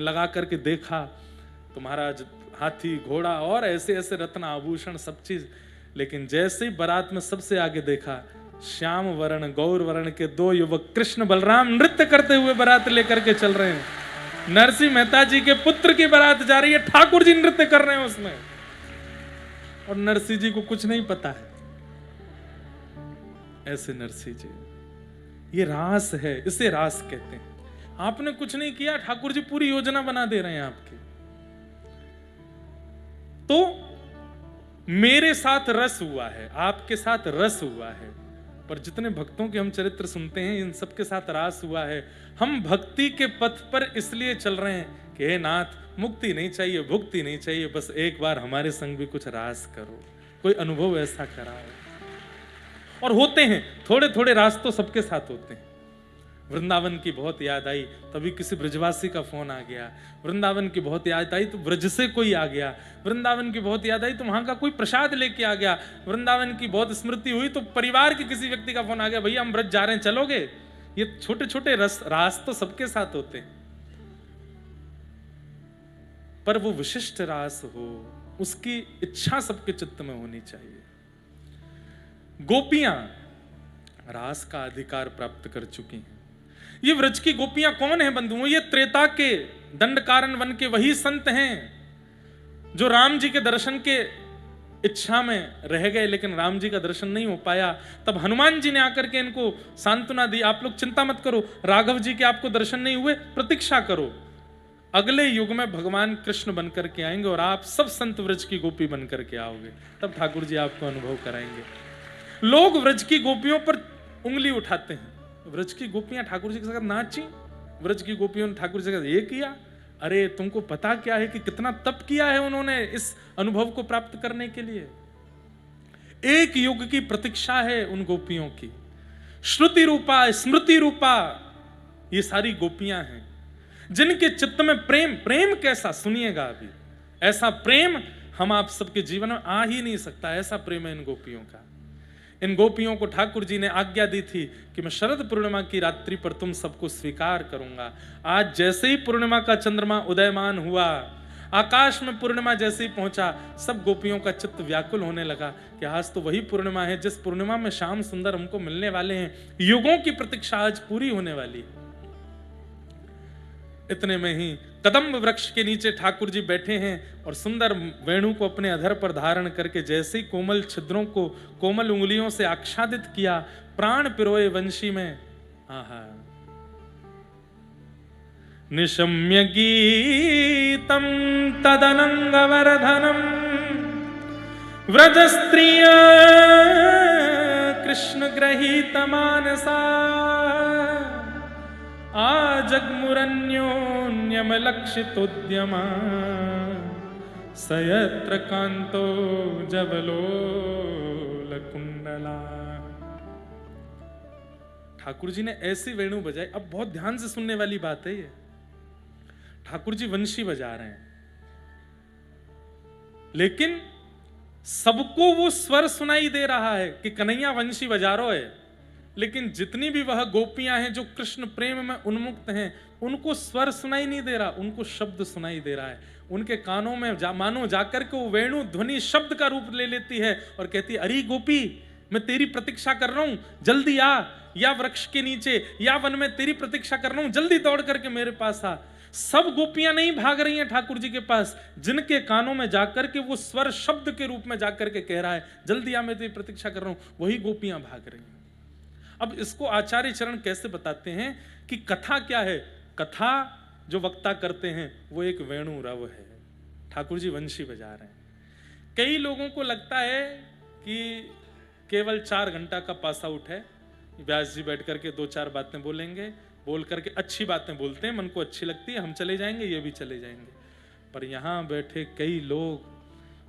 लगा करके देखा तो महाराज हाथी घोड़ा और ऐसे ऐसे रत्न आभूषण सब चीज। लेकिन जैसे ही बारात में सबसे आगे देखा, श्याम वर्ण गौर वर्ण के 2 युवक कृष्ण बलराम नृत्य करते हुए बारात लेकर के चल रहे हैं। नरसिंह मेहता जी के पुत्र की बारात जा रही है, ठाकुर जी नृत्य कर रहे हैं उसमें, और नरसिंह जी को कुछ नहीं पता है। ऐसे नरसिंह जी, ये रास है, इसे रास कहते हैं। आपने कुछ नहीं किया, ठाकुर जी पूरी योजना बना दे रहे हैं आपकी। तो मेरे साथ रस हुआ है, आपके साथ रस हुआ है, पर जितने भक्तों के हम चरित्र सुनते हैं इन सबके साथ रास हुआ है। हम भक्ति के पथ पर इसलिए चल रहे हैं कि हे नाथ मुक्ति नहीं चाहिए, भुक्ति नहीं चाहिए, बस एक बार हमारे संग भी कुछ रास करो, कोई अनुभव ऐसा करा हो। और होते हैं, थोड़े थोड़े रास तो सबके साथ होते हैं। वृंदावन की बहुत याद आई, तभी किसी ब्रजवासी का फोन आ गया। वृंदावन की बहुत याद आई तो ब्रज से कोई आ गया। वृंदावन की बहुत याद आई तो वहां का कोई प्रसाद लेके आ गया। वृंदावन की बहुत स्मृति हुई तो परिवार के किसी व्यक्ति का फोन आ गया, भैया हम ब्रज जा रहे हैं, चलोगे। ये छोटे छोटे रास तो सबके साथ होते हैं, पर वो विशिष्ट रास हो, उसकी इच्छा सबके चित्त में होनी चाहिए। गोपियां रास का अधिकार प्राप्त कर चुकी हैं। ये व्रज की गोपियां कौन है बंधुओं? ये त्रेता के दंडकारण्य वन के वही संत हैं जो राम जी के दर्शन के इच्छा में रह गए, लेकिन राम जी का दर्शन नहीं हो पाया। तब हनुमान जी ने आकर के इनको सांत्वना दी, आप लोग चिंता मत करो, राघव जी के आपको दर्शन नहीं हुए, प्रतीक्षा करो, अगले युग में भगवान कृष्ण बनकर के आएंगे और आप सब संत व्रज की गोपी बनकर के आओगे, तब ठाकुर जी आपको अनुभव कराएंगे। लोग व्रज की गोपियों पर उंगली उठाते हैं। व्रज की गोपियां ठाकुर जी के साथ नाची, व्रज की गोपियों ने ठाकुर जी के साथ ये किया। अरे तुमको पता क्या है कि कितना तप किया है उन्होंने इस अनुभव को प्राप्त करने के लिए। एक युग की प्रतीक्षा है उन गोपियों की। श्रुति रूपा, स्मृति रूपा ये सारी गोपियां हैं जिनके चित्त में प्रेम, प्रेम कैसा सुनिएगा अभी, ऐसा प्रेम हम आप सबके जीवन में आ ही नहीं सकता, ऐसा प्रेम है इन गोपियों का। इन गोपियों को ठाकुर जी ने आज्ञा दी थी कि मैं शरद पूर्णिमा की रात्रि पर तुम सबको स्वीकार करूंगा। आज जैसे ही पूर्णिमा का चंद्रमा उदयमान हुआ, आकाश में पूर्णिमा जैसे ही पहुंचा, सब गोपियों का चित्त व्याकुल होने लगा कि आज तो वही पूर्णिमा है जिस पूर्णिमा में श्याम सुंदर हमको मिलने वाले हैं। युगों की प्रतीक्षा आज पूरी होने वाली है। इतने में ही कदम्ब वृक्ष के नीचे ठाकुर जी बैठे हैं और सुंदर वेणु को अपने अधर पर धारण करके जैसे ही कोमल छिद्रों को कोमल उंगलियों से आच्छादित किया, प्राण पिरोए वंशी में, आहा, निशम्य गीतम तदनंगवर्धनम व्रज स्त्रिया कृष्ण ग्रहीत मानसा आजग्मुरन्योन्यम लक्षितोद्यमा सयत्र कांतो जवलोलकुंडला। ठाकुर जी ने ऐसी वेणु बजाई। अब बहुत ध्यान से सुनने वाली बात है ये। ठाकुर जी वंशी बजा रहे हैं, लेकिन सबको वो स्वर सुनाई दे रहा है कि कन्हैया वंशी बजा रहा है, लेकिन जितनी भी वह गोपियां हैं जो कृष्ण प्रेम में उन्मुक्त हैं, उनको स्वर सुनाई नहीं दे रहा, उनको शब्द सुनाई दे रहा है। उनके कानों में मानो जाकर के वो वेणु ध्वनि शब्द का रूप ले लेती है और कहती है, अरे गोपी मैं तेरी प्रतीक्षा कर रहा हूं, जल्दी आ, या वृक्ष के नीचे या वन में तेरी प्रतीक्षा कर रहा हूं, जल्दी दौड़ करके मेरे पास आ। सब गोपियां नहीं भाग रही हैं ठाकुर जी के पास, जिनके कानों में जाकर के वो स्वर शब्द के रूप में जाकर के कह रहा है, जल्दी आ मैं तेरी प्रतीक्षा कर रहा हूं, वही गोपियां भाग रही हैं। अब इसको आचार्य चरण कैसे बताते हैं कि कथा क्या है? कथा जो वक्ता करते हैं वो एक वेणु रव है। ठाकुर जी वंशी बजा रहे हैं। कई लोगों को लगता है कि केवल 4 घंटा का पास आउट है, व्यास जी बैठ करके 2-4 बातें बोलेंगे, बोल करके अच्छी बातें बोलते हैं, मन को अच्छी लगती है, हम चले जाएंगे, ये भी चले जाएंगे। पर यहां बैठे कई लोग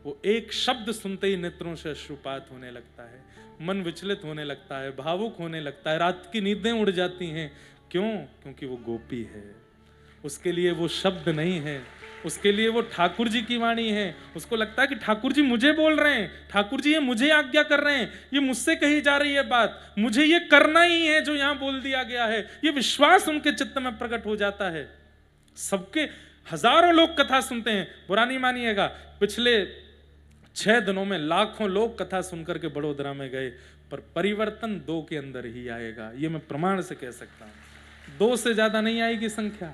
वो एक शब्द सुनते ही नेत्रों से अश्रुपात होने लगता है, मन विचलित होने लगता है, भावुक होने लगता है, रात की नींदें उड़ जाती हैं। क्यों? क्योंकि वो गोपी है। उसके लिए वो शब्द नहीं है, उसके लिए वो ठाकुर जी की वाणी है। उसको लगता है कि ठाकुर जी मुझे बोल रहे हैं, ठाकुर जी ये मुझे आज्ञा कर रहे हैं, ये मुझसे कही जा रही है बात, मुझे ये करना ही है जो यहां बोल दिया गया है। ये विश्वास उनके चित्त में प्रकट हो जाता है। सबके हजारों लोग कथा सुनते हैं, बुरा नहीं मानिएगा, पिछले 6 दिनों में लाखों लोग कथा सुनकर के बड़ोदरा में गए, पर परिवर्तन 2 के अंदर ही आएगा, ये मैं प्रमाण से कह सकता हूं। 2 से ज्यादा नहीं आएगी संख्या,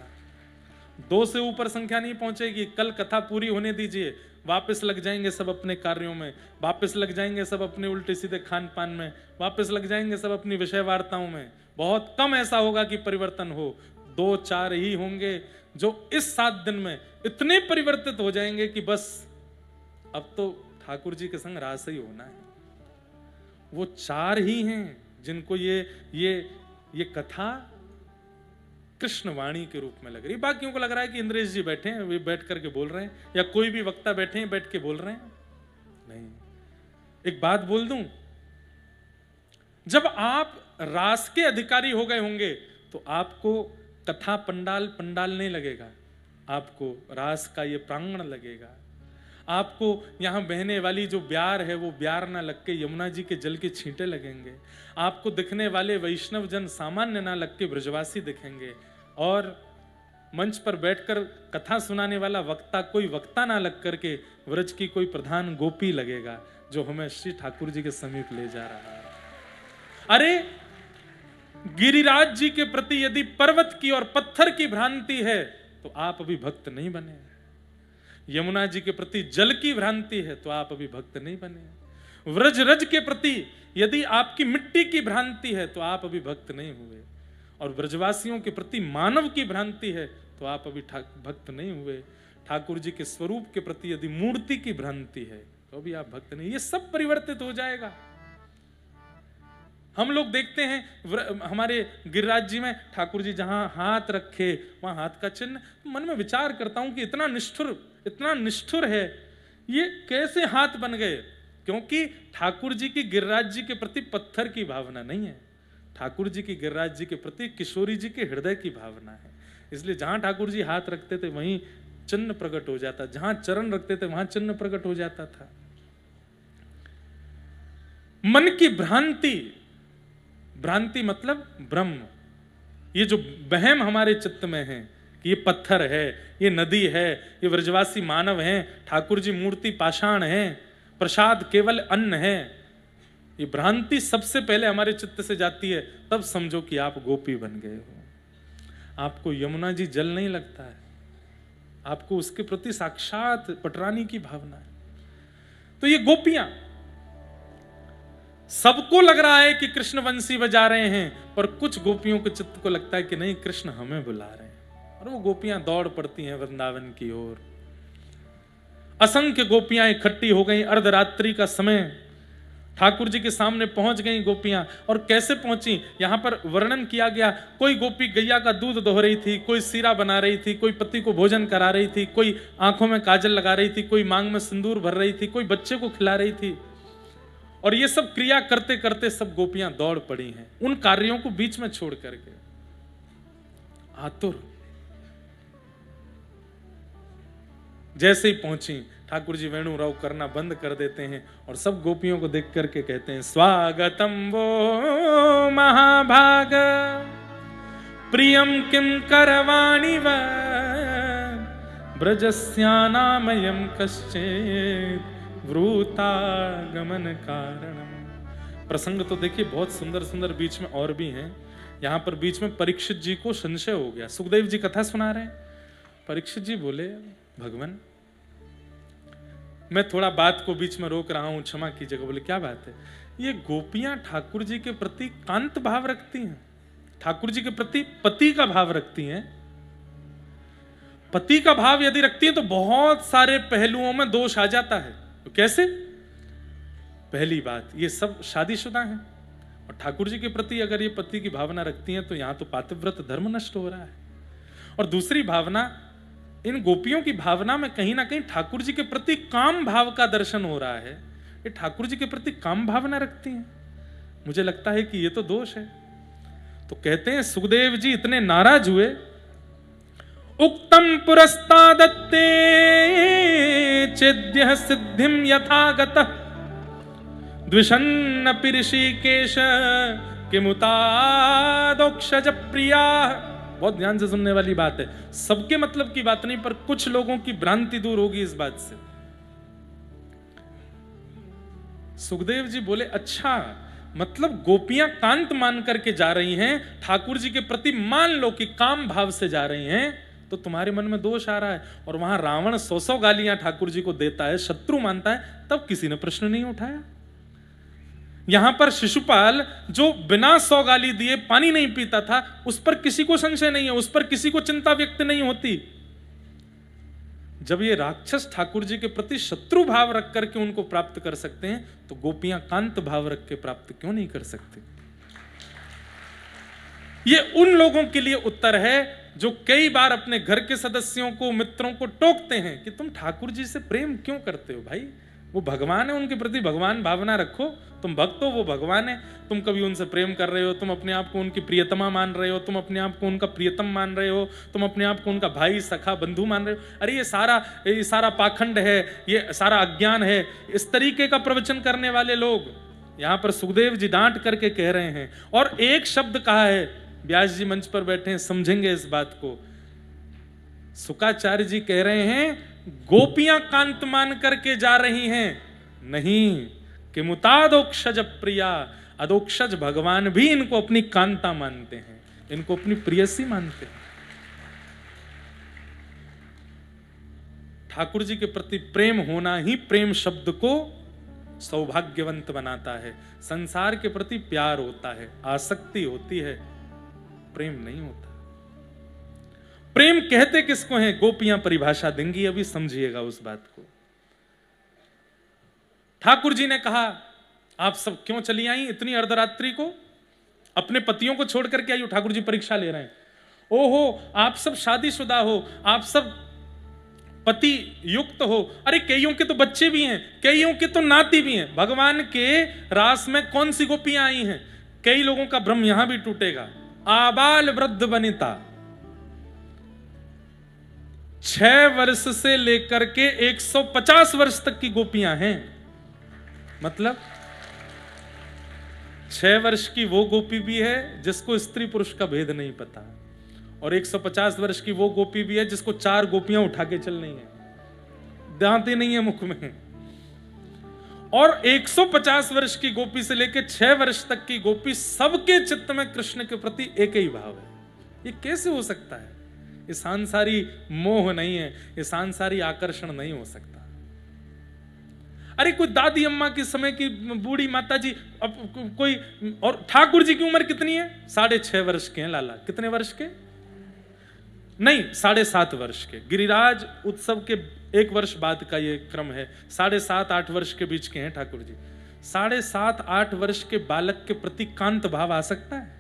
2 से ऊपर संख्या नहीं पहुंचेगी। कल कथा पूरी होने दीजिए, वापस लग जाएंगे सब अपने कार्यों में, वापस लग जाएंगे सब अपने उल्टे सीधे खान पान में, वापस लग जाएंगे सब अपनी विषय वार्ताओं में। बहुत कम ऐसा होगा कि परिवर्तन हो, 2-4 ही होंगे जो इस 7 दिन में इतने परिवर्तित हो जाएंगे कि बस अब तो ठाकुर जी के संग रास ही होना है। वो 4 ही हैं जिनको ये कथा कृष्ण वाणी के रूप में लग रही है। बाकियों को लग रहा है कि इंद्रेश जी बैठे हैं, वे बैठ करके बोल रहे हैं, या कोई भी वक्ता बैठे हैं बैठ के बोल रहे हैं। नहीं, एक बात बोल दूं, जब आप रास के अधिकारी हो गए होंगे तो आपको कथा पंडाल पंडाल नहीं लगेगा, आपको रास का ये प्रांगण लगेगा। आपको यहां बहने वाली जो ब्यार है वो ब्यार ना लग के यमुना जी के जल के छींटे लगेंगे। आपको दिखने वाले वैष्णव जन सामान्य ना लग के ब्रजवासी दिखेंगे। और मंच पर बैठकर कथा सुनाने वाला वक्ता कोई वक्ता ना लग करके व्रज की कोई प्रधान गोपी लगेगा जो हमें श्री ठाकुर जी के समीप ले जा रहा है। अरे गिरिराज जी के प्रति यदि पर्वत की और पत्थर की भ्रांति है तो आप अभी भक्त नहीं बने। यमुना जी के प्रति जल की भ्रांति है तो आप अभी भक्त नहीं बने। व्रज रज के प्रति यदि आपकी मिट्टी की भ्रांति है तो आप अभी भक्त नहीं हुए। और ब्रजवासियों के प्रति मानव की भ्रांति है तो आप अभी भक्त नहीं हुए। ठाकुर जी के स्वरूप के प्रति यदि मूर्ति की भ्रांति है तो अभी आप भक्त नहीं। ये सब परिवर्तित हो जाएगा। हम लोग देखते हैं हमारे गिरिराज जी में ठाकुर जी जहां हाथ रखे वहां हाथ का चिन्ह, मन में विचार करता हूं कि इतना निष्ठुर है, ये कैसे हाथ बन गए? क्योंकि ठाकुर जी की गिरिराज जी के प्रति पत्थर की भावना नहीं है, ठाकुर जी की गिरिराज जी के प्रति किशोरी जी के हृदय की भावना है। इसलिए जहां ठाकुर जी हाथ रखते थे वहीं चिन्ह प्रकट हो जाता, जहां चरण रखते थे वहां चिन्ह प्रकट हो जाता था। मन की भ्रांति मतलब ब्रह्म। ये जो वहम हमारे चित्त में है कि ये पत्थर है, ये नदी है, ये व्रजवासी मानव हैं, ठाकुर जी मूर्ति पाषाण है, प्रसाद केवल अन्न है, ये भ्रांति सबसे पहले हमारे चित्त से जाती है, तब समझो कि आप गोपी बन गए हो। आपको यमुना जी जल नहीं लगता है, आपको उसके प्रति साक्षात पटरानी की भावना है। तो ये गोपियां, सबको लग रहा है कि कृष्ण वंशी बजा रहे हैं, पर कुछ गोपियों के चित्त को लगता है कि नहीं, कृष्ण हमें बुला रहे हैं। और वो गोपियां दौड़ पड़ती हैं वृंदावन की ओर। असंख्य गोपियां इकट्ठी हो गई। अर्धरात्रि का समय, ठाकुर जी के सामने पहुंच गई गोपियां। और कैसे पहुंची यहां पर वर्णन किया गया। कोई गोपी गैया का दूध दोह रही थी, कोई सीरा बना रही थी, कोई पति को भोजन करा रही थी, कोई आंखों में काजल लगा रही थी, कोई मांग में सिंदूर भर रही थी, कोई बच्चे को खिला रही थी। और ये सब क्रिया करते करते सब गोपियां दौड़ पड़ी हैं, उन कार्यों को बीच में छोड़ करके आतुर। जैसे ही पहुंची, ठाकुर जी वेणु राव करना बंद कर देते हैं और सब गोपियों को देख करके कहते हैं, स्वागतम वो महाभाग प्रियम किम करवाणि व ब्रजस्यानामयम कश्चित् वृतागमन कारणम। प्रसंग तो देखिए बहुत सुंदर सुंदर बीच में और भी हैं। यहां पर बीच में परीक्षित जी को संशय हो गया। सुखदेव जी कथा सुना रहे हैं, परीक्षित जी बोले, भगवान मैं थोड़ा बात को बीच में रोक रहा हूं, क्षमा कीजिएगा। बोले क्या बात है? ये गोपियां ठाकुर जी के प्रति कांत भाव रखती हैं, ठाकुर जी के प्रति पति का भाव रखती हैं। पति का भाव यदि रखती हैं तो बहुत सारे पहलुओं में दोष आ जाता है। तो कैसे? पहली बात, ये सब शादीशुदा हैं और ठाकुर जी के प्रति अगर ये पति की भावना रखती हैं तो यहां तो पातिव्रत धर्म नष्ट हो रहा है। और दूसरी भावना, इन गोपियों की भावना में कहीं ना कहीं ठाकुर जी के प्रति काम भाव का दर्शन हो रहा है। ये ठाकुर जी के प्रति काम भावना रखती हैं, मुझे लगता है कि ये तो दोष है। तो कहते हैं सुखदेव जी इतने नाराज हुए, उक्तम पुरस्तादत्ते चेद्यः सिद्धिं यथागतः द्विषन्नपि ऋषिकेश किमुतादोक्षज प्रिया। बहुत ध्यान से सुनने वाली बात है, सबके मतलब की बात नहीं, पर कुछ लोगों की भ्रांति दूर होगी इस बात से। सुखदेव जी बोले, अच्छा मतलब गोपियां कांत मान करके जा रही हैं, ठाकुर जी के प्रति मान लो कि काम भाव से जा रही हैं, तो तुम्हारे मन में दोष आ रहा है। और वहां रावण 100 गालियां ठाकुर जी को देता है, शत्रु मानता है, तब किसी ने प्रश्न नहीं उठाया। यहां पर शिशुपाल जो बिना 100 गाली दिए पानी नहीं पीता था, उस पर किसी को संशय नहीं है, उस पर किसी को चिंता व्यक्त नहीं होती। जब ये राक्षस ठाकुर जी के प्रति शत्रु भाव रख करके उनको प्राप्त कर सकते हैं, तो गोपियां कांत भाव रख के प्राप्त क्यों नहीं कर सकते? ये उन लोगों के लिए उत्तर है जो कई बार अपने घर के सदस्यों को, मित्रों को टोकते हैं कि तुम ठाकुर जी से प्रेम क्यों करते हो भाई? वो भगवान है, उनके प्रति भगवान भावना रखो। तुम भक्त हो, वो भगवान है। तुम कभी उनसे प्रेम कर रहे हो, तुम अपने आप को उनकी प्रियतमा मान रहे हो, तुम अपने आप को उनका प्रियतम मान रहे हो, तुम अपने आप को उनका भाई सखा बंधु मान रहे हो। अरे ये सारा पाखंड है, ये सारा अज्ञान है। इस तरीके का प्रवचन करने वाले लोग यहां पर सुखदेव जी डांट करके कह रहे हैं। और एक शब्द कहा है, व्यास जी मंच पर बैठे हैं, समझेंगे इस बात को। शुकाचार्य जी कह रहे हैं गोपियां कांत मान करके जा रही हैं, नहीं कि मुतादोक्षज प्रिया, अदोक्षज भगवान भी इनको अपनी कांता मानते हैं, इनको अपनी प्रियसी मानते हैं। ठाकुर जी के प्रति प्रेम होना ही प्रेम शब्द को सौभाग्यवंत बनाता है। संसार के प्रति प्यार होता है, आसक्ति होती है, प्रेम नहीं होता। प्रेम कहते किसको हैं, गोपियां परिभाषा देंगी, अभी समझिएगा उस बात को। ठाकुर जी ने कहा आप सब क्यों चली आई इतनी अर्धरात्रि को, अपने पतियों को छोड़ करके आई हो। ठाकुर जी परीक्षा ले रहे हैं। ओहो आप सब शादीशुदा हो, आप सब पति युक्त हो। अरे कईयों के तो बच्चे भी हैं, कईयों के तो नाती भी हैं। भगवान के रास में कौन सी गोपियां आई हैं। कई लोगों का भ्रम यहां भी टूटेगा। आबाल वृद्ध वनिता, 6 वर्ष से लेकर के 150 वर्ष तक की गोपियां हैं। मतलब 6 वर्ष की वो गोपी भी है जिसको स्त्री पुरुष का भेद नहीं पता, और 150 वर्ष की वो गोपी भी है जिसको 4 गोपियां उठा के चल रही है, दांतें नहीं है मुख में। और 150 वर्ष की गोपी से लेकर 6 वर्ष तक की गोपी, सबके चित्त में कृष्ण के प्रति एक ही भाव है। ये कैसे हो सकता है? ये सांसारी मोह नहीं है, ये सांसारी आकर्षण नहीं हो सकता। अरे कोई दादी अम्मा के समय की बूढ़ी माता जी, अब कोई, और ठाकुर जी की उम्र कितनी है? 6.5 वर्ष के हैं लाला। कितने वर्ष के? नहीं, 7.5 वर्ष के। गिरिराज उत्सव के 1 वर्ष बाद का ये क्रम है। 7.5-8 वर्ष के बीच के हैं ठाकुर जी। 7.5-8 वर्ष के बालक के प्रति कांत भाव आ सकता है?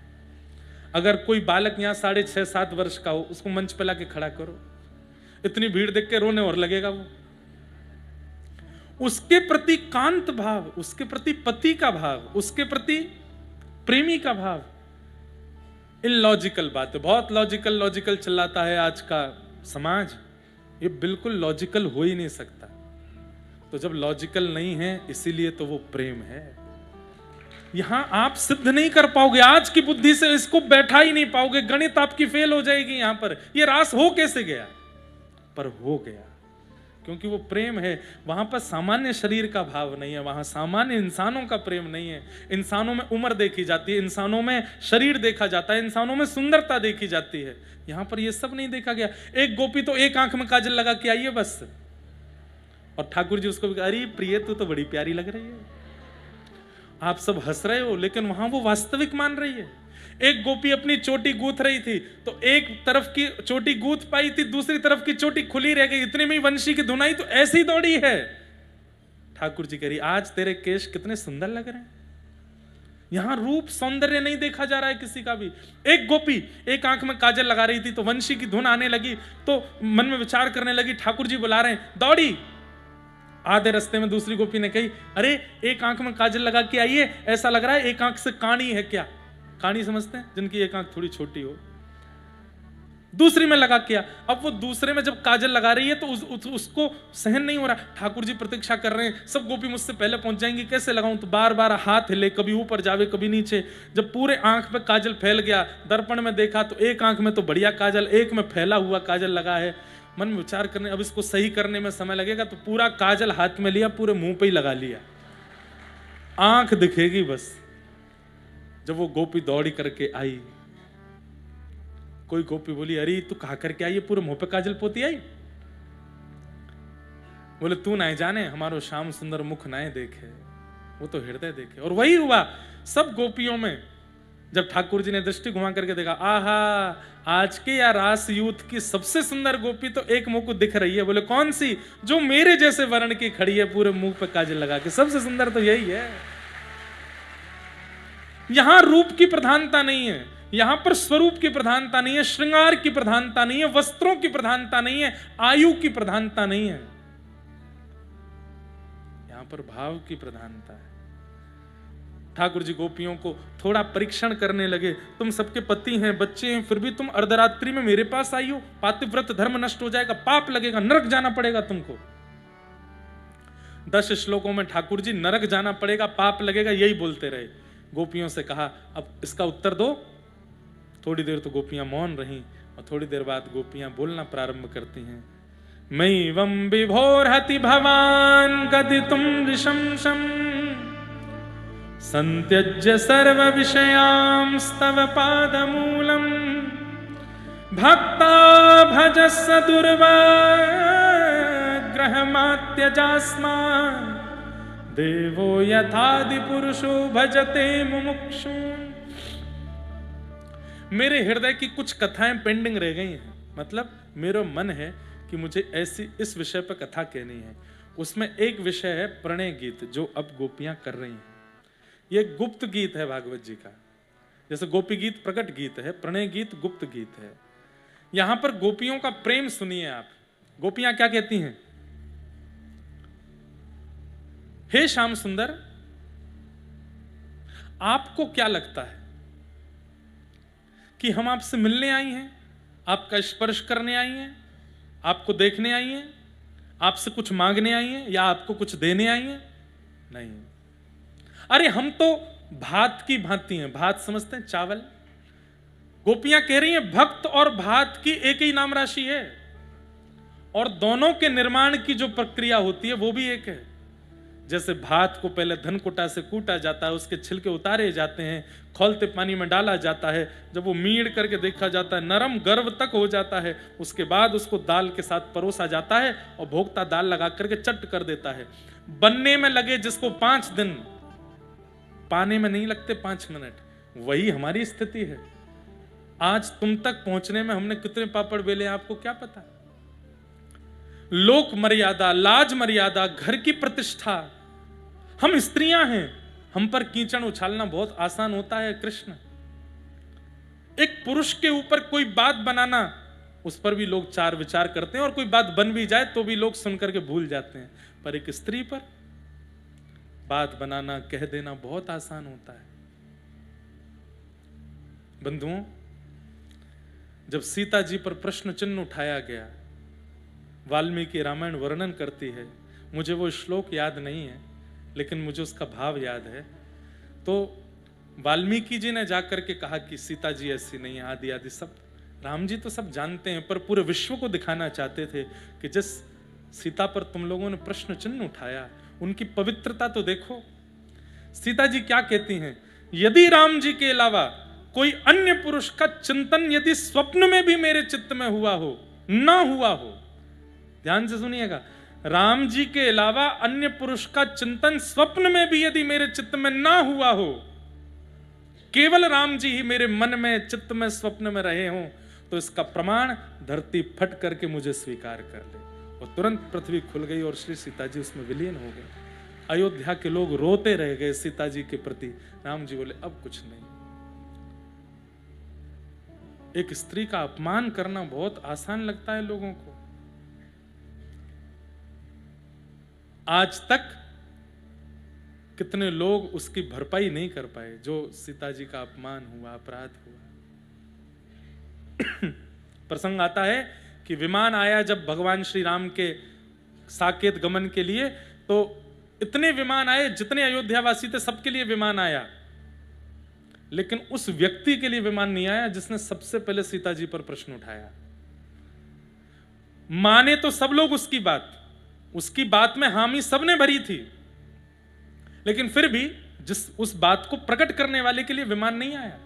अगर कोई बालक यहाँ 6.5-7 वर्ष का हो, उसको मंच पे लाके खड़ा करो, इतनी भीड़ देख के रोने और लगेगा वो। उसके प्रति कांत भाव, उसके प्रति पति का भाव, उसके प्रति प्रेमी का भाव, इलॉजिकल बात है। बहुत लॉजिकल चलाता है आज का समाज। ये बिल्कुल लॉजिकल हो ही नहीं सकता। तो जब लॉजिकल नहीं है, इसीलिए तो वो प्रेम है। यहां आप सिद्ध नहीं कर पाओगे, आज की बुद्धि से इसको बैठा ही नहीं पाओगे। गणित आपकी फेल हो जाएगी। यहां पर ये रास हो कैसे गया? पर हो गया क्योंकि वो प्रेम है। वहां पर सामान्य शरीर का भाव नहीं है, वहां सामान्य इंसानों का प्रेम नहीं है। इंसानों में उम्र देखी जाती है, इंसानों में शरीर देखा जाता है, इंसानों में सुंदरता देखी जाती है। यहां पर ये सब नहीं देखा गया। एक गोपी तो एक आंख में काजल लगा के आई है बस, और ठाकुर जी उसको भी, अरे प्रिय तू तो बड़ी प्यारी लग रही है। आप सब हंस रहे हो, लेकिन वहां वो वास्तविक मान रही है। एक गोपी अपनी चोटी गूंथ रही थी, तो एक तरफ की चोटी गूंथ पाई थी, दूसरी तरफ की चोटी खुली रह गई। इतने में ही वंशी की धुनाई तो ऐसी दौड़ी है। ठाकुर जी कह रही, आज तेरे केश कितने सुंदर लग रहे हैं। यहां रूप सौंदर्य नहीं देखा जा रहा है किसी का भी। एक गोपी एक आंख में काजल लगा रही थी, तो वंशी की धुन आने लगी, तो मन में विचार करने लगी, ठाकुर जी बुला रहे हैं, दौड़ी। आधे रास्ते में दूसरी गोपी ने कही, अरे एक आंख में काजल लगा के आइए, ऐसा लग रहा है एक आंख से काणी है क्या। काणी समझते हैं, जिनकी एक आंख थोड़ी छोटी हो। दूसरी में लगा किया। अब वो दूसरे में जब काजल लगा रही है तो उसको सहन नहीं हो रहा। ठाकुर जी प्रतीक्षा कर रहे हैं, सब गोपी मुझसे पहले पहुंच जाएंगी, कैसे लगाऊं। तो बार बार हाथ हिले, कभी ऊपर जावे कभी नीचे। जब पूरे आंख पे काजल फैल गया, दर्पण में देखा तो एक आंख में तो बढ़िया काजल, एक में फैला हुआ काजल लगा है। मन में विचार करने, अब इसको सही करने में समय लगेगा, तो पूरा काजल हाथ में लिया, पूरे मुंह पे ही लगा लिया, आंख दिखेगी बस। जब वो गोपी दौड़ी करके आई, कोई गोपी बोली, अरे तू कहा करके आई है, पूरे मुंह पे काजल पोती आई। बोले, तू ना जाने, हमारो श्याम सुंदर मुख नाए देखे, वो तो हृदय देखे। और वही हुआ सब गोपियों में। जब ठाकुर जी ने दृष्टि घुमा करके देखा, आहा, आज के या रास यूथ की सबसे सुंदर गोपी तो एक मुंह को दिख रही है। बोले, कौन सी? जो मेरे जैसे वर्ण की खड़ी है, पूरे मुंह पे काजल लगा के। सबसे सुंदर तो यही है। यहां रूप की प्रधानता नहीं है, यहां पर स्वरूप की प्रधानता नहीं है, श्रृंगार की प्रधानता नहीं है, वस्त्रों की प्रधानता नहीं है, आयु की प्रधानता नहीं है। यहां पर भाव की प्रधानता है। ठाकुर जी गोपियों को थोड़ा परीक्षण करने लगे, तुम सबके पति हैं, बच्चे हैं, फिर भी तुम अर्धरात्रि में मेरे पास आई हो, पातिव्रत धर्म नष्ट हो जाएगा, पाप लगेगा, नरक जाना पड़ेगा तुमको। 10 श्लोकों में ठाकुर जी नरक जाना पड़ेगा, पाप लगेगा, यही बोलते रहे। गोपियों से कहा अब इसका उत्तर दो। थोड़ी देर तो गोपियां मौन रहीं और थोड़ी देर बाद गोपियां बोलना प्रारंभ करती हैं। मयिवं विभोरहति भवान गदितुं नृशंसम् संत्यज्य सर्व विषयांस्तव पादमूलम् भक्ता भजस्स दुर्वाग्रहमात्यजास्मान् देवो यथादि पुरुषो भजते मुमुक्षून्। मेरे हृदय की कुछ कथाएं पेंडिंग रह गई हैं, मतलब मेरा मन है कि मुझे ऐसी इस विषय पर कथा कहनी है। उसमें एक विषय है प्रणय गीत, जो अब गोपियां कर रही हैं। ये गुप्त गीत है भागवत जी का, जैसे गोपी गीत प्रकट गीत है, प्रणय गीत गुप्त गीत है। यहां पर गोपियों का प्रेम सुनिए आप। गोपियां क्या कहती हैं? हे श्याम सुंदर, आपको क्या लगता है कि हम आपसे मिलने आई हैं, आपका स्पर्श करने आई हैं, आपको देखने आई हैं, आपसे कुछ मांगने आई हैं या आपको कुछ देने आई हैं? नहीं। अरे हम तो भात की भांति हैं। भात समझते हैं? चावल। गोपियां कह रही हैं भक्त और भात की एक ही नाम राशि है, और दोनों के निर्माण की जो प्रक्रिया होती है वो भी एक है। जैसे भात को पहले धनकुटा से कूटा जाता है, उसके छिलके उतारे जाते हैं, खौलते पानी में डाला जाता है, जब वो मीड़ करके देखा जाता है, नरम गर्व तक हो जाता है, उसके बाद उसको दाल के साथ परोसा जाता है और भोक्ता दाल लगा करके चट कर देता है। बनने में लगे जिसको 5 दिन, पाने में नहीं लगते 5 मिनट। वही हमारी स्थिति है। आज तुम तक पहुंचने में हमने कितने पापड़ बेले आपको क्या पता। लोक मर्यादा, लाज मर्यादा, घर की प्रतिष्ठा, हम स्त्रियां हैं, हम पर कीचड़ उछालना बहुत आसान होता है। कृष्ण, एक पुरुष के ऊपर कोई बात बनाना, उस पर भी लोग 4 विचार करते हैं, और कोई बात बन भी जाए तो भी लोग सुनकर के भूल जाते हैं। पर एक स्त्री पर बात बनाना, कह देना बहुत आसान होता है। बंधुओं, जब सीता जी पर प्रश्न चिन्ह उठाया गया, वाल्मीकि रामायण वर्णन करती है, मुझे वो श्लोक याद नहीं है लेकिन मुझे उसका भाव याद है। तो वाल्मीकि जी ने जाकर के कहा कि सीता जी ऐसी नहीं है, आदि आदि सब राम जी तो सब जानते हैं, पर पूरे विश्व को दिखाना चाहते थे कि जिस सीता पर तुम लोगों ने प्रश्न चिन्ह उठाया, उनकी पवित्रता तो देखो। सीता जी क्या कहती हैं? यदि राम जी के अलावा कोई अन्य पुरुष का चिंतन यदि स्वप्न में भी मेरे चित्त में हुआ हो, ना हुआ हो, ध्यान से सुनिएगा, राम जी के अलावा अन्य पुरुष का चिंतन स्वप्न में भी यदि मेरे चित्त में ना हुआ हो, केवल राम जी ही मेरे मन में, चित्त में, स्वप्न में रहे हों, तो इसका प्रमाण धरती फट करके मुझे स्वीकार कर ले। और तुरंत पृथ्वी खुल गई और श्री सीता जी उसमें विलीन हो गए। अयोध्या के लोग रोते रह गए सीता जी के प्रति। राम जी बोले अब कुछ नहीं। एक स्त्री का अपमान करना बहुत आसान लगता है लोगों को। आज तक कितने लोग उसकी भरपाई नहीं कर पाए, जो सीता जी का अपमान हुआ, अपराध हुआ। प्रसंग आता है कि विमान आया जब भगवान श्री राम के साकेत गमन के लिए, तो इतने विमान आए, जितने अयोध्यावासी थे सबके लिए विमान आया, लेकिन उस व्यक्ति के लिए विमान नहीं आया जिसने सबसे पहले सीता जी पर प्रश्न उठाया। माने तो सब लोग उसकी बात में हामी सबने भरी थी, लेकिन फिर भी जिस उस बात को प्रकट करने वाले के लिए विमान नहीं आया।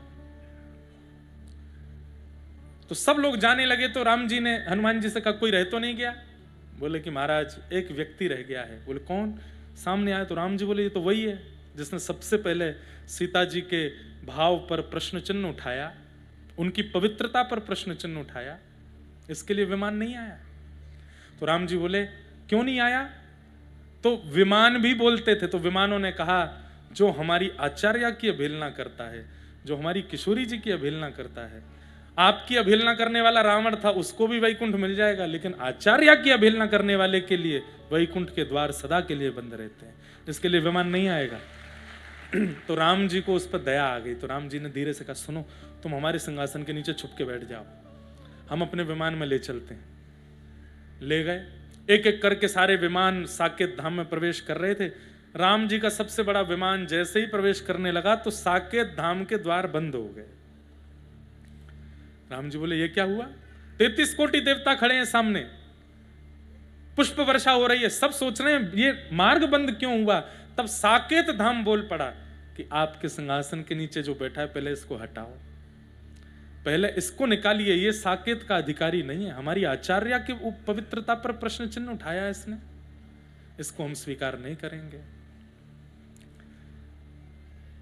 तो सब लोग जाने लगे, तो राम जी ने हनुमान जी से कहा कोई रह तो नहीं गया? बोले कि महाराज एक व्यक्ति रह गया है। बोले कौन? सामने आया। तो राम जी बोले ये तो वही है जिसने सबसे पहले सीता जी के भाव पर प्रश्न चिन्ह उठाया, उनकी पवित्रता पर प्रश्न चिन्ह उठाया, इसके लिए विमान नहीं आया। तो राम जी बोले क्यों नहीं आया? तो विमान भी बोलते थे। तो विमानों ने कहा जो हमारी आचार्य की अवहेलना करता है, जो हमारी किशोरी जी की अवहेलना करता है, आपकी अवहेलना करने वाला रावण था, उसको भी वैकुंठ मिल जाएगा, लेकिन आचार्य की अवहेलना करने वाले के लिए वैकुंठ के द्वार सदा के लिए बंद रहते हैं, इसके लिए विमान नहीं आएगा। तो राम जी को उस पर दया आ गई, तो राम जी ने धीरे से कहा, सुनो तुम हमारे सिंहासन के नीचे छुप के बैठ जाओ, हम अपने विमान में ले चलते हैं। ले गए, एक एक करके सारे विमान साकेत धाम में प्रवेश कर रहे थे। राम जी का सबसे बड़ा विमान जैसे ही प्रवेश करने लगा तो साकेत धाम के द्वार बंद हो गए। राम जी बोले, ये क्या हुआ? 33 कोटि देवता खड़े हैं सामने, पुष्प वर्षा हो रही है, सब सोच रहे हैं ये मार्ग बंद क्यों हुआ। तब साकेत धाम बोल पड़ा कि आपके सिंहासन के नीचे जो बैठा है, पहले इसको हटाओ, पहले इसको निकालिए, ये साकेत का अधिकारी नहीं है। हमारी आचार्य की पवित्रता पर प्रश्न चिन्ह उठाया है इसने, इसको हम स्वीकार नहीं करेंगे।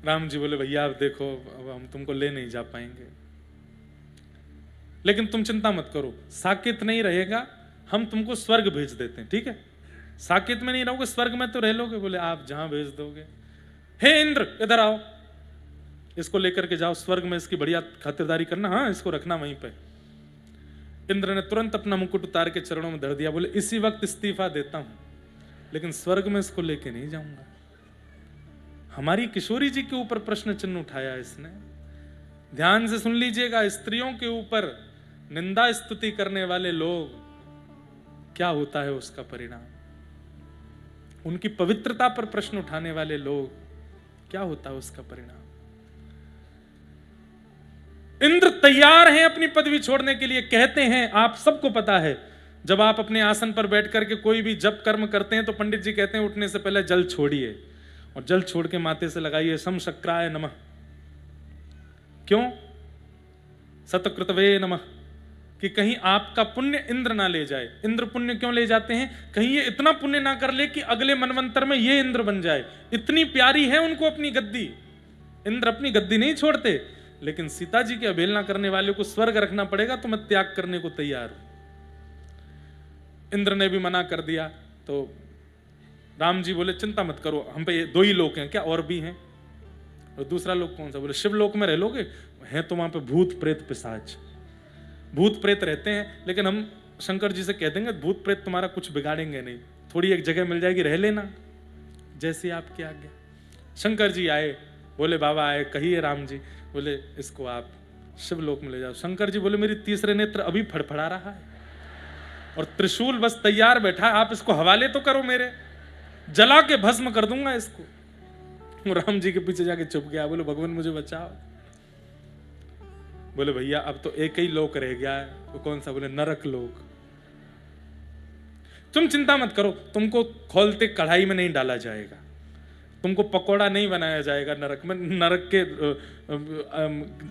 राम जी बोले, भैया आप देखो, अब हम तुमको ले नहीं जा पाएंगे, लेकिन तुम चिंता मत करो, साकेत नहीं रहेगा, हम तुमको स्वर्ग भेज देते हैं, ठीक है? साकेत में नहीं रहोगे, स्वर्ग में तो रह लोगे। बोले, आप जहां भेज दोगे। हे इंद्र, इधर आओ, इसको लेकर के जाओ स्वर्ग में, इसकी बढ़िया खातिरदारी करना, हाँ इसको रखना वहीं पे। इंद्र ने तुरंत अपना मुकुट उतार के चरणों में धर दिया। बोले, इसी वक्त इस्तीफा देता हूं, लेकिन स्वर्ग में इसको लेके नहीं जाऊंगा। हमारी किशोरी जी के ऊपर प्रश्न चिन्ह उठाया इसने। ध्यान से सुन लीजिएगा, स्त्रियों के ऊपर निंदा स्तुति करने वाले लोग, क्या होता है उसका परिणाम? उनकी पवित्रता पर प्रश्न उठाने वाले लोग, क्या होता है उसका परिणाम? इंद्र तैयार हैं अपनी पदवी छोड़ने के लिए। कहते हैं, आप सबको पता है, जब आप अपने आसन पर बैठ करके कोई भी जप कर्म करते हैं तो पंडित जी कहते हैं उठने से पहले जल छोड़िए, और जल छोड़ के माथे से लगाइए सम शक्राय नमः। क्यों? सतकृतवे नमः, कि कहीं आपका पुण्य इंद्र ना ले जाए। इंद्र पुण्य क्यों ले जाते हैं? कहीं ये इतना पुण्य ना कर ले कि अगले मनवंतर में ये इंद्र बन जाए। इतनी प्यारी है उनको अपनी गद्दी। इंद्र अपनी गद्दी नहीं छोड़ते, लेकिन सीता जी की अवहेलना करने वाले को स्वर्ग रखना पड़ेगा तो मैं त्याग करने को तैयार हूं। इंद्र ने भी मना कर दिया, तो राम जी बोले, चिंता मत करो, हम पे 2 ही लोग हैं क्या, और भी हैं? और दूसरा लोग कौन सा? बोले, शिवलोक में रह लोगे, हैं तो वहां पे भूत प्रेत पिशाच, भूत प्रेत रहते हैं, लेकिन हम शंकर जी से कह देंगे भूत प्रेत तुम्हारा कुछ बिगाड़ेंगे नहीं, थोड़ी एक जगह मिल जाएगी, रह लेना, जैसी आपकी आज्ञा। शंकर जी आए, बोले, बाबा आए, कहिए राम जी। बोले, इसको आप शिवलोक में ले जाओ। शंकर जी बोले, मेरी तीसरे नेत्र अभी फड़फड़ा रहा है और त्रिशूल बस तैयार बैठा है, आप इसको हवाले तो करो, मेरे जला के भस्म कर दूंगा इसको। राम जी के पीछे जाके छुप गया। बोले, भगवान मुझे बचाओ। बोले, भैया अब तो एक ही लोक रह गया है। वो कौन सा? बोले, नरक लोक। तुम चिंता मत करो, तुमको खोलते कढ़ाई में नहीं डाला जाएगा, तुमको पकोड़ा नहीं बनाया जाएगा नरक में। नरक के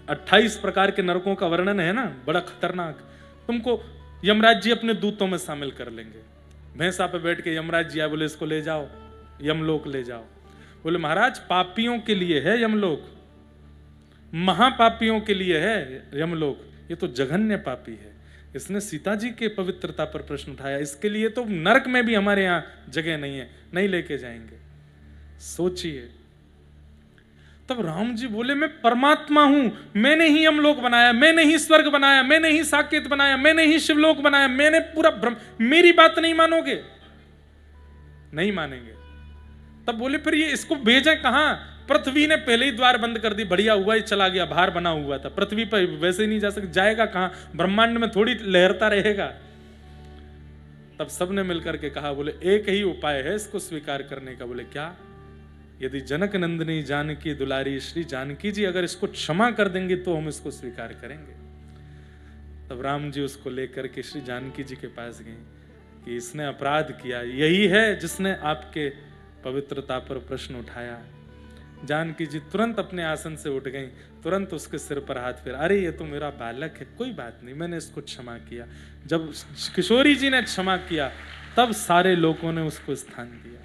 28 प्रकार के नरकों का वर्णन है ना, बड़ा खतरनाक। तुमको यमराज जी अपने दूतों में शामिल कर लेंगे। भैंसा पे बैठ के यमराज जी आए, बोले, इसको ले जाओ यमलोक ले जाओ। बोले, महाराज पापियों के लिए है यमलोक, महापापियों के लिए है यमलोक, ये तो जघन्य पापी है। इसने सीता जी के पवित्रता पर प्रश्न उठाया, इसके लिए तो नरक में भी हमारे यहाँ जगह नहीं है, नहीं लेके जाएंगे। सोचिए। तब राम जी बोले, मैं परमात्मा हूं, मैंने ही यमलोक बनाया, मैंने ही स्वर्ग बनाया, मैंने ही साकेत बनाया, मैंने ही शिवलोक बनाया, मैंने पूरा ब्रह्म। मेरी बात नहीं मानोगे? नहीं मानेंगे। तब बोले, फिर ये इसको भेजें कहां? पृथ्वी ने पहले ही द्वार बंद कर दी, बढ़िया हुआ, ही चला गया, बाहर बना हुआ था, पृथ्वी पर वैसे ही नहीं जा सकता, जाएगा कहां? ब्रह्मांड में थोड़ी लहरता रहेगा। तब सबने मिलकर के कहा, बोले, एक ही उपाय है इसको स्वीकार करने का। बोले, क्या? यदि जनक नंदिनी जानकी दुलारी श्री जानकी जी अगर इसको क्षमा कर देंगे तो हम इसको स्वीकार करेंगे। तब राम जी उसको लेकर के श्री जानकी जी के पास गए कि इसने अपराध किया, यही है जिसने आपके पवित्रता पर प्रश्न उठाया। जानकी जी तुरंत अपने आसन से उठ गई, तुरंत उसके सिर पर हाथ फेरा, अरे ये तो मेरा बालक है, कोई बात नहीं, मैंने इसको क्षमा किया। जब किशोरी जी ने क्षमा किया तब सारे लोगों ने उसको स्थान दिया।